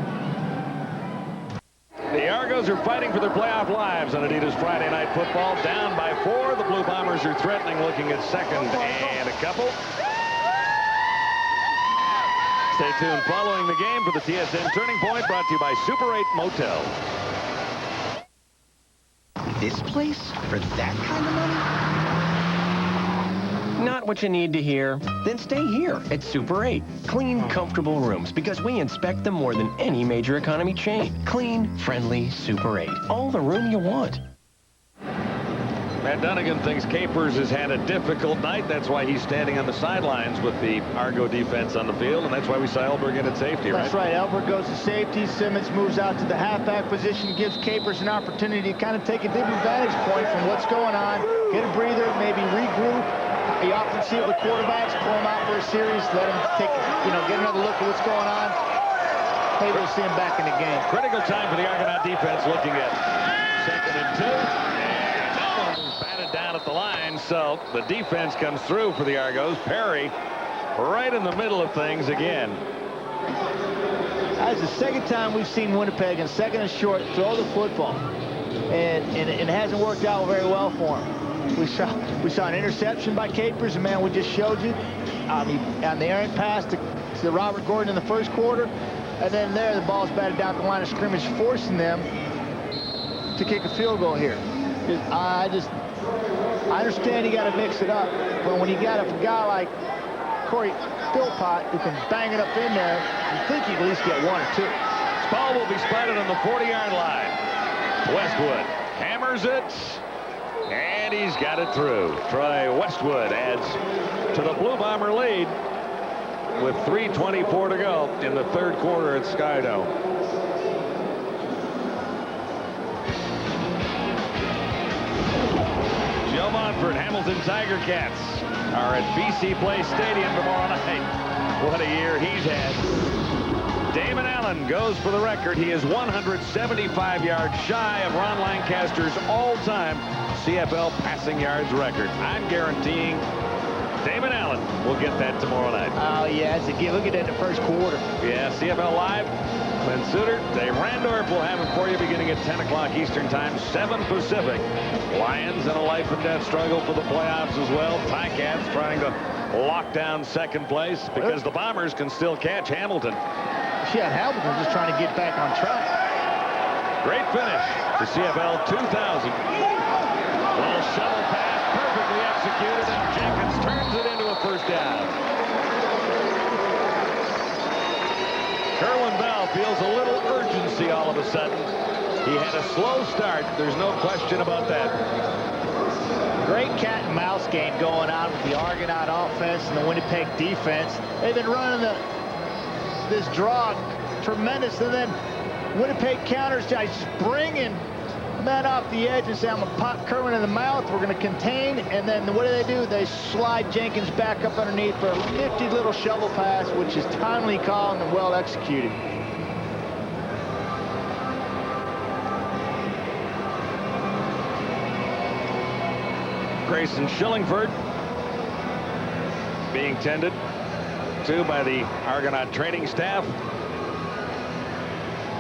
S5: The Argos are fighting for their playoff lives on Adidas Friday Night Football. Down by 4. The Blue Bombers are threatening, looking at second and a couple. Stay tuned following the game for the TSN Turning Point, brought to you by Super 8 Motel.
S14: This place for that kind of money? Not what you need to hear. Then stay here at Super 8. Clean, comfortable rooms because we inspect them more than any major economy chain. Clean, friendly Super 8. All the room you want.
S5: Matt Dunnigan thinks Capers has had a difficult night. That's why he's standing on the sidelines with the Argo defense on the field, and that's why we saw Elberg in at safety, right?
S6: That's right. Elberg goes to safety. Simmons moves out to the halfback position, gives Capers an opportunity to kind of take a different vantage point from what's going on, get a breather, maybe regroup. You often see it with quarterbacks, pull them out for a series, let them take, get another look at what's going on. Maybe we'll see him back in the game.
S5: Critical time for the Argonaut defense, looking at 2nd and 2. And that one was batted down at the line, so the defense comes through for the Argos. Perry right in the middle of things again.
S6: That's the second time we've seen Winnipeg in 2nd and short throw the football, and it hasn't worked out very well for him. We saw an interception by Capers, the man we just showed you, on the errant pass to Robert Gordon in the first quarter, and then there the ball's batted down the line of scrimmage, forcing them to kick a field goal here. I understand you got to mix it up, but when you got a guy like Corey Philpott who can bang it up in there, you think you can at least get 1 or 2.
S5: This ball will be spotted on the 40-yard line. Westwood hammers it. And he's got it through. Troy Westwood adds to the Blue Bomber lead with 3:24 to go in the 3rd quarter at Skydome. Joe Montford, Hamilton Tiger Cats are at BC Place Stadium tomorrow night. What a year he's had. Damon Allen goes for the record. He is 175 yards shy of Ron Lancaster's all-time CFL passing yards record. I'm guaranteeing Damon Allen will get that tomorrow night.
S6: Oh, yeah, it's a give. Look at that in the first quarter.
S5: Yeah, CFL Live Ben Suter. Dave Randorf will have it for you beginning at 10 o'clock Eastern Time, 7 Pacific. Lions in a life and death struggle for the playoffs as well. Ticats trying to lock down second place because the Bombers can still catch Hamilton.
S6: Yeah, Hamilton just trying to get back on track.
S5: Great finish to CFL 2000. Little shovel pass, perfectly executed, and Jenkins turns it into a first down. Kerwin Bell feels a little urgency all of a sudden. He had a slow start. There's no question about that.
S6: Great cat and mouse game going on with the Argonaut offense and the Winnipeg defense. They've been running this draw tremendous, and then Winnipeg counters, just bringing men off the edge and say, I'm going to pop Kerwin in the mouth, we're going to contain, and then what do? They slide Jenkins back up underneath for a nifty little shovel pass, which is timely called and well executed.
S5: Grayson Shillingford being tended to by the Argonaut training staff.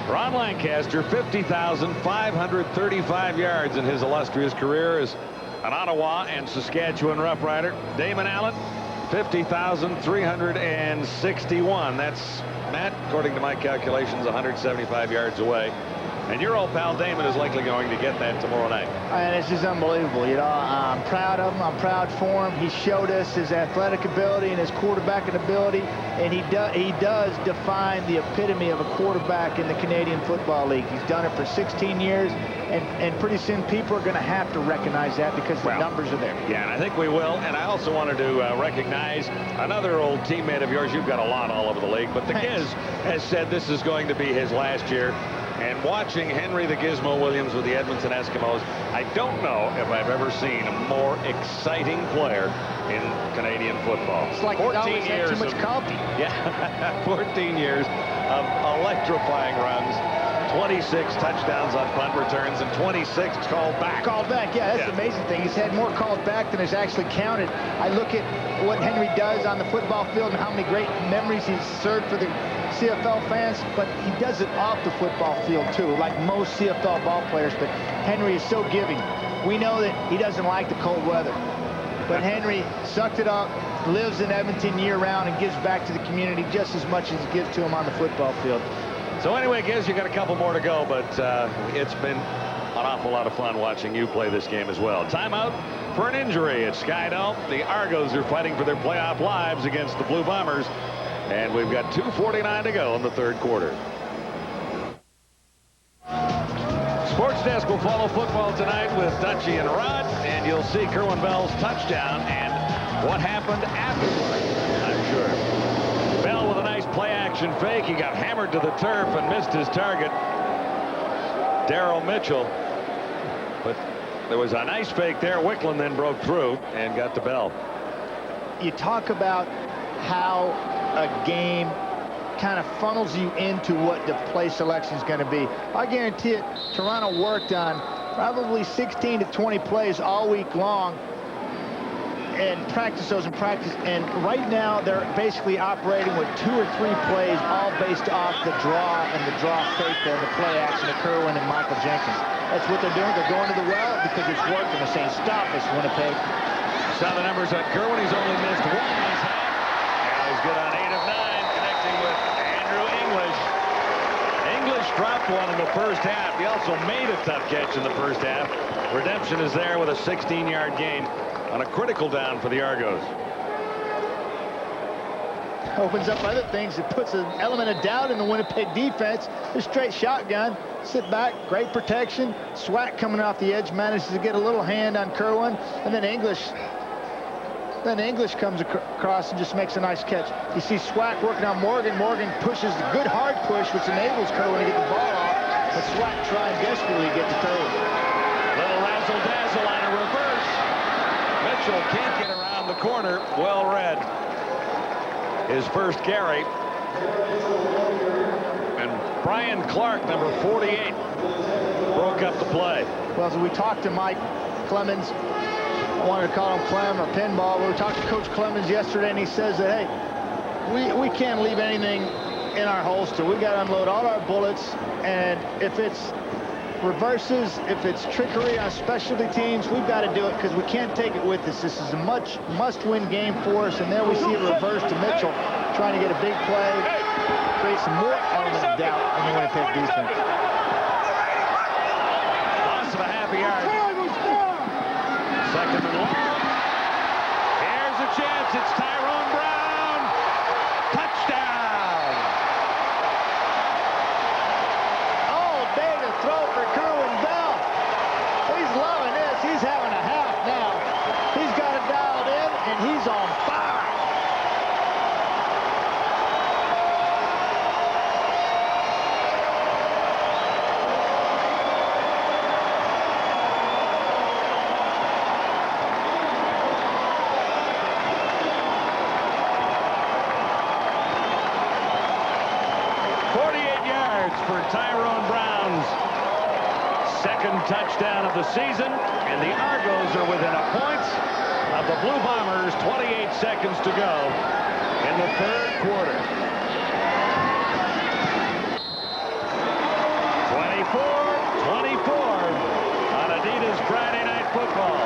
S5: Ron Lancaster, 50,535 yards in his illustrious career as an Ottawa and Saskatchewan Rough Rider. Damon Allen, 50,361. That's, Matt, according to my calculations, 175 yards away. And your old pal Damon is likely going to get that tomorrow night.
S6: And it's just unbelievable. You know, I'm proud of him. I'm proud for him. He showed us his athletic ability and his quarterbacking ability, and he does define the epitome of a quarterback in the Canadian Football League. He's done it for 16 years, and pretty soon people are going to have to recognize that because the numbers are there.
S5: Yeah, and I think we will. And I also wanted to recognize another old teammate of yours. You've got a lot all over the league, but the Giz has said this is going to be his last year. And watching Henry the Gizmo Williams with the Edmonton Eskimos, I don't know if I've ever seen a more exciting player in Canadian football.
S6: It's like 14 years too much coffee.
S5: Yeah, 14 years of electrifying runs, 26 touchdowns on punt returns, and 26 called back.
S6: Called back, yeah, that's the amazing thing. He's had more called back than is actually counted. I look at what Henry does on the football field and how many great memories he's served for the CFL fans, but he does it off the football field too, like most CFL ball players. But Henry is so giving. We know that he doesn't like the cold weather, but Henry sucked it up, lives in Edmonton year-round, and gives back to the community just as much as he gives to him on the football field.
S5: So anyway, Giz, you got a couple more to go, but it's been an awful lot of fun watching you play this game as well. Timeout for an injury at Skydome. The Argos are fighting for their playoff lives against the Blue Bombers. And we've got 2:49 to go in the third quarter. Sports Desk will follow football tonight with Dutchie and Rod, and you'll see Kerwin Bell's touchdown and what happened afterward, I'm sure. Bell with a nice play-action fake. He got hammered to the turf and missed his target, Darryl Mitchell. But there was a nice fake there. Wicklund then broke through and got to Bell.
S6: You talk about how a game kind of funnels you into what the play selection is going to be. I guarantee it, Toronto worked on probably 16 to 20 plays all week long and practice those in practice. And right now they're basically operating with 2 or 3 plays all based off the draw and the draw fake there, the play action of Kerwin and Michael Jenkins. That's what they're doing. They're going to the well because it's working. They're saying, stop us, Winnipeg.
S5: Saw the numbers on Kerwin. He's only missed 1 in his half. He's good on 8 of 9, connecting with Andrew English. English dropped one in the first half. He also made a tough catch in the first half. Redemption is there with a 16-yard gain on a critical down for the Argos.
S6: Opens up other things. It puts an element of doubt in the Winnipeg defense. A straight shotgun. Sit back. Great protection. Swack coming off the edge. Manages to get a little hand on Kerwin. And then English comes across and just makes a nice catch. You see Swack working on Morgan. Morgan pushes a good hard push, which enables Kerwin to get the ball off. But Swack trying desperately to get to Kerwin.
S5: Little razzle-dazzle on a reverse. Mitchell can't get around the corner. Well read. His first carry. And Brian Clark, number 48, broke up the play.
S6: Well, so we talked to Mike Clemens. I wanted to call him Clem or Pinball. We talked to Coach Clemens yesterday, and he says that, hey, we can't leave anything in our holster. We got to unload all our bullets, and if it's reverses, if it's trickery on specialty teams, we've got to do it because we can't take it with us. This is a must-win game for us, and there we see it reverse to Mitchell, trying to get a big play, create some more element of doubt in the Winnipeg defense.
S5: Loss of a half a yard. Second and long. Here's a chance. It's Tyrone Brown. Touchdown.
S6: All day to throw for Kerwin Bell. He's loving this. He's having a half now. He's got it dialed in, and he's on fire.
S5: For Tyrone Brown's second touchdown of the season, and the Argos are within a point of the Blue Bombers. 28 seconds to go in the third quarter. 24-24 on Adidas Friday Night Football.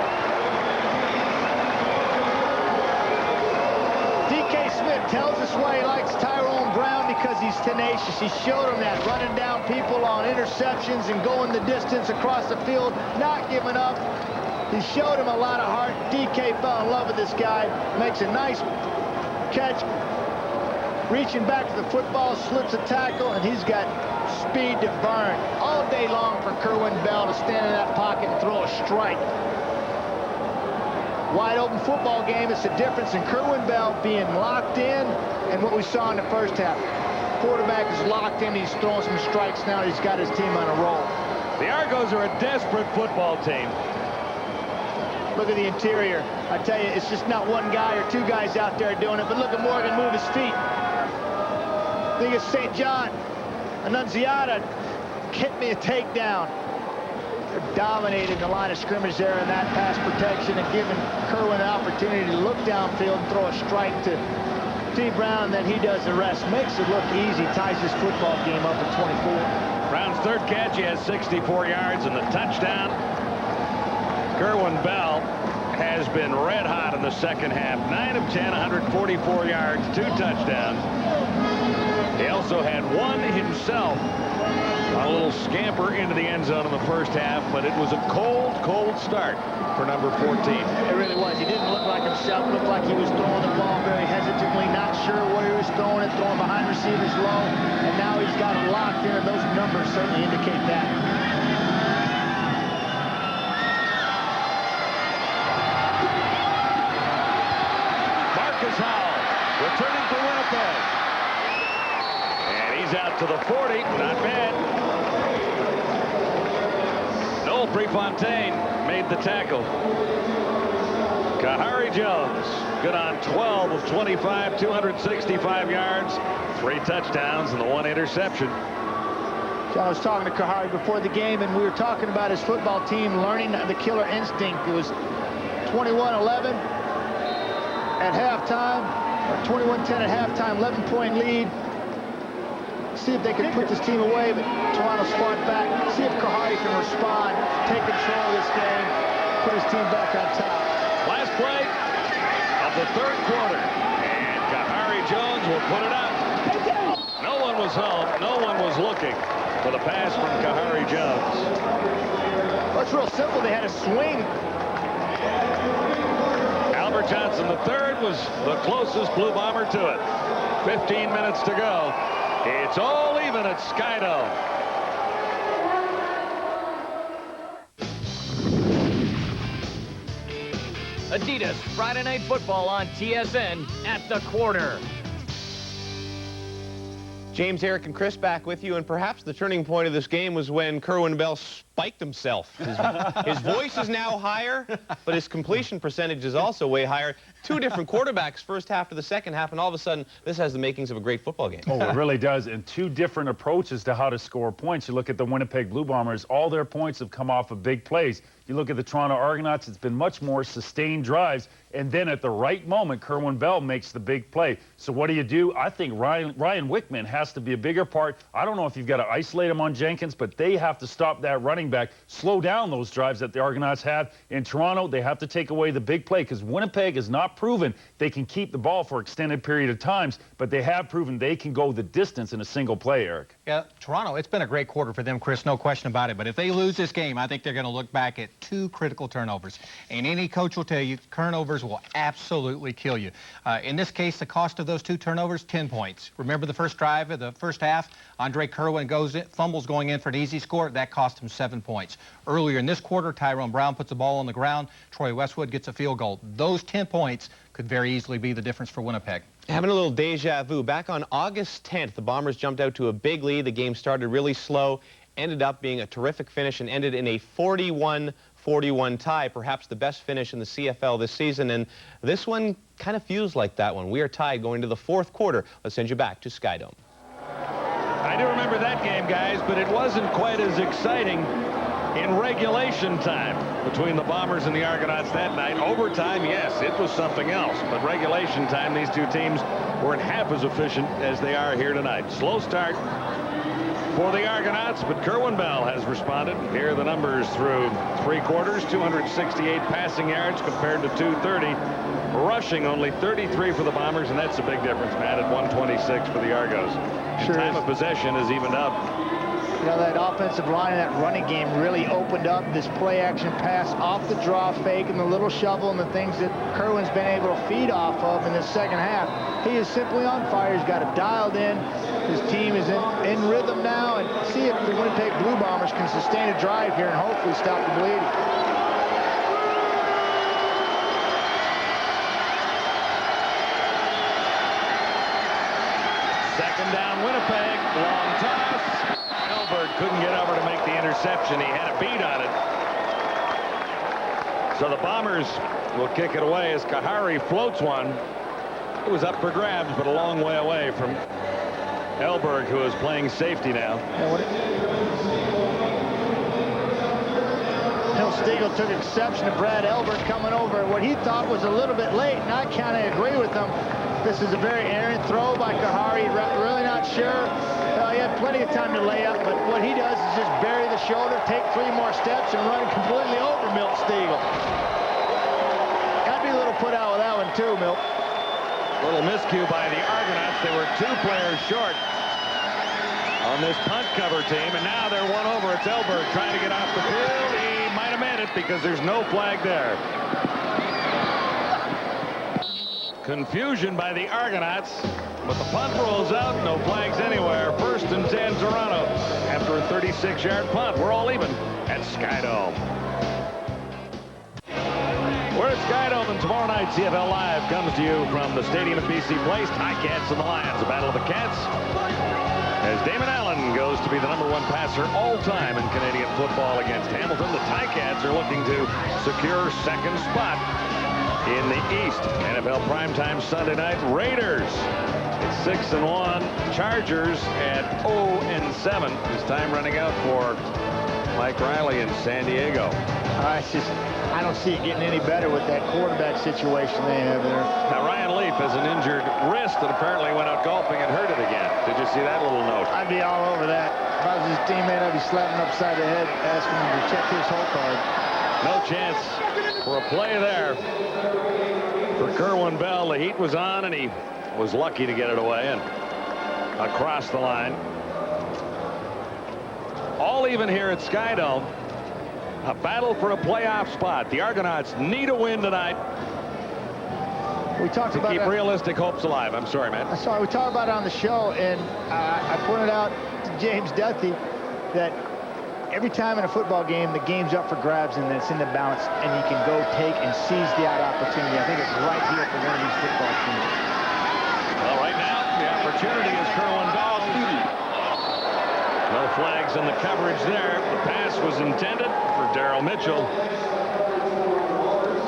S6: D.K. Smith tells us why he likes Tyrone Brown, because he's tenacious. He showed him that, running down people on interceptions and going the distance across the field, not giving up. He showed him a lot of heart. D.K. fell in love with this guy, makes a nice catch, reaching back to the football, slips a tackle, and he's got speed to burn. All day long for Kerwin Bell to stand in that pocket and throw a strike. Wide open football game. It's the difference in Kerwin Bell being locked in and what we saw in the first half. Quarterback is locked in. He's throwing some strikes now. He's got his team on a roll.
S5: The Argos are a desperate football team.
S6: Look at the interior. I tell you, it's just not one guy or two guys out there doing it, but look at Morgan move his feet. I think it's St. John. Annunziata hit me a takedown. They're dominating the line of scrimmage there in that pass protection and giving Kerwin an opportunity to look downfield and throw a strike to T. Brown, and then he does the rest. Makes it look easy, ties this football game up at 24.
S5: Brown's third catch, he has 64 yards and the touchdown. Kerwin Bell has been red hot in the second half. 9 of 10, 144 yards, 2 touchdowns. He also had one himself. A little scamper into the end zone in the first half, but it was a cold, cold start for number 14.
S6: It really was. He didn't look like himself. Looked like he was throwing the ball very hesitantly, not sure where he was throwing it, throwing behind receivers low, and now he's got it locked in, and those numbers certainly indicate that.
S5: Marcus Howell returning for Winnipeg. And he's out to the 40. Not bad. Noel Prefontaine made the tackle. Kahari Jones, good on 12 of 25, 265 yards, 3 touchdowns, and the 1 interception.
S6: John, I was talking to Kahari before the game, and we were talking about his football team learning the killer instinct. It was 21-11 at halftime, or 21-10 at halftime, 11-point lead. See if they can put this team away, but Toronto's fought back. See if Kahari can respond, take control of this game, put his team back on top.
S5: Last play of the third quarter, and Kahari Jones will put it up. No one was home, no one was looking for the pass from Kahari Jones.
S6: Well, it's real simple. They had a swing.
S5: Albert Johnson III was the closest Blue Bomber to it. 15 minutes to go. It's all even at Skydome.
S7: Adidas Friday Night Football on TSN at the quarter.
S1: James, Eric, and Chris back with you, and perhaps the turning point of this game was when Kerwin Bell spiked himself. His voice is now higher, but his completion percentage is also way higher. Two different quarterbacks, first half to the second half, and all of a sudden, this has the makings of a great football game.
S4: Oh, it really does, and two different approaches to how to score points. You look at the Winnipeg Blue Bombers, all their points have come off of big plays. You look at the Toronto Argonauts, it's been much more sustained drives, and then at the right moment, Kerwin Bell makes the big play. So what do? I think Ryan Wickman has to be a bigger part. I don't know if you've got to isolate him on Jenkins, but they have to stop that running back, slow down those drives that the Argonauts have. In Toronto, they have to take away the big play because Winnipeg has not proven they can keep the ball for extended period of times, but they have proven they can go the distance in a single play, Eric.
S3: Yeah, Toronto, it's been a great quarter for them, Chris, no question about it. But if they lose this game, I think they're going to look back at two critical turnovers. And any coach will tell you turnovers will absolutely kill you. In this case, the cost of those two turnovers, 10 points. Remember the first drive of the first half? Andre Kerwin fumbles going in for an easy score. That cost him 7 points. Earlier in this quarter, Tyrone Brown puts the ball on the ground. Troy Westwood gets a field goal. Those 10 points could very easily be the difference for Winnipeg.
S1: Having a little deja vu. Back on August 10th, the Bombers jumped out to a big lead. The game started really slow, ended up being a terrific finish, and ended in a 41-41 tie, perhaps the best finish in the CFL this season. And this one kind of feels like that one. We are tied going to the fourth quarter. Let's send you back to Skydome.
S5: I do remember that game, guys, but it wasn't quite as exciting in regulation time between the Bombers and the Argonauts that night. Overtime, yes, it was something else. But regulation time, these two teams weren't half as efficient as they are here tonight. Slow start for the Argonauts, but Kerwin Bell has responded. Here are the numbers through three quarters. 268 passing yards compared to 230. Rushing only 33 for the Bombers, and that's a big difference, Matt, at 126 for the Argos.
S6: Sure
S5: Time
S6: is.
S5: of possession is evened up.
S6: You know, that offensive line and that running game really opened up this play-action pass off the draw fake and the little shovel and the things that Kerwin's been able to feed off of in the second half. He is simply on fire. He's got it dialed in. His team is in rhythm now, and see if the Winnipeg Blue Bombers can sustain a drive here and hopefully stop the bleeding.
S5: Second down, Winnipeg. Long toss. Elberg couldn't get over to make the interception. He had a beat on it. So the Bombers will kick it away as Kahari floats one. It was up for grabs, but a long way away from Elberg, who is playing safety now.
S6: Stiegel took exception to Brad Elberg coming over what he thought was a little bit late, and I kind of agree with him. This is a very errant throw by Kahari. Really not sure. He had plenty of time to lay up, but what he does is just bury the shoulder, take 3 more steps, and run completely over Milt Stiegel. Got to be a little put out with that one too, Milt.
S5: Little miscue by the Argonauts. They were 2 players short on this punt cover team, and now they're one over. It's Elberg trying to get off the field. He might have made it because there's no flag there. Confusion by the Argonauts, but the punt rolls out. No flags anywhere. 1st and 10 Toronto after a 36-yard punt. We're all even at Skydome. We're at Skydome, and tomorrow night CFL Live comes to you from the stadium at BC Place. Ticats and the Lions, a battle of the Cats, as Damon Allen goes to be the #1 passer all time in Canadian football against Hamilton. The Ticats are looking to secure 2nd spot in the East. NFL primetime Sunday night. Raiders at 6-1. Chargers at 0-7. Is time running out for Mike Riley in San Diego?
S6: I don't see it getting any better with that quarterback situation they have there.
S5: Now Ryan Leaf has an injured wrist and apparently went out golfing and hurt it again. Did you see that little note?
S6: I'd be all over that. If I was his teammate, I'd be slapping him upside the head, asking him to check his whole card.
S5: No chance for a play there for Kerwin Bell. The heat was on, and he was lucky to get it away and across the line. All even here at Skydome. A battle for a playoff spot. The Argonauts need a win tonight.
S6: We talked about
S5: to keep realistic hopes alive. I'm sorry, Matt.
S6: Sorry, we talked about it on the show, and I pointed out to James Duthie that every time in a football game, the game's up for grabs and it's in the balance, and you can go take and seize the opportunity. I think it's right here for one of these football teams.
S5: Well, right now, the opportunity is Kerwin Bell. No flags Skaggs in the coverage there. The pass was intended for Daryl Mitchell.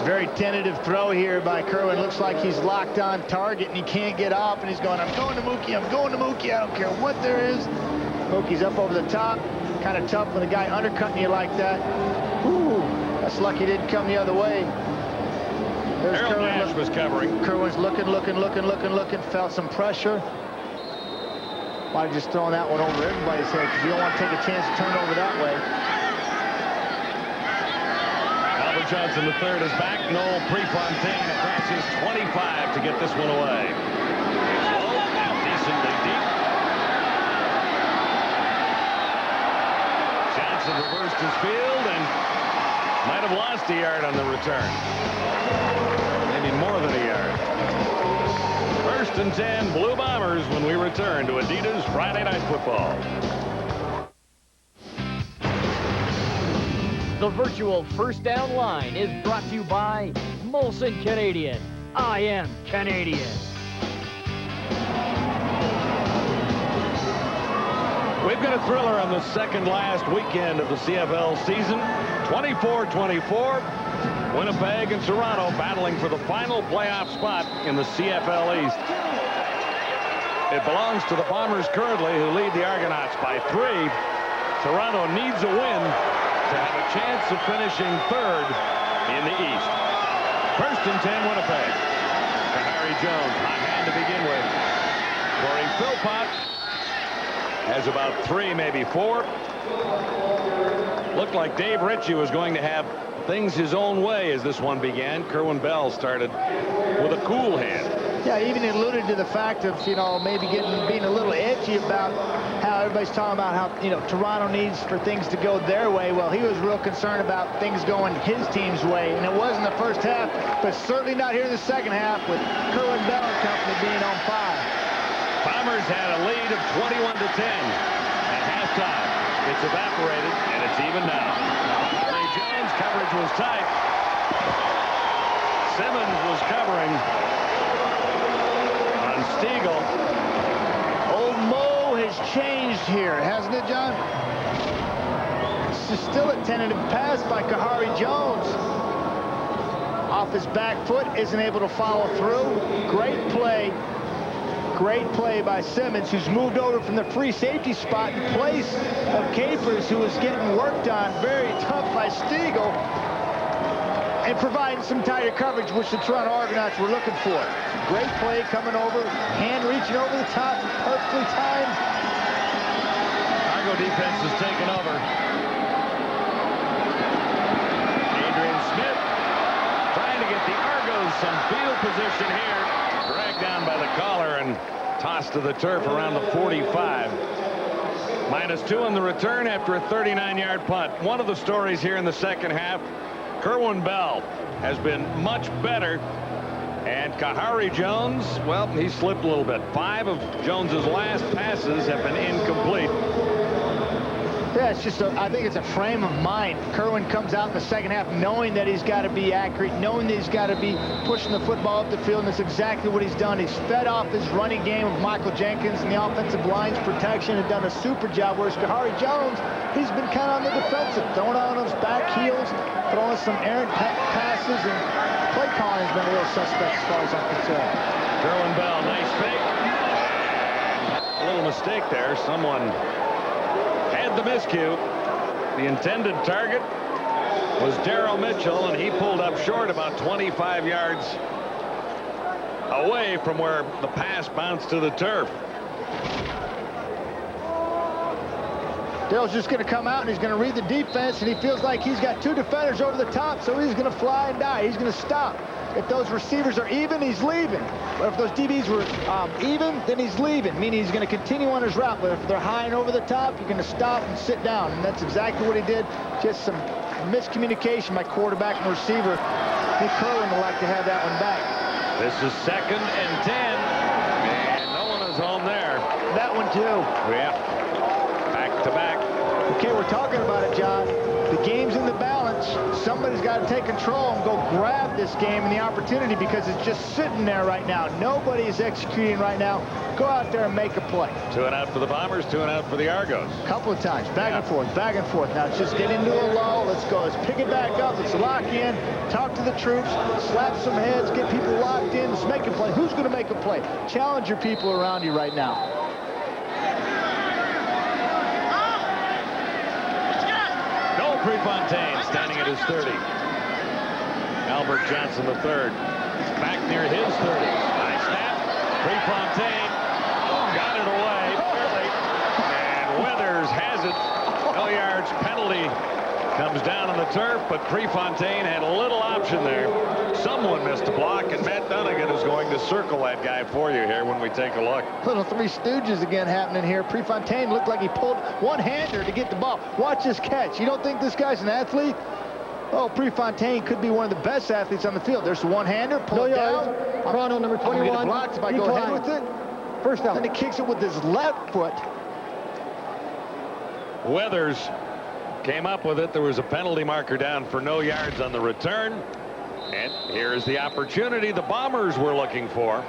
S6: Very tentative throw here by Kerwin. Looks like he's locked on target and he can't get off, and he's going, I'm going to Mookie, I'm going to Mookie, I don't care what there is. Mookie's up over the top. Kind of tough when a guy undercutting you like that. Ooh, that's lucky he didn't come the other way. There's
S5: Harold Nash was covering.
S6: Kerwin's looking, felt some pressure. Might have just thrown that one over everybody's head because you don't want to take a chance to turn over that way.
S5: Albert Johnson III is back. Noel Prefontaine across his 25 to get this one away. It's low and decently deep. Johnson reversed his field and might have lost a yard on the return. Maybe more than a yard. 1st and 10, Blue Bombers when we return to Adidas Friday Night Football.
S7: The virtual first down line is brought to you by Molson Canadian. I am Canadian.
S5: We've got a thriller on the second last weekend of the CFL season. 24-24. Winnipeg and Toronto battling for the final playoff spot in the CFL East. It belongs to the Bombers currently, who lead the Argonauts by 3. Toronto needs a win to have a chance of finishing 3rd in the East. 1st and 10, Winnipeg. To Harry Jones, hot hand to begin with. Corey Philpott has about 3, maybe 4. Looked like Dave Ritchie was going to have things his own way as this one began. Kerwin Bell started with a cool hand.
S6: Yeah, even alluded to the fact of, maybe being a little edgy about how everybody's talking about how, Toronto needs for things to go their way. Well, he was real concerned about things going his team's way, and it was in the first half, but certainly not here in the second half with Kerwin Bell and company being on fire.
S5: Bombers had a lead of 21-10 at halftime. It's evaporated, and it's even now. Ray Jones' coverage was tight. Simmons was covering on Stiegel.
S6: Old Mo has changed here, hasn't it, John? This is still a tentative pass by Kahari Jones. Off his back foot, isn't able to follow through. Great play. Great play by Simmons, who's moved over from the free safety spot in place of Capers, who was getting worked on very tough by Stiegel, and providing some tighter coverage, which the Toronto Argonauts were looking for. Great play coming over, hand reaching over the top, perfectly timed.
S5: Argo defense has taken over. Adrian Smith trying to get the Argos some field position here. Dragged down by the collar and tossed to the turf around the 45. -2 on the return after a 39-yard punt. One of the stories here in the second half, Kerwin Bell has been much better. And Kahari Jones, well, he slipped a little bit. 5 of Jones's last passes have been incomplete.
S6: Yeah, it's just, I think it's a frame of mind. Kerwin comes out in the second half knowing that he's got to be accurate, knowing that he's got to be pushing the football up the field, and that's exactly what he's done. He's fed off his running game of Michael Jenkins and the offensive line's protection and done a super job, whereas Kahari Jones, he's been kind of on the defensive, throwing on those back heels, throwing some errant passes, and play calling has been a little suspect as far as I'm concerned.
S5: Kerwin Bell, nice fake. A little mistake there. Someone had the miscue. The intended target was Daryl Mitchell, and he pulled up short about 25 yards away from where the pass bounced to the turf.
S6: Daryl's just going to come out and he's going to read the defense, and he feels like he's got 2 defenders over the top, so he's going to fly and die. He's going to stop. If those receivers are even, he's leaving. But if those DBs were even, then he's leaving, meaning he's going to continue on his route. But if they're high and over the top, you're going to stop and sit down. And that's exactly what he did. Just some miscommunication by quarterback and receiver. I think Kerwin would like to have that one back.
S5: This is 2nd and 10. And no one is home there.
S6: That one, too.
S5: Yeah. Back to back.
S6: Okay, we're talking about it, John. The game's in the balance. Somebody's got to take control and go grab this game and the opportunity because it's just sitting there right now. Nobody is executing right now. Go out there and make a play.
S5: 2 and out for the Bombers, 2 and out for the Argos.
S6: A couple of times, back and forth, back and forth. Now, it's just get into a lull. Let's go. Let's pick it back up. Let's lock in. Talk to the troops. Slap some heads. Get people locked in. Let's make a play. Who's going to make a play? Challenge your people around you right now.
S5: Prefontaine standing at his 30. Albert Johnson III back near his 30. Nice snap. Prefontaine got it away barely, and Weathers has it. No yards penalty comes down on the turf, but Prefontaine had a little option there. Someone missed a block, and Matt Dunnigan is going to circle that guy for you here when we take a look.
S6: Little Three Stooges again happening here. Prefontaine looked like he pulled one-hander to get the ball. Watch this catch. You don't think this guy's an athlete? Oh, Prefontaine could be one of the best athletes on the field. There's the one-hander, pull it down.
S11: Toronto number 21.
S6: Get it blocked if I go ahead with it.
S11: First down.
S6: Then he kicks it with his left foot.
S5: Weathers came up with it. There was a penalty marker down for no yards on the return. And here's the opportunity the Bombers were looking for.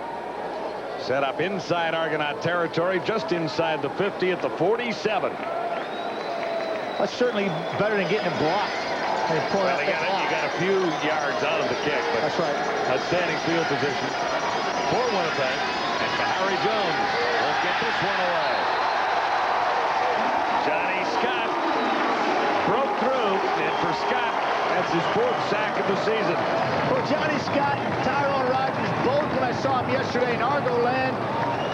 S5: Set up inside Argonaut territory, just inside the 50 at the 47.
S6: That's certainly better than getting him blocked.
S5: Well, you got a few yards out of the kick, but
S6: that's right.
S5: Outstanding field position for Winnipeg. And Harry Jones won't get this one away. Johnny Scott broke through, and for Scott, that's his 4th sack of the season.
S6: Well, Johnny Scott and Tyrone Rogers, both when I saw him yesterday in Argoland,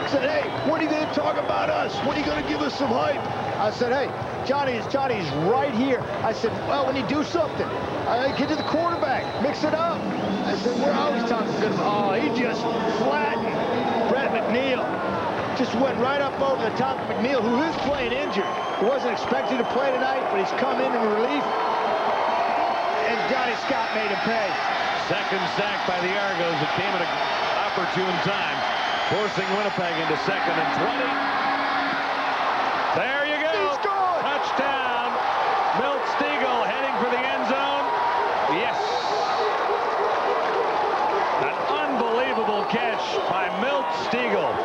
S6: said, hey, when are you going to talk about us? When are you going to give us some hype? I said, hey, Johnny's right here. I said, well, when you do something, get to the quarterback, mix it up. I said, we're always talking good. Oh, he just flattened Brett McNeil. Just went right up over the top of McNeil, who is playing injured. He wasn't expected to play tonight, but he's come in relief. And Johnny Scott made him pay.
S5: Second sack by the Argos. It came at an opportune time, forcing Winnipeg into 2nd and 20. There you go. Touchdown. Milt Stegall heading for the end zone. Yes. An unbelievable catch by Milt Stegall.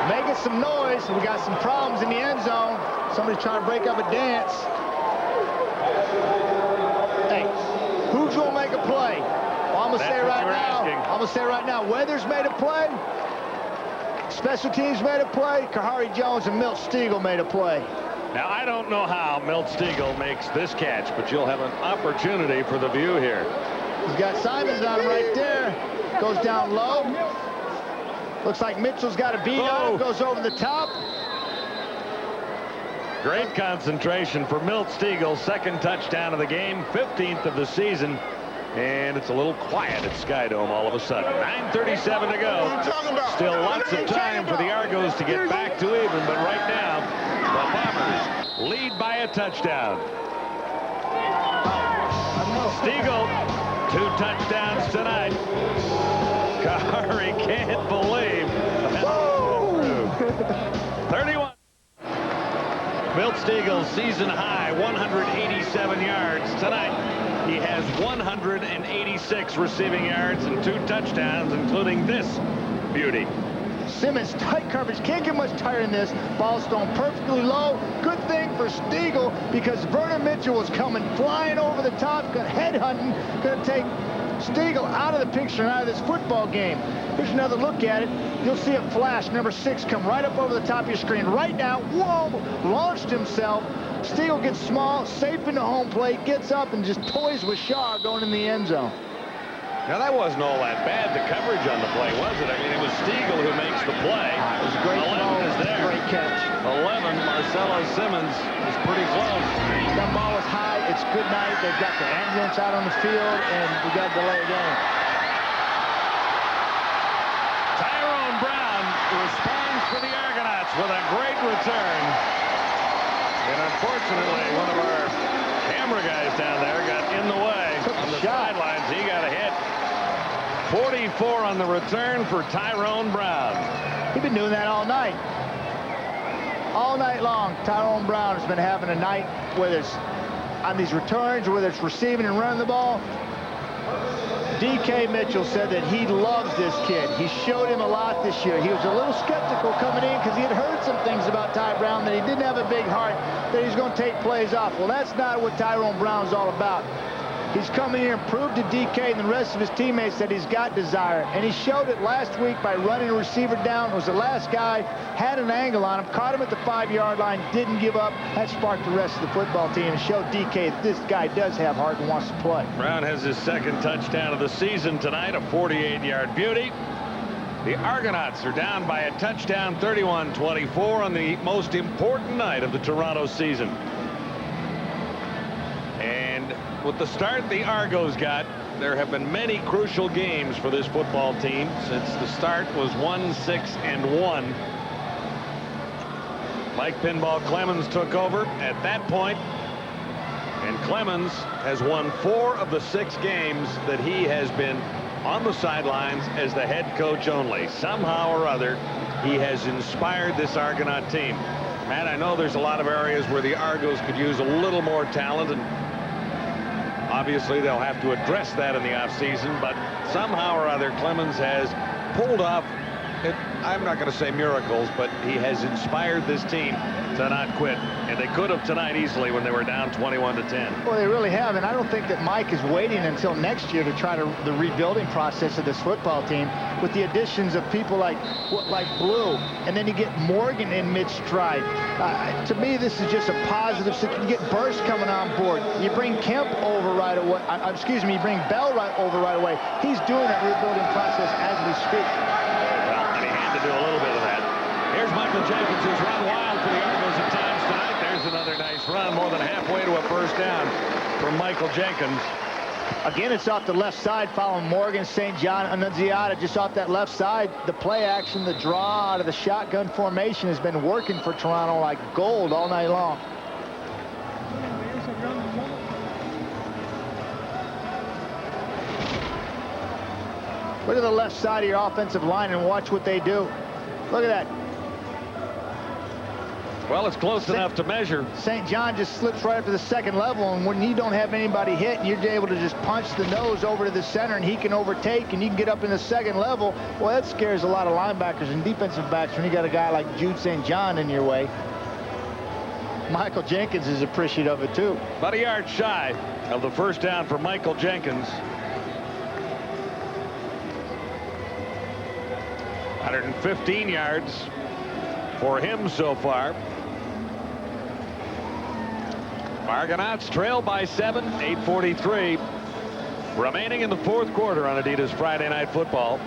S6: Making some noise. We got some problems in the end zone. Somebody's trying to break up a dance. Hey, who's going to make a play? Well, I'm going to say right now. I'm going to say right now, Weathers made a play. Special teams made a play. Kahari Jones and Milt Stegall made a play.
S5: Now, I don't know how Milt Stegall makes this catch, but you'll have an opportunity for the view here.
S6: He's got Simons on him right there. Goes down low. Looks like Mitchell's got a beat on him. Goes over the top.
S5: Great concentration for Milt Stegall. 2nd touchdown of the game, 15th of the season. And it's a little quiet at Skydome all of a sudden. 9:37 to go. Still lots of time for the Argos to get back to even, but right now, the Bombers lead by a touchdown. Stegall, 2 touchdowns tonight. Kahari can't believe that. 31. Milt Stegall, season high, 187 yards tonight. He has 186 receiving yards and 2 touchdowns, including this beauty.
S6: Simmons, tight coverage. Can't get much tighter than this. Ball's thrown perfectly low. Good thing for Stegall because Vernon Mitchell was coming flying over the top, headhunting, going to take Stegall out of the picture and out of this football game. Here's another look at it. You'll see it flash. Number 6 come right up over the top of your screen. Right now, whoa, launched himself. Stegall gets small, safe in the home plate, gets up and just toys with Shaw going in the end zone.
S5: Now, that wasn't all that bad, the coverage on the play, was it? I mean, it was Stegall who makes the play.
S6: It was a great
S5: 11 is there.
S6: Great catch.
S5: 11, Marcelo Simmons is pretty close.
S6: That ball is high. It's good night. They've got the ambulance out on the field, and we got to delay a game.
S5: Tyrone Brown responds for the Argonauts with a great return. And unfortunately, one of our camera guys down there got in the way on the sidelines. He got a hit. 44 on the return for Tyrone Brown.
S6: He's been doing that all night. All night long, Tyrone Brown has been having a night, whether it's on these returns, whether it's receiving and running the ball. D.K. Mitchell said that he loves this kid. He showed him a lot this year. He was a little skeptical coming in because he had heard some things about Ty Brown, that he didn't have a big heart, that he's going to take plays off. Well, that's not what Tyrone Brown's all about. He's come in here and proved to DK and the rest of his teammates that he's got desire. And he showed it last week by running a receiver down. It was the last guy, had an angle on him, caught him at the 5-yard line, didn't give up. That sparked the rest of the football team and showed DK that this guy does have heart and wants to play.
S5: Brown has his second touchdown of the season tonight, a 48-yard beauty. The Argonauts are down by a touchdown, 31-24, on the most important night of the Toronto season. And with the start the Argos got, there have been many crucial games for this football team since the start was 1-6-1. Mike Pinball Clemens took over at that point, and Clemens has won 4 of the 6 games that he has been on the sidelines as the head coach only. Somehow or other, he has inspired this Argonaut team. Matt, I know there's a lot of areas where the Argos could use a little more talent, and obviously they'll have to address that in the offseason, but somehow or other Clemens has pulled off, I'm not going to say miracles, but he has inspired this team to not quit. And they could have tonight easily when they were down 21-10.
S6: Well, they really have, and I don't think that Mike is waiting until next year to try the rebuilding process of this football team with the additions of people like Blue, and then you get Morgan in mid-stride. To me, this is just a positive. You get Burst coming on board. You bring Kemp over right away. You bring Bell over right away. He's doing that rebuilding process as we speak.
S5: Well, and he had to do a little bit of that. Here's Michael Jenkins, who's run wild for the Argos at times tonight. There's another nice run, more than halfway to a first down from Michael Jenkins.
S6: Again, it's off the left side, following Morgan, St. John, Annunziata, just off that left side. The play action, the draw out of the shotgun formation has been working for Toronto like gold all night long. Look at the left side of your offensive line and watch what they do. Look at that.
S5: Well, it's close enough to measure.
S6: St. John just slips right up to the second level, and when you don't have anybody hit, and you're able to just punch the nose over to the center, and he can overtake, and you can get up in the second level, well, that scares a lot of linebackers and defensive backs when you got a guy like Jude St. John in your way. Michael Jenkins is appreciative of it, too.
S5: About a yard shy of the first down for Michael Jenkins. 115 yards for him so far. Argonauts trail by 7, 8:43 remaining in the fourth quarter on Adidas Friday Night Football.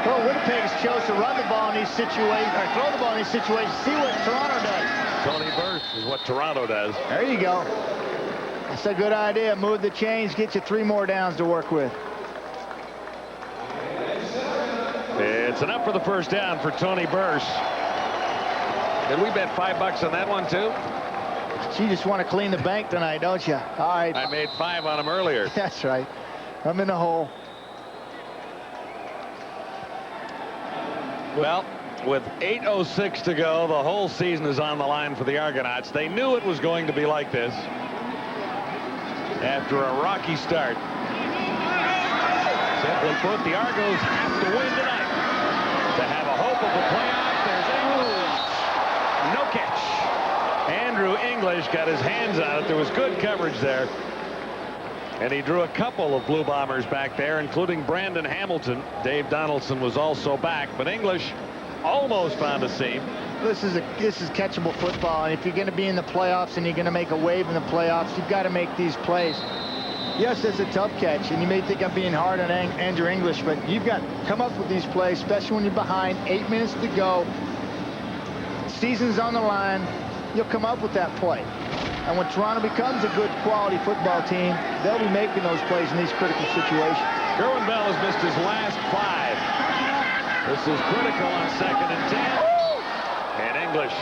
S6: Well, Winnipeg has chose to run the ball in these situations, or throw the ball in these situations. See what Toronto does.
S5: Tony Burst is what Toronto does.
S6: There you go. That's a good idea. Move the chains, get you 3 more downs to work with.
S5: It's enough for the first down for Tony Burst. Did we bet $5 on that one too?
S6: You just want to clean the bank tonight, don't you? All right.
S5: I made 5 on him earlier.
S6: That's right. I'm in the hole.
S5: Well, with 8:06 to go, the whole season is on the line for the Argonauts. They knew it was going to be like this after a rocky start. Simply put, the Argos have to win tonight to have a hope of the playoff. There's English. No catch. Andrew English got his hands on it. There was good coverage there. And he drew a couple of Blue Bombers back there, including Brandon Hamilton. Dave Donaldson was also back, but English almost found a seam.
S6: This is catchable football, and if you're going to be in the playoffs and you're going to make a wave in the playoffs, you've got to make these plays. Yes, it's a tough catch, and you may think I'm being hard on Andrew English, but you've got to come up with these plays, especially when you're behind, 8 minutes to go. Season's on the line. You'll come up with that play. And when Toronto becomes a good quality football team, they'll be making those plays in these critical situations.
S5: Kerwin Bell has missed his last 5. This is critical on 2nd and 10. And English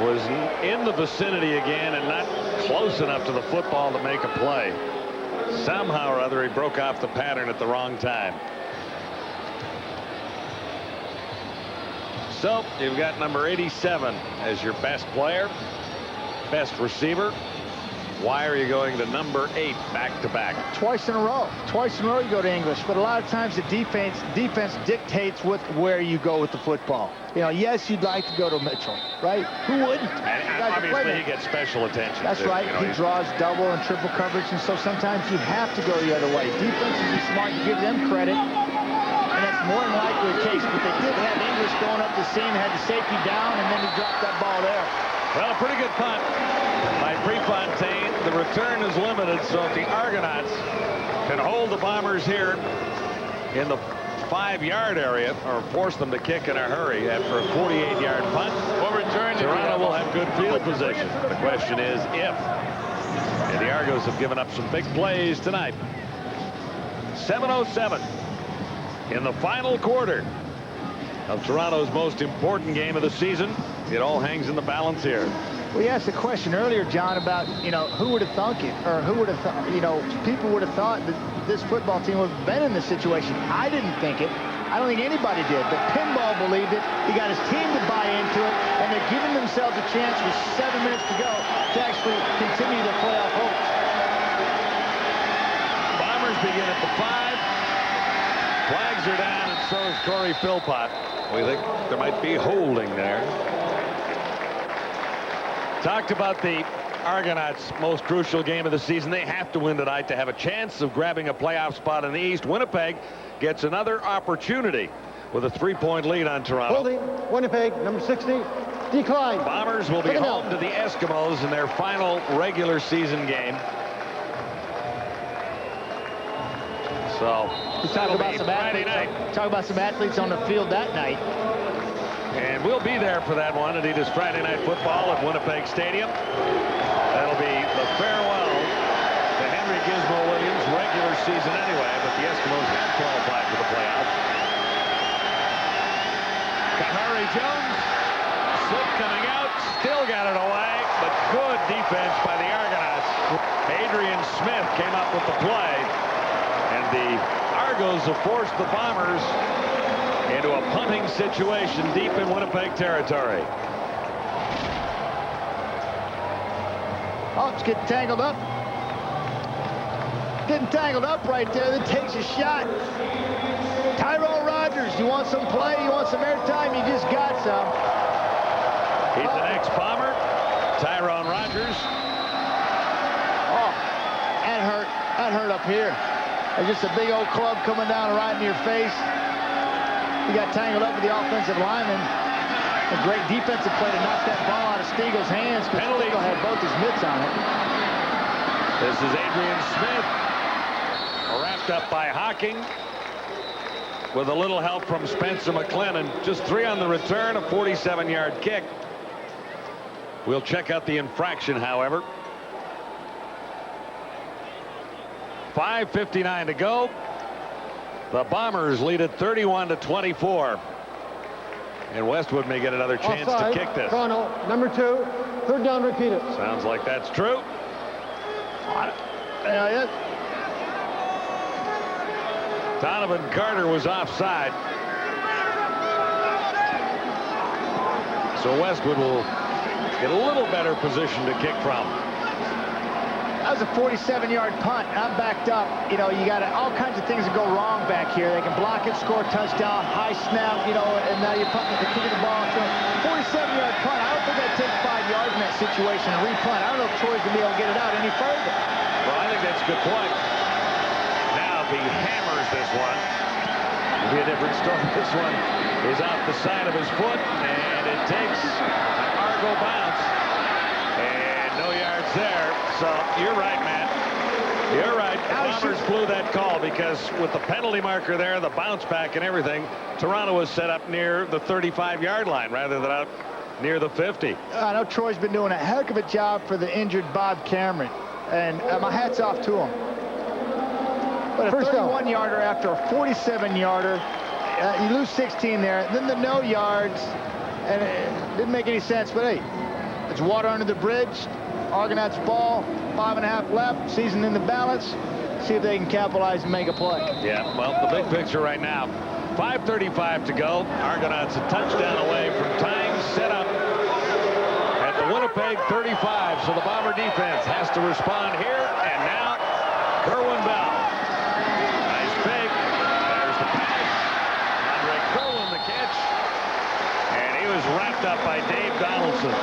S5: was in the vicinity again and not close enough to the football to make a play. Somehow or other, he broke off the pattern at the wrong time. So you've got number 87 as your best player, best receiver. Why are you going to number 8 back-to-back?
S6: Twice in a row. Twice in a row you go to English. But a lot of times the defense dictates where you go with the football. You know, yes, you'd like to go to Mitchell, right? Who wouldn't?
S5: And obviously he gets special attention.
S6: That's right.
S5: You know,
S6: he draws double and triple coverage, and so sometimes you have to go the other way. Defenses are smart to give them credit, and that's more than likely the case. But they did have English going up the seam, had the safety down, and then he dropped that ball there.
S5: Well, a pretty good punt by Prefontaine. The return is limited, so if the Argonauts can hold the Bombers here in the 5-yard area or force them to kick in a hurry after a 48-yard punt, Toronto will have good field position. The question is if. And the Argos have given up some big plays tonight. 7:07 in the final quarter of Toronto's most important game of the season. It all hangs in the balance here.
S6: We asked a question earlier, John, about, you know, who would have thunk it, or who would have thought, you know, people would have thought that this football team would have been in this situation. I didn't think it. I don't think anybody did, but Pinball believed it. He got his team to buy into it, and they're giving themselves a chance with 7 minutes to go to actually continue their playoff hopes.
S5: Bombers begin at the 5. Flags are down, and so is Corey Philpott. We think there might be holding there. Talked about the Argonauts' most crucial game of the season. They have to win tonight to have a chance of grabbing a playoff spot in the East. Winnipeg gets another opportunity with a 3-point lead on Toronto.
S11: Holding, Winnipeg, number 60, decline.
S5: Bombers will be home to the Eskimos in their final regular season game. So,
S6: Talk about some athletes on the field that night.
S5: And we'll be there for that one. Adidas Friday Night Football at Winnipeg Stadium. That'll be the farewell to Henry Gizmo Williams' regular season anyway, but the Eskimos have qualified for the playoffs. Kahari Jones, slip coming out, still got it away, but good defense by the Argonauts. Adrian Smith came up with the play, and the Argos have forced the Bombers into a punting situation deep in Winnipeg territory.
S6: Oh, it's getting tangled up. Getting tangled up right there. That takes a shot. Tyrone Rogers, you want some play? You want some airtime? You just got some.
S5: He's the next Bomber. Tyrone Rogers.
S6: Oh, that hurt. That hurt up here. There's just a big old club coming down right in your face. He got tangled up with the offensive lineman. A great defensive play to knock that ball out of Stiegel's hands, because Stiegel had both his mitts on it.
S5: This is Adrian Smith, wrapped up by Hocking with a little help from Spencer McLennan. Just 3 on the return, a 47-yard kick. We'll check out the infraction, however. 5:59 to go. The Bombers lead it 31-24. And Westwood may get another chance
S11: Offside,
S5: to kick this.
S11: Toronto, number 2, 3rd down, repeat it.
S5: Sounds like that's true. Donovan Carter was offside. So Westwood will get a little better position to kick from.
S6: That was a 47-yard punt. I'm backed up. You know, you got all kinds of things that go wrong back here. They can block it, score a touchdown, high snap, you know, and now you're punting the kick of the ball. So 47-yard punt. I don't think I'd take 5 yards in that situation and repunt. I don't know if Troy's going to be able to get it out any further.
S5: Well, I think that's a good point. Now, if he hammers this one, it'll be a different story. This one is off the side of his foot, and it takes an Argo bounce. And no yards there. So you're right, Matt. You're right. The Bombers blew that call because with the penalty marker there, the bounce back and everything, Toronto was set up near the 35-yard line rather than out near the 50.
S6: I know Troy's been doing a heck of a job for the injured Bob Cameron, and my hat's off to him. But a 31-yarder after a 47-yarder, you lose 16 there, then the no yards, and it didn't make any sense. But hey, it's water under the bridge. Argonauts ball, 5.5 left, season in the balance. see if they can capitalize and make a play.
S5: Yeah, well, the big picture right now, 5:35 to go. Argonauts a touchdown away from tying set up at the Winnipeg 35. So the Bomber defense has to respond here. And now, Kerwin Bell. Nice fake. There's the pass. Andre Kerwin the catch. And he was wrapped up by Dave Donaldson.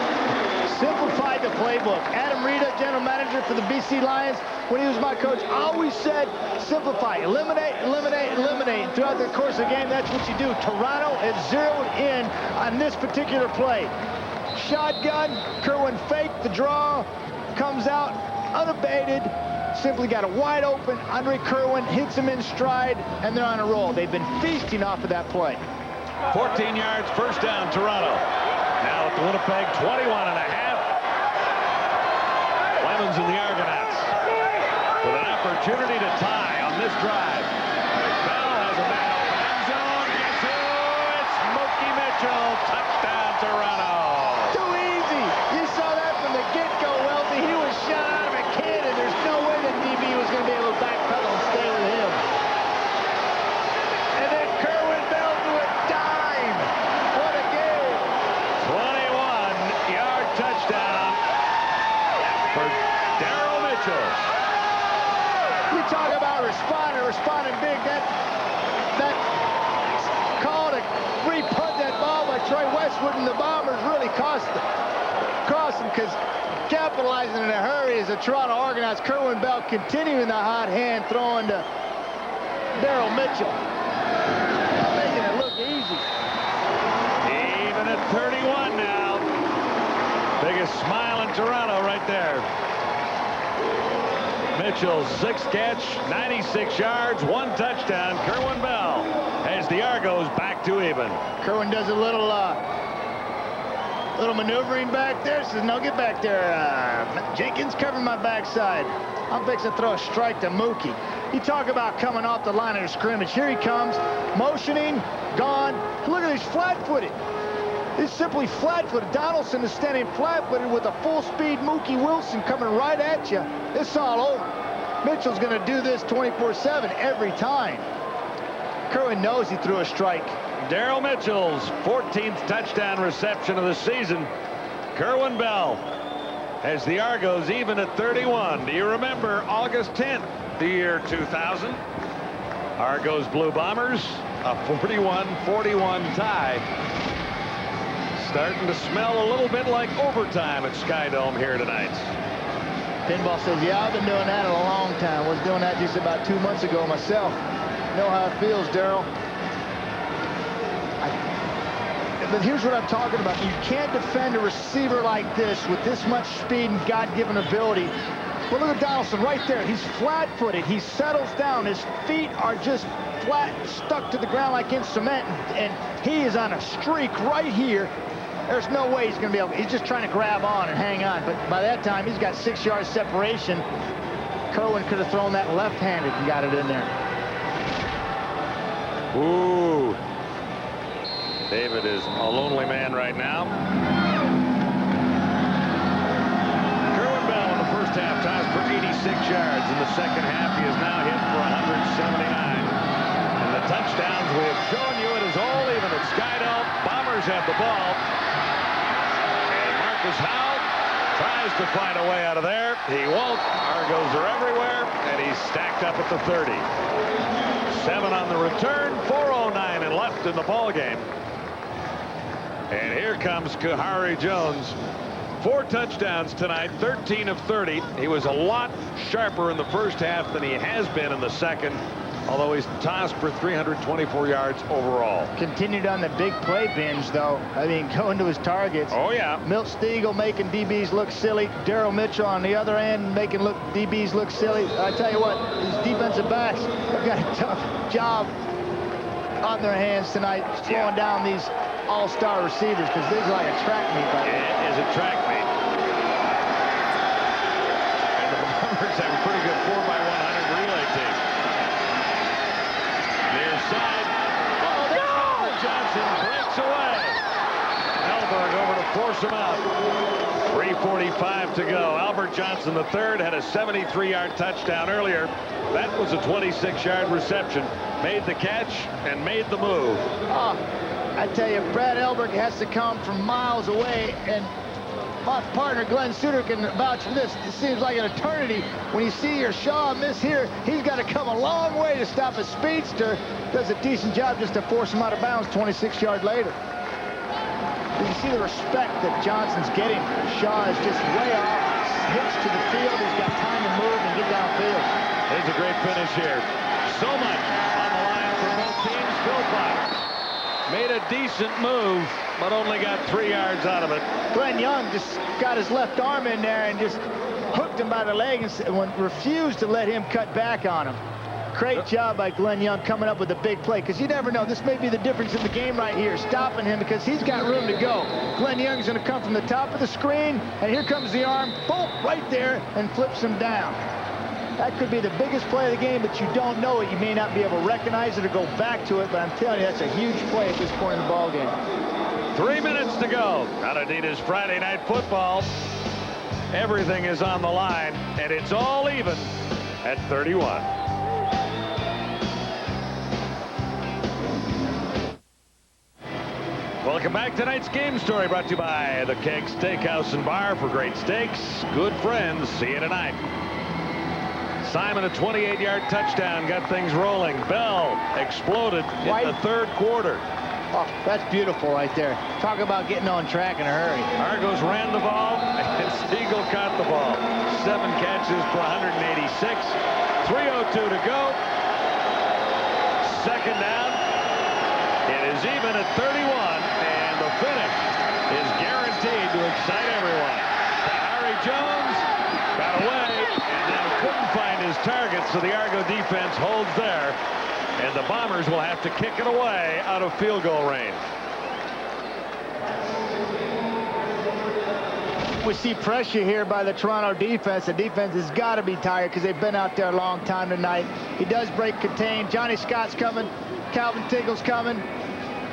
S6: Simplified the playbook. Adam Rita, general manager for the BC Lions, when he was my coach, always said, simplify, eliminate, eliminate, eliminate. And throughout the course of the game, that's what you do. Toronto has zeroed in on this particular play. Shotgun, Kerwin faked the draw, comes out unabated, simply got a wide open. Andre Kerwin hits him in stride, and they're on a roll. They've been feasting off of that play.
S5: 14 yards, first down, Toronto. Now at the Winnipeg 21.5. Clemens and the Argonauts with an opportunity to tie on this drive. Bell has a man open end zone. Guess who? It's Mookie Mitchell. Touchdown, Toronto.
S6: Too easy. You saw that from the get-go, Welty. He was shot out of a cannon. There's no way that DB was going to be able to backpedal and stay with him. And then Kerwin Bell to a dime. What a game.
S5: 21-yard touchdown for Daryl Mitchell.
S6: You talk about responding big. That call to re-punt that ball by Troy Westwood and the Bombers really cost them, because capitalizing in a hurry is the Toronto Argonauts. Kerwin Bell continuing the hot hand, throwing to Daryl Mitchell, making it look easy.
S5: Even at 31 now. Biggest smile in Toronto right there. Mitchell, 6 catch, 96 yards, 1 touchdown. Kerwin Bell has the Argos back to even.
S6: Kerwin does a little maneuvering back there. Says, no, get back there. Jenkins, cover my backside. I'm fixing to throw a strike to Mookie. You talk about coming off the line of the scrimmage. Here he comes, motioning, gone. Look at, he's flat-footed. He's simply flat-footed. Donaldson is standing flat-footed with a full-speed Mookie Wilson coming right at you. It's all over. Mitchell's going to do this 24/7 every time. Kerwin knows he threw a strike.
S5: Daryl Mitchell's 14th touchdown reception of the season. Kerwin Bell has the Argos even at 31. Do you remember August 10th, the year 2000? Argos Blue Bombers, a 41-41 tie. Starting to smell a little bit like overtime at Skydome here tonight.
S6: Pinball says, yeah, I've been doing that in a long time. I was doing that just about 2 months ago myself. Know how it feels, Daryl. But here's what I'm talking about. You can't defend a receiver like this with this much speed and God-given ability. Well, look at Donaldson right there. He's flat-footed. He settles down. His feet are just flat, stuck to the ground like in cement. And he is on a streak right here. There's no way he's going to be able. He's just trying to grab on and hang on. But by that time, he's got 6 yards separation. Kerwin could have thrown that left-handed and got it in there.
S5: Ooh. David is a lonely man right now. Kerwin Bell in the first half ties for 86 yards. In the second half, he is now hit for 179. And the touchdowns we have shown you, it is all even at Skydome. Bombers have the ball. And Marcus Howell tries to find a way out of there. He won't. Argos are everywhere, and he's stacked up at the 30. 7 on the return, 4:09 and left in the ball game. And here comes Kahari Jones. 4 touchdowns tonight, 13 of 30. He was a lot sharper in the first half than he has been in the second, although he's tossed for 324 yards overall.
S6: Continued on the big play binge, though. I mean, going to his targets.
S5: Oh, yeah.
S6: Milt Stegall making DBs look silly. Daryl Mitchell on the other end making DBs look silly. I tell you what, these defensive backs have got a tough job on their hands tonight, slowing down these all-star receivers, because this is like a track meet.
S5: It is a track meet. And the Bombers have a pretty good 4x100 relay team. Near side. Oh, no! Johnson breaks away. Elberg over to force him out. 3:45 to go. Albert Johnson III had a 73-yard touchdown earlier. That was a 26-yard reception. Made the catch and made the move.
S6: Oh, I tell you, Brad Elberg has to come from miles away, and my partner Glenn Suter can vouch for this. It seems like an eternity. When you see your Shaw miss here, he's got to come a long way to stop a speedster. Does a decent job just to force him out of bounds 26 yards later. You can see the respect that Johnson's getting. Shaw is just way off, hitched to the field. He's got time to move and get downfield.
S5: There's a great finish here. So much on the line for both teams. Philpott made a decent move, but only got 3 yards out of it.
S6: Glenn Young just got his left arm in there and just hooked him by the leg and refused to let him cut back on him. Great job by Glenn Young coming up with a big play, because you never know. This may be the difference in the game right here, stopping him because he's got room to go. Glenn Young's going to come from the top of the screen, and here comes the arm, boom, right there, and flips him down. That could be the biggest play of the game, but you don't know it. You may not be able to recognize it or go back to it, but I'm telling you, that's a huge play at this point in the ball game.
S5: 3 minutes to go on Adidas Friday Night Football. Everything is on the line, and it's all even at 31. Welcome back. Tonight's game story brought to you by the Keg Steakhouse and Bar. For great steaks, good friends. See you tonight. Simon, a 28-yard touchdown, got things rolling. Bell exploded in the third quarter.
S6: Oh, that's beautiful right there. Talk about getting on track in a hurry.
S5: Argos ran the ball, and Siegel caught the ball. 7 catches for 186. 3:02 to go. Second down. It is even at 31, and the finish is guaranteed to excite everyone. Harry Jones got away and then couldn't find his target, so the Argo defense holds there, and the Bombers will have to kick it away out of field goal range.
S6: We see pressure here by the Toronto defense. The defense has got to be tired because they've been out there a long time tonight. He does break contain. Johnny Scott's coming. Calvin Tiggle's coming.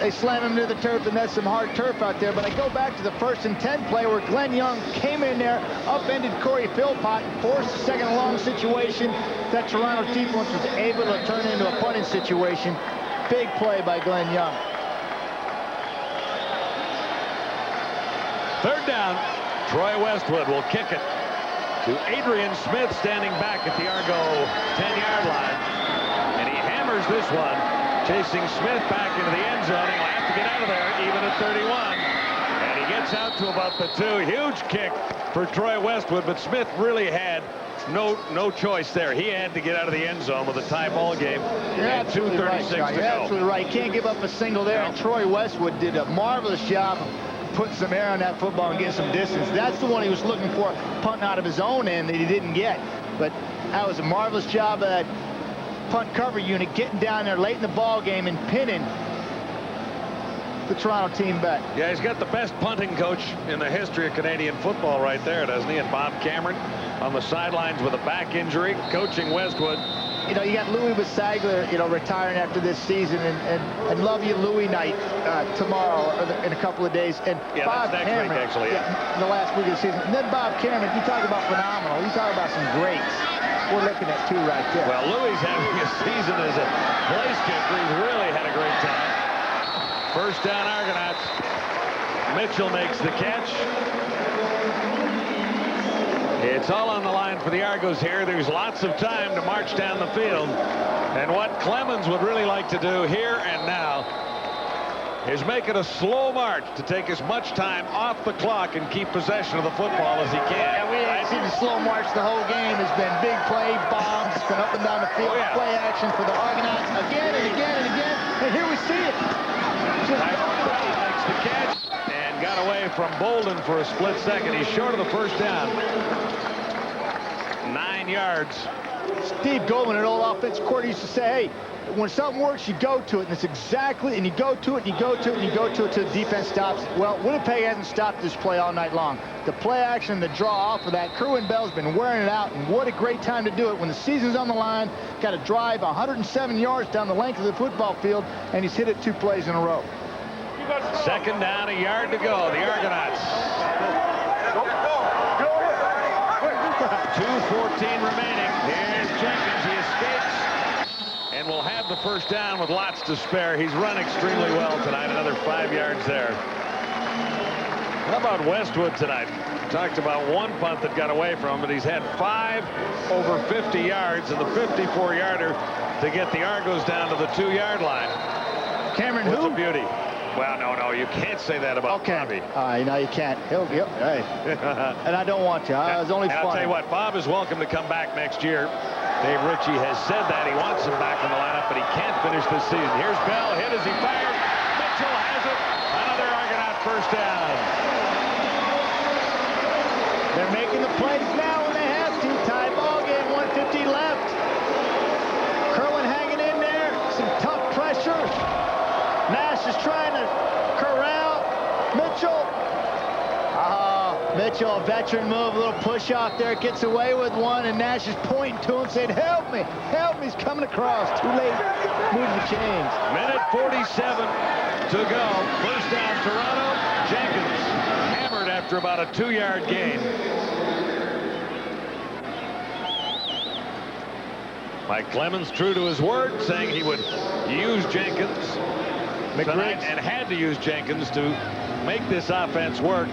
S6: They slam him to the turf, and that's some hard turf out there. But I go back to the 1st and 10 play where Glenn Young came in there, upended Corey Philpott, forced a second and long situation that Toronto defense was able to turn into a punting situation. Big play by Glenn Young.
S5: Third down. Troy Westwood will kick it to Adrian Smith, standing back at the Argo 10-yard line. And he hammers this one, chasing Smith back into the end zone. He'll have to get out of there, even at 31. And he gets out to about the 2. Huge kick for Troy Westwood, but Smith really had no choice there. He had to get out of the end zone with a tie ball game.
S6: You're
S5: and 2:36
S6: right,
S5: to go.
S6: You're absolutely right. Can't give up a single there. And Troy Westwood did a marvelous job of putting some air on that football and getting some distance. That's the one he was looking for, punting out of his own end that he didn't get. But that was a marvelous job of that punt cover unit getting down there late in the ball game and pinning the Toronto team back.
S5: Yeah, he's got the best punting coach in the history of Canadian football right there, doesn't he? And Bob Cameron on the sidelines with a back injury, coaching Westwood.
S6: You know, you got Louis Basagler, you know, retiring after this season, and love you Louis night tomorrow or in a couple of days. And
S5: yeah,
S6: Bob
S5: that's next
S6: Cameron,
S5: week, actually.
S6: Yeah, the last week of the season. And then Bob Cameron, you talk about phenomenal. You talk about some greats. We're looking at 2 right there.
S5: Well, Louis having a season as a place kicker. He's really had a great time. First down, Argonauts. Mitchell makes the catch. It's all on the line for the Argos here. There's lots of time to march down the field. And what Clemens would really like to do here and now is make it a slow march to take as much time off the clock and keep possession of the football as he can.
S6: Yeah, we ain't seen the slow march the whole game. It's been big play, bombs, it's been up and down the field, play action for the Argonauts again and again and again. And here we see it.
S5: Makes the catch and got away from Bolden for a split second. He's short of the first down. 9 yards.
S6: Steve Goldman, an old offensive coordinator, used to say, hey, when something works, you go to it, and it's exactly, and you go to it, and you go to it, and you go to it till the defense stops. Well, Winnipeg hasn't stopped this play all night long. The play action, the draw off of that, Kerwin Bell's been wearing it out, and what a great time to do it when the season's on the line. Got to drive 107 yards down the length of the football field, and he's hit it 2 plays in a row.
S5: Second down, a yard to go. The Argonauts. 2:14 remaining. Here's Jenkins. He escapes and will have the first down with lots to spare. He's run extremely well tonight. Another 5 yards there. How about Westwood tonight? Talked about one punt that got away from him, but he's had 5 over 50 yards and the 54-yarder to get the Argos down to the 2-yard line.
S6: Cameron
S5: What's
S6: who?
S5: a beauty. Well, no, you can't say that about Bobby.
S6: No, you can't. Hey. And I don't want to. I was only
S5: and I'll tell you what, Bob is welcome to come back next year. Dave Ritchie has said that. He wants him back in the lineup, but he can't finish this season. Here's Bell. Hit as he fired. Mitchell has it. Another Argonaut first down.
S6: They're making the plays now when they have to. Tie ball game, 150 left. Kerwin hanging in there. Some tough pressure. Nash is trying to corral Mitchell. Mitchell, a veteran move, a little push off there, gets away with one, and Nash is pointing to him, saying, help me, he's coming across. Too late, move the chains.
S5: Minute 47 to go. First down, Toronto. Jenkins hammered after about a 2-yard gain. Mike Clemens, true to his word, saying he would use Jenkins tonight and had to use Jenkins to make this offense work.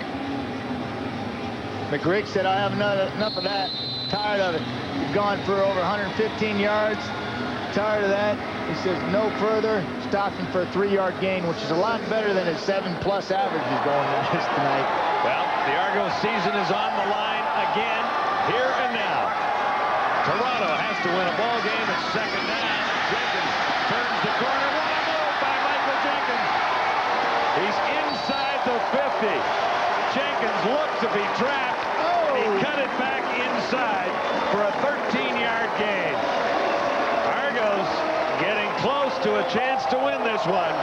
S6: McGrigg said, I have enough of that. Tired of it. You've gone for over 115 yards. Tired of that. He says, no further. Stopped him for a 3-yard gain, which is a lot better than his 7+ average he's going in this tonight.
S5: Well, the Argos season is on the line again, here and now. Toronto has to win a ball game. It's second down. Jenkins turns the corner. What a move by Michael Jenkins. He's inside the 50. Jenkins looked to be trapped. He cut it back inside for a 13-yard gain. Argos getting close to a chance to win this one.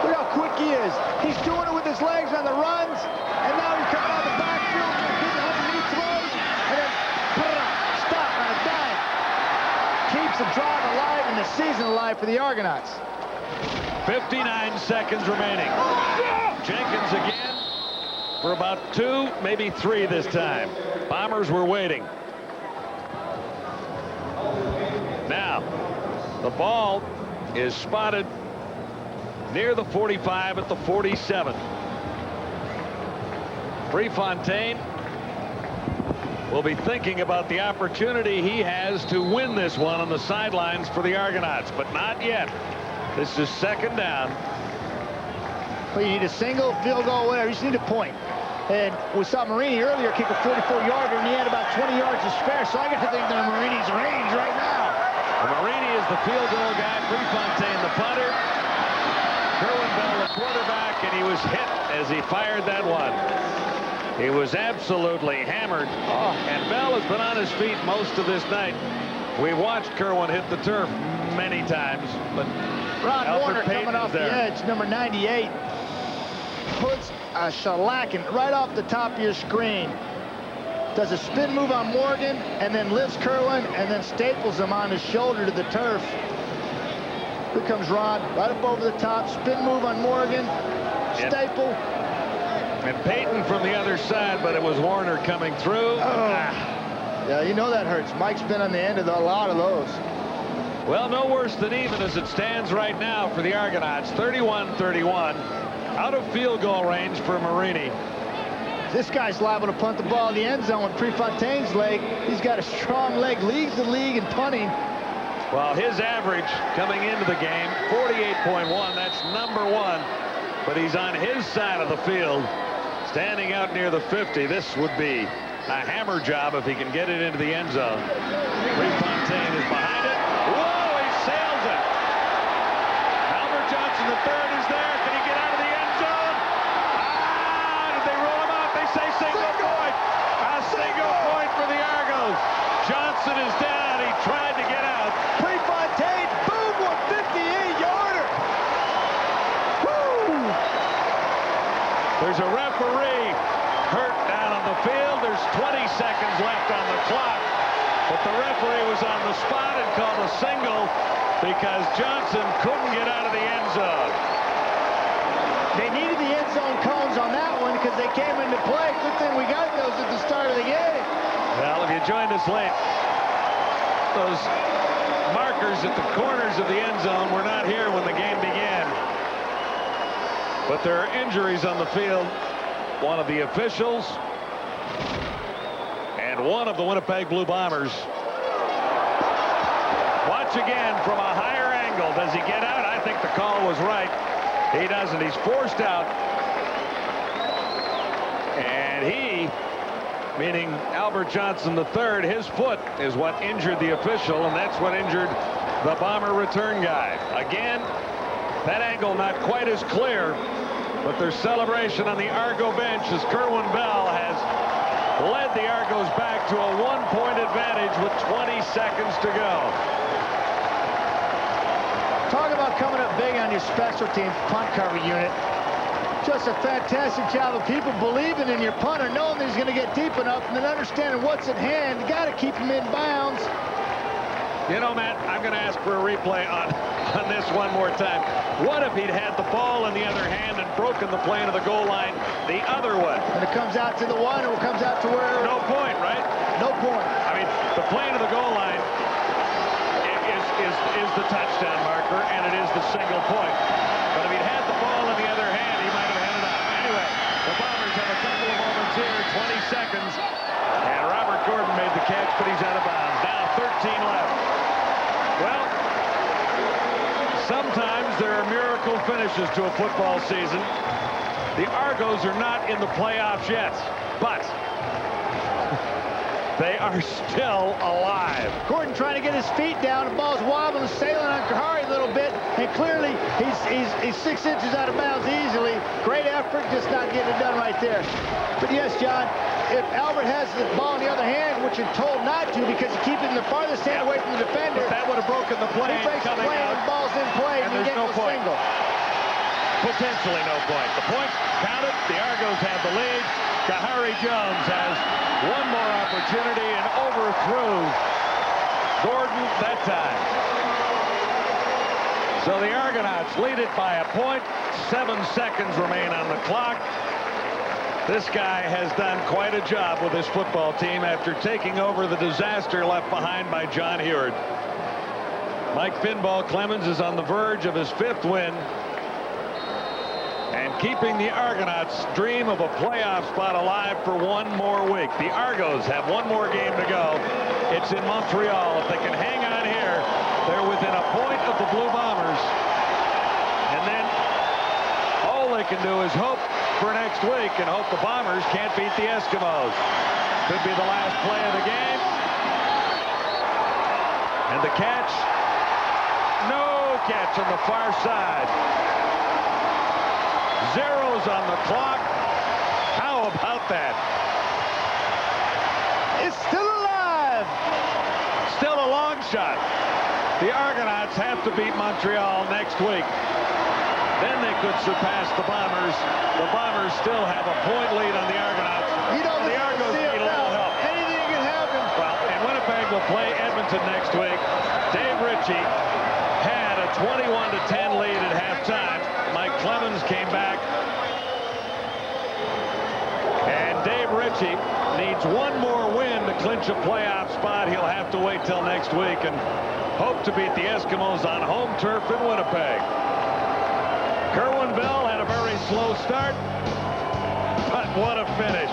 S6: Look how quick he is. He's doing it with his legs on the runs, and now he's coming out of the backfield, getting underneath throws, and then stop on a dime. Keeps the drive alive and the season alive for the Argonauts.
S5: 59 seconds remaining. Jenkins again for about 2, maybe 3 this time. Bombers were waiting. Now, the ball is spotted near the 45 at the 47. Prefontaine will be thinking about the opportunity he has to win this one on the sidelines for the Argonauts, but not yet. This is second down.
S6: Well, you need a single, field goal, whatever. You just need a point. And we saw Marini earlier kick a 44-yarder, and he had about 20 yards to spare, so I got to think they're in Marini's range right now.
S5: Well, Marini is the field goal guy. Prefontaine the punter. Kerwin Bell the quarterback, and he was hit as he fired that one. He was absolutely hammered, and Bell has been on his feet most of this night. We watched Kerwin hit the turf many times, but
S6: Ron
S5: Alfred
S6: Warner
S5: Payton's
S6: coming off
S5: there.
S6: the edge, number 98. Puts a shellacking right off the top of your screen. Does a spin move on Morgan, and then lifts Kerwin, and then staples him on his shoulder to the turf. Here comes Ron, right up over the top, spin move on Morgan, staple.
S5: And Payton from the other side, but it was Warner coming through.
S6: Yeah, you know that hurts. Mike's been on the end of a lot of those.
S5: Well, no worse than even as it stands right now for the Argonauts. 31-31. Out of field goal range for Marini.
S6: This guy's liable to punt the ball in the end zone with Prefontaine's leg. He's got a strong leg, leads the league in punting.
S5: Well, his average coming into the game, 48.1. That's number 1. But he's on his side of the field, standing out near the 50. This would be a hammer job if he can get it into the end zone. Prefontaine is behind it. Whoa, he sails it. Albert Johnson III is there. Can he get out of the end zone? Did they roll him out? They say single point. A single point for the Argos. Johnson is down. He tried to get out.
S6: Prefontaine, boom, 158-yarder. Woo!
S5: There's a referee hurt down on the field. There's 20 seconds left on the clock. But the referee was on the spot and called a single because Johnson couldn't get out of the end zone.
S6: They needed the end zone cones on that one because they came into play. Good thing we got those at the start of the game.
S5: Well, if you joined us late, those markers at the corners of the end zone were not here when the game began. But there are injuries on the field. One of the officials and one of the Winnipeg Blue Bombers. Watch again from a higher angle. Does he get out? I think the call was right. He doesn't. He's forced out. And he, meaning Albert Johnson III, his foot is what injured the official, and that's what injured the Bomber return guy. Again, that angle not quite as clear, but their celebration on the Argo bench as Kerwin Bell has led the Argos back to a 1-point advantage with 20 seconds to go.
S6: Talk about coming up big on your special teams punt cover unit. Just a fantastic job of people believing in your punter, knowing that he's going to get deep enough, and then understanding what's at hand. You got to keep him in bounds.
S5: You know, Matt, I'm going to ask for a replay on this one more time. What if he'd had the ball in the other hand and broken the plane of the goal line the other way?
S6: And it comes out to the one, or it comes out to where?
S5: No point, right?
S6: No point.
S5: I mean, the plane of the goal line is the touchdown marker, and it is the single point. But if he'd had the ball in the other hand, he might have had it out. Anyway, the Bombers have a couple of moments here, 20 seconds, and Robert Gordon made the catch, but he's out of bounds. Now 13 left. Well, sometimes there are miracle finishes to a football season. The Argos are not in the playoffs yet, but they are still alive.
S6: Gordon trying to get his feet down. The ball's wobbling, sailing on Kahari a little bit, and clearly he's 6 inches out of bounds easily. Great effort, just not getting it done right there. But yes, John, if Albert has the ball in the other hand, which you're told not to because you keep it in the farthest hand away from the defender,
S5: but that would have broken the plane.
S6: He breaks the plane and the ball's in play, and you get
S5: no
S6: the
S5: point.
S6: single.
S5: Potentially no point. The point counted. The Argos have the lead. Kahari Jones has one more opportunity and overthrew Gordon that time. So the Argonauts lead it by a point. 7 seconds remain on the clock. This guy has done quite a job with this football team after taking over the disaster left behind by John Heward. Mike Pinball Clemens is on the verge of his 5th win and keeping the Argonauts' dream of a playoff spot alive for one more week. The Argos have one more game to go. It's in Montreal. If they can hang on here, they're within a point of the Blue Bombers. And then all they can do is hope for next week and hope the Bombers can't beat the Eskimos. Could be the last play of the game. And the catch. No catch on the far side. Zeros on the clock. How about that?
S6: It's still alive.
S5: Still a long shot. The Argonauts have to beat Montreal next week. Then they could surpass the Bombers. The Bombers still have a point lead on the Argonauts. The Argos need a little help.
S6: Anything can happen.
S5: Well, and Winnipeg will play Edmonton next week. Dave Ritchie had a 21-10 lead at halftime. Mike Clemens came back. And Dave Ritchie needs one more win to clinch a playoff spot. He'll have to wait till next week and hope to beat the Eskimos on home turf in Winnipeg. Kerwin Bell had a very slow start, but what a finish.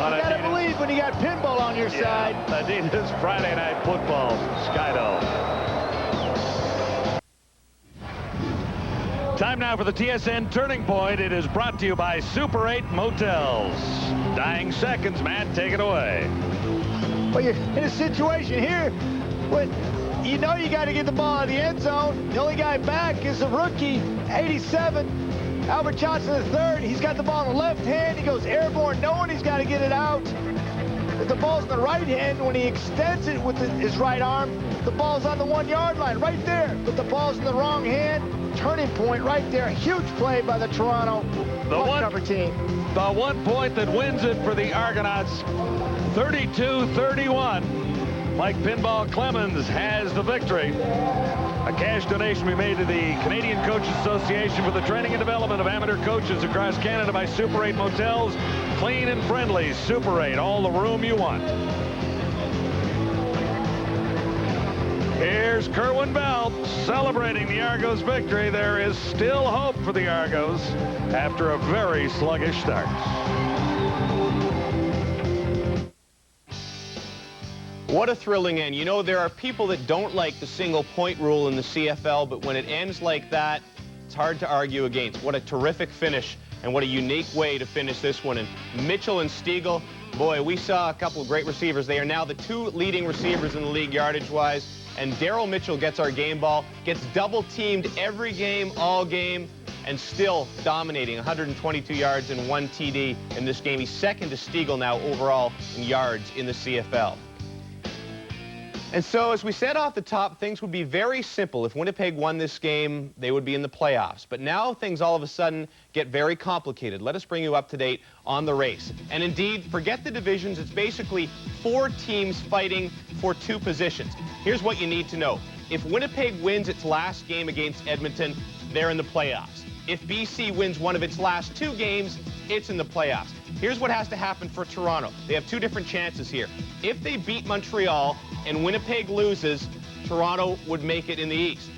S6: You gotta believe when you got Pinball on your side.
S5: Adidas Friday Night Football, Skydome. Time now for the TSN Turning Point. It is brought to you by Super 8 Motels. Dying seconds, Matt, take it away.
S6: Well, you're in a situation here when you know you got to get the ball out of the end zone. The only guy back is a rookie, 87, Albert Johnson III. He's got the ball in the left hand. He goes airborne, knowing he's got to get it out. If the ball's in the right hand, when he extends it with his right arm, the ball's on the 1-yard line right there. But the ball's in the wrong hand. Turning point right there. Huge play by the Toronto cover team.
S5: The 1 point that wins it for the Argonauts, 32-31. Mike Pinball Clemens has the victory. A cash donation will be made to the Canadian Coaches Association for the training and development of amateur coaches across Canada by Super 8 Motels. Clean and friendly Super 8, all the room you want. Here's Kerwin Bell celebrating the Argos' victory. There is still hope for the Argos after a very sluggish start.
S1: What a thrilling end. You know, there are people that don't like the single-point rule in the CFL, but when it ends like that, it's hard to argue against. What a terrific finish, and what a unique way to finish this one. And Mitchell and Stiegel, boy, we saw a couple of great receivers. They are now the 2 leading receivers in the league yardage-wise. And Daryl Mitchell gets our game ball, gets double-teamed every game, all game, and still dominating. 122 yards and 1 TD in this game. He's second to Stiegel now overall in yards in the CFL. And so, as we said off the top, things would be very simple. If Winnipeg won this game, they would be in the playoffs. But now things all of a sudden get very complicated. Let us bring you up to date on the race. And indeed, forget the divisions. It's basically 4 teams fighting for 2 positions. Here's what you need to know. If Winnipeg wins its last game against Edmonton, they're in the playoffs. If BC wins one of its last 2 games, it's in the playoffs. Here's what has to happen for Toronto. They have 2 different chances here. If they beat Montreal and Winnipeg loses, Toronto would make it in the East.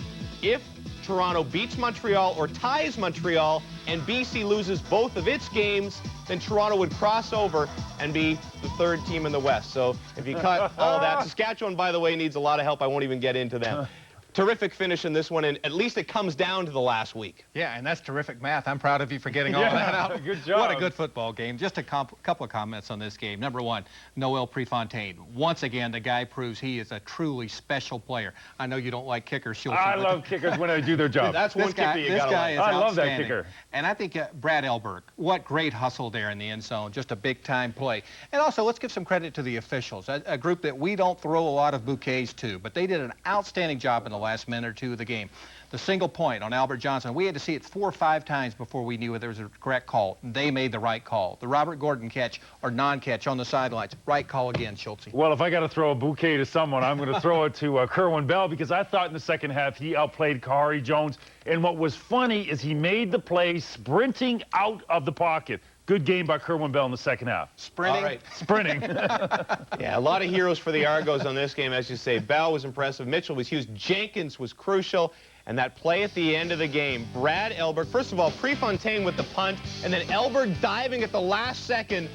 S1: If Toronto beats Montreal or ties Montreal and BC loses both of its games, then Toronto would cross over and be the 3rd team in the West. So if you cut all that, Saskatchewan, by the way, needs a lot of help. I won't even get into them. Terrific finish in this one, and at least it comes down to the last week.
S3: Yeah, and that's terrific math. I'm proud of you for getting all that out.
S4: Good job.
S3: What a good football game. Just a couple of comments on this game. Number 1, Noel Prefontaine. Once again, the guy proves he is a truly special player. I know you don't like kickers, Schultz.
S4: I love kickers when they do their job.
S1: That's one kicker you got to like.
S3: I
S4: love that kicker.
S3: And I think Brad Elberg, what great hustle there in the end zone. Just a big-time play. And also, let's give some credit to the officials, a group that we don't throw a lot of bouquets to, but they did an outstanding job in the last minute or 2 of the game. The single point on Albert Johnson, we had to see it 4 or 5 times before we knew there was a correct call. They made the right call. The Robert Gordon catch or non-catch on the sidelines, right call again, Schultz.
S4: Well, if I got to throw a bouquet to someone, I'm going to throw it to Kerwin Bell, because I thought in the second half he outplayed Kahari Jones. And what was funny is he made the play sprinting out of the pocket. Good game by Kerwin Bell in the second half.
S3: Sprinting?
S1: All right.
S4: Sprinting.
S1: Yeah, a lot of heroes for the Argos on this game, as you say. Bell was impressive. Mitchell was huge. Jenkins was crucial. And that play at the end of the game, Brad Elberg, first of all, Prefontaine with the punt, and then Elberg diving at the last second.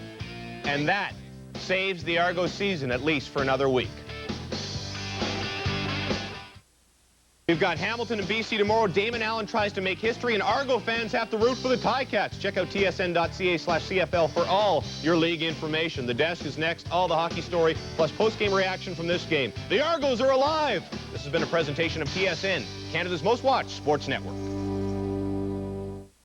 S1: And that saves the Argos season, at least for another week. We've got Hamilton and BC tomorrow. Damon Allen tries to make history, and Argo fans have to root for the Ticats. Check out tsn.ca/CFL for all your league information. The desk is next. All the hockey story, plus post-game reaction from this game. The Argos are alive! This has been a presentation of TSN, Canada's most watched sports network.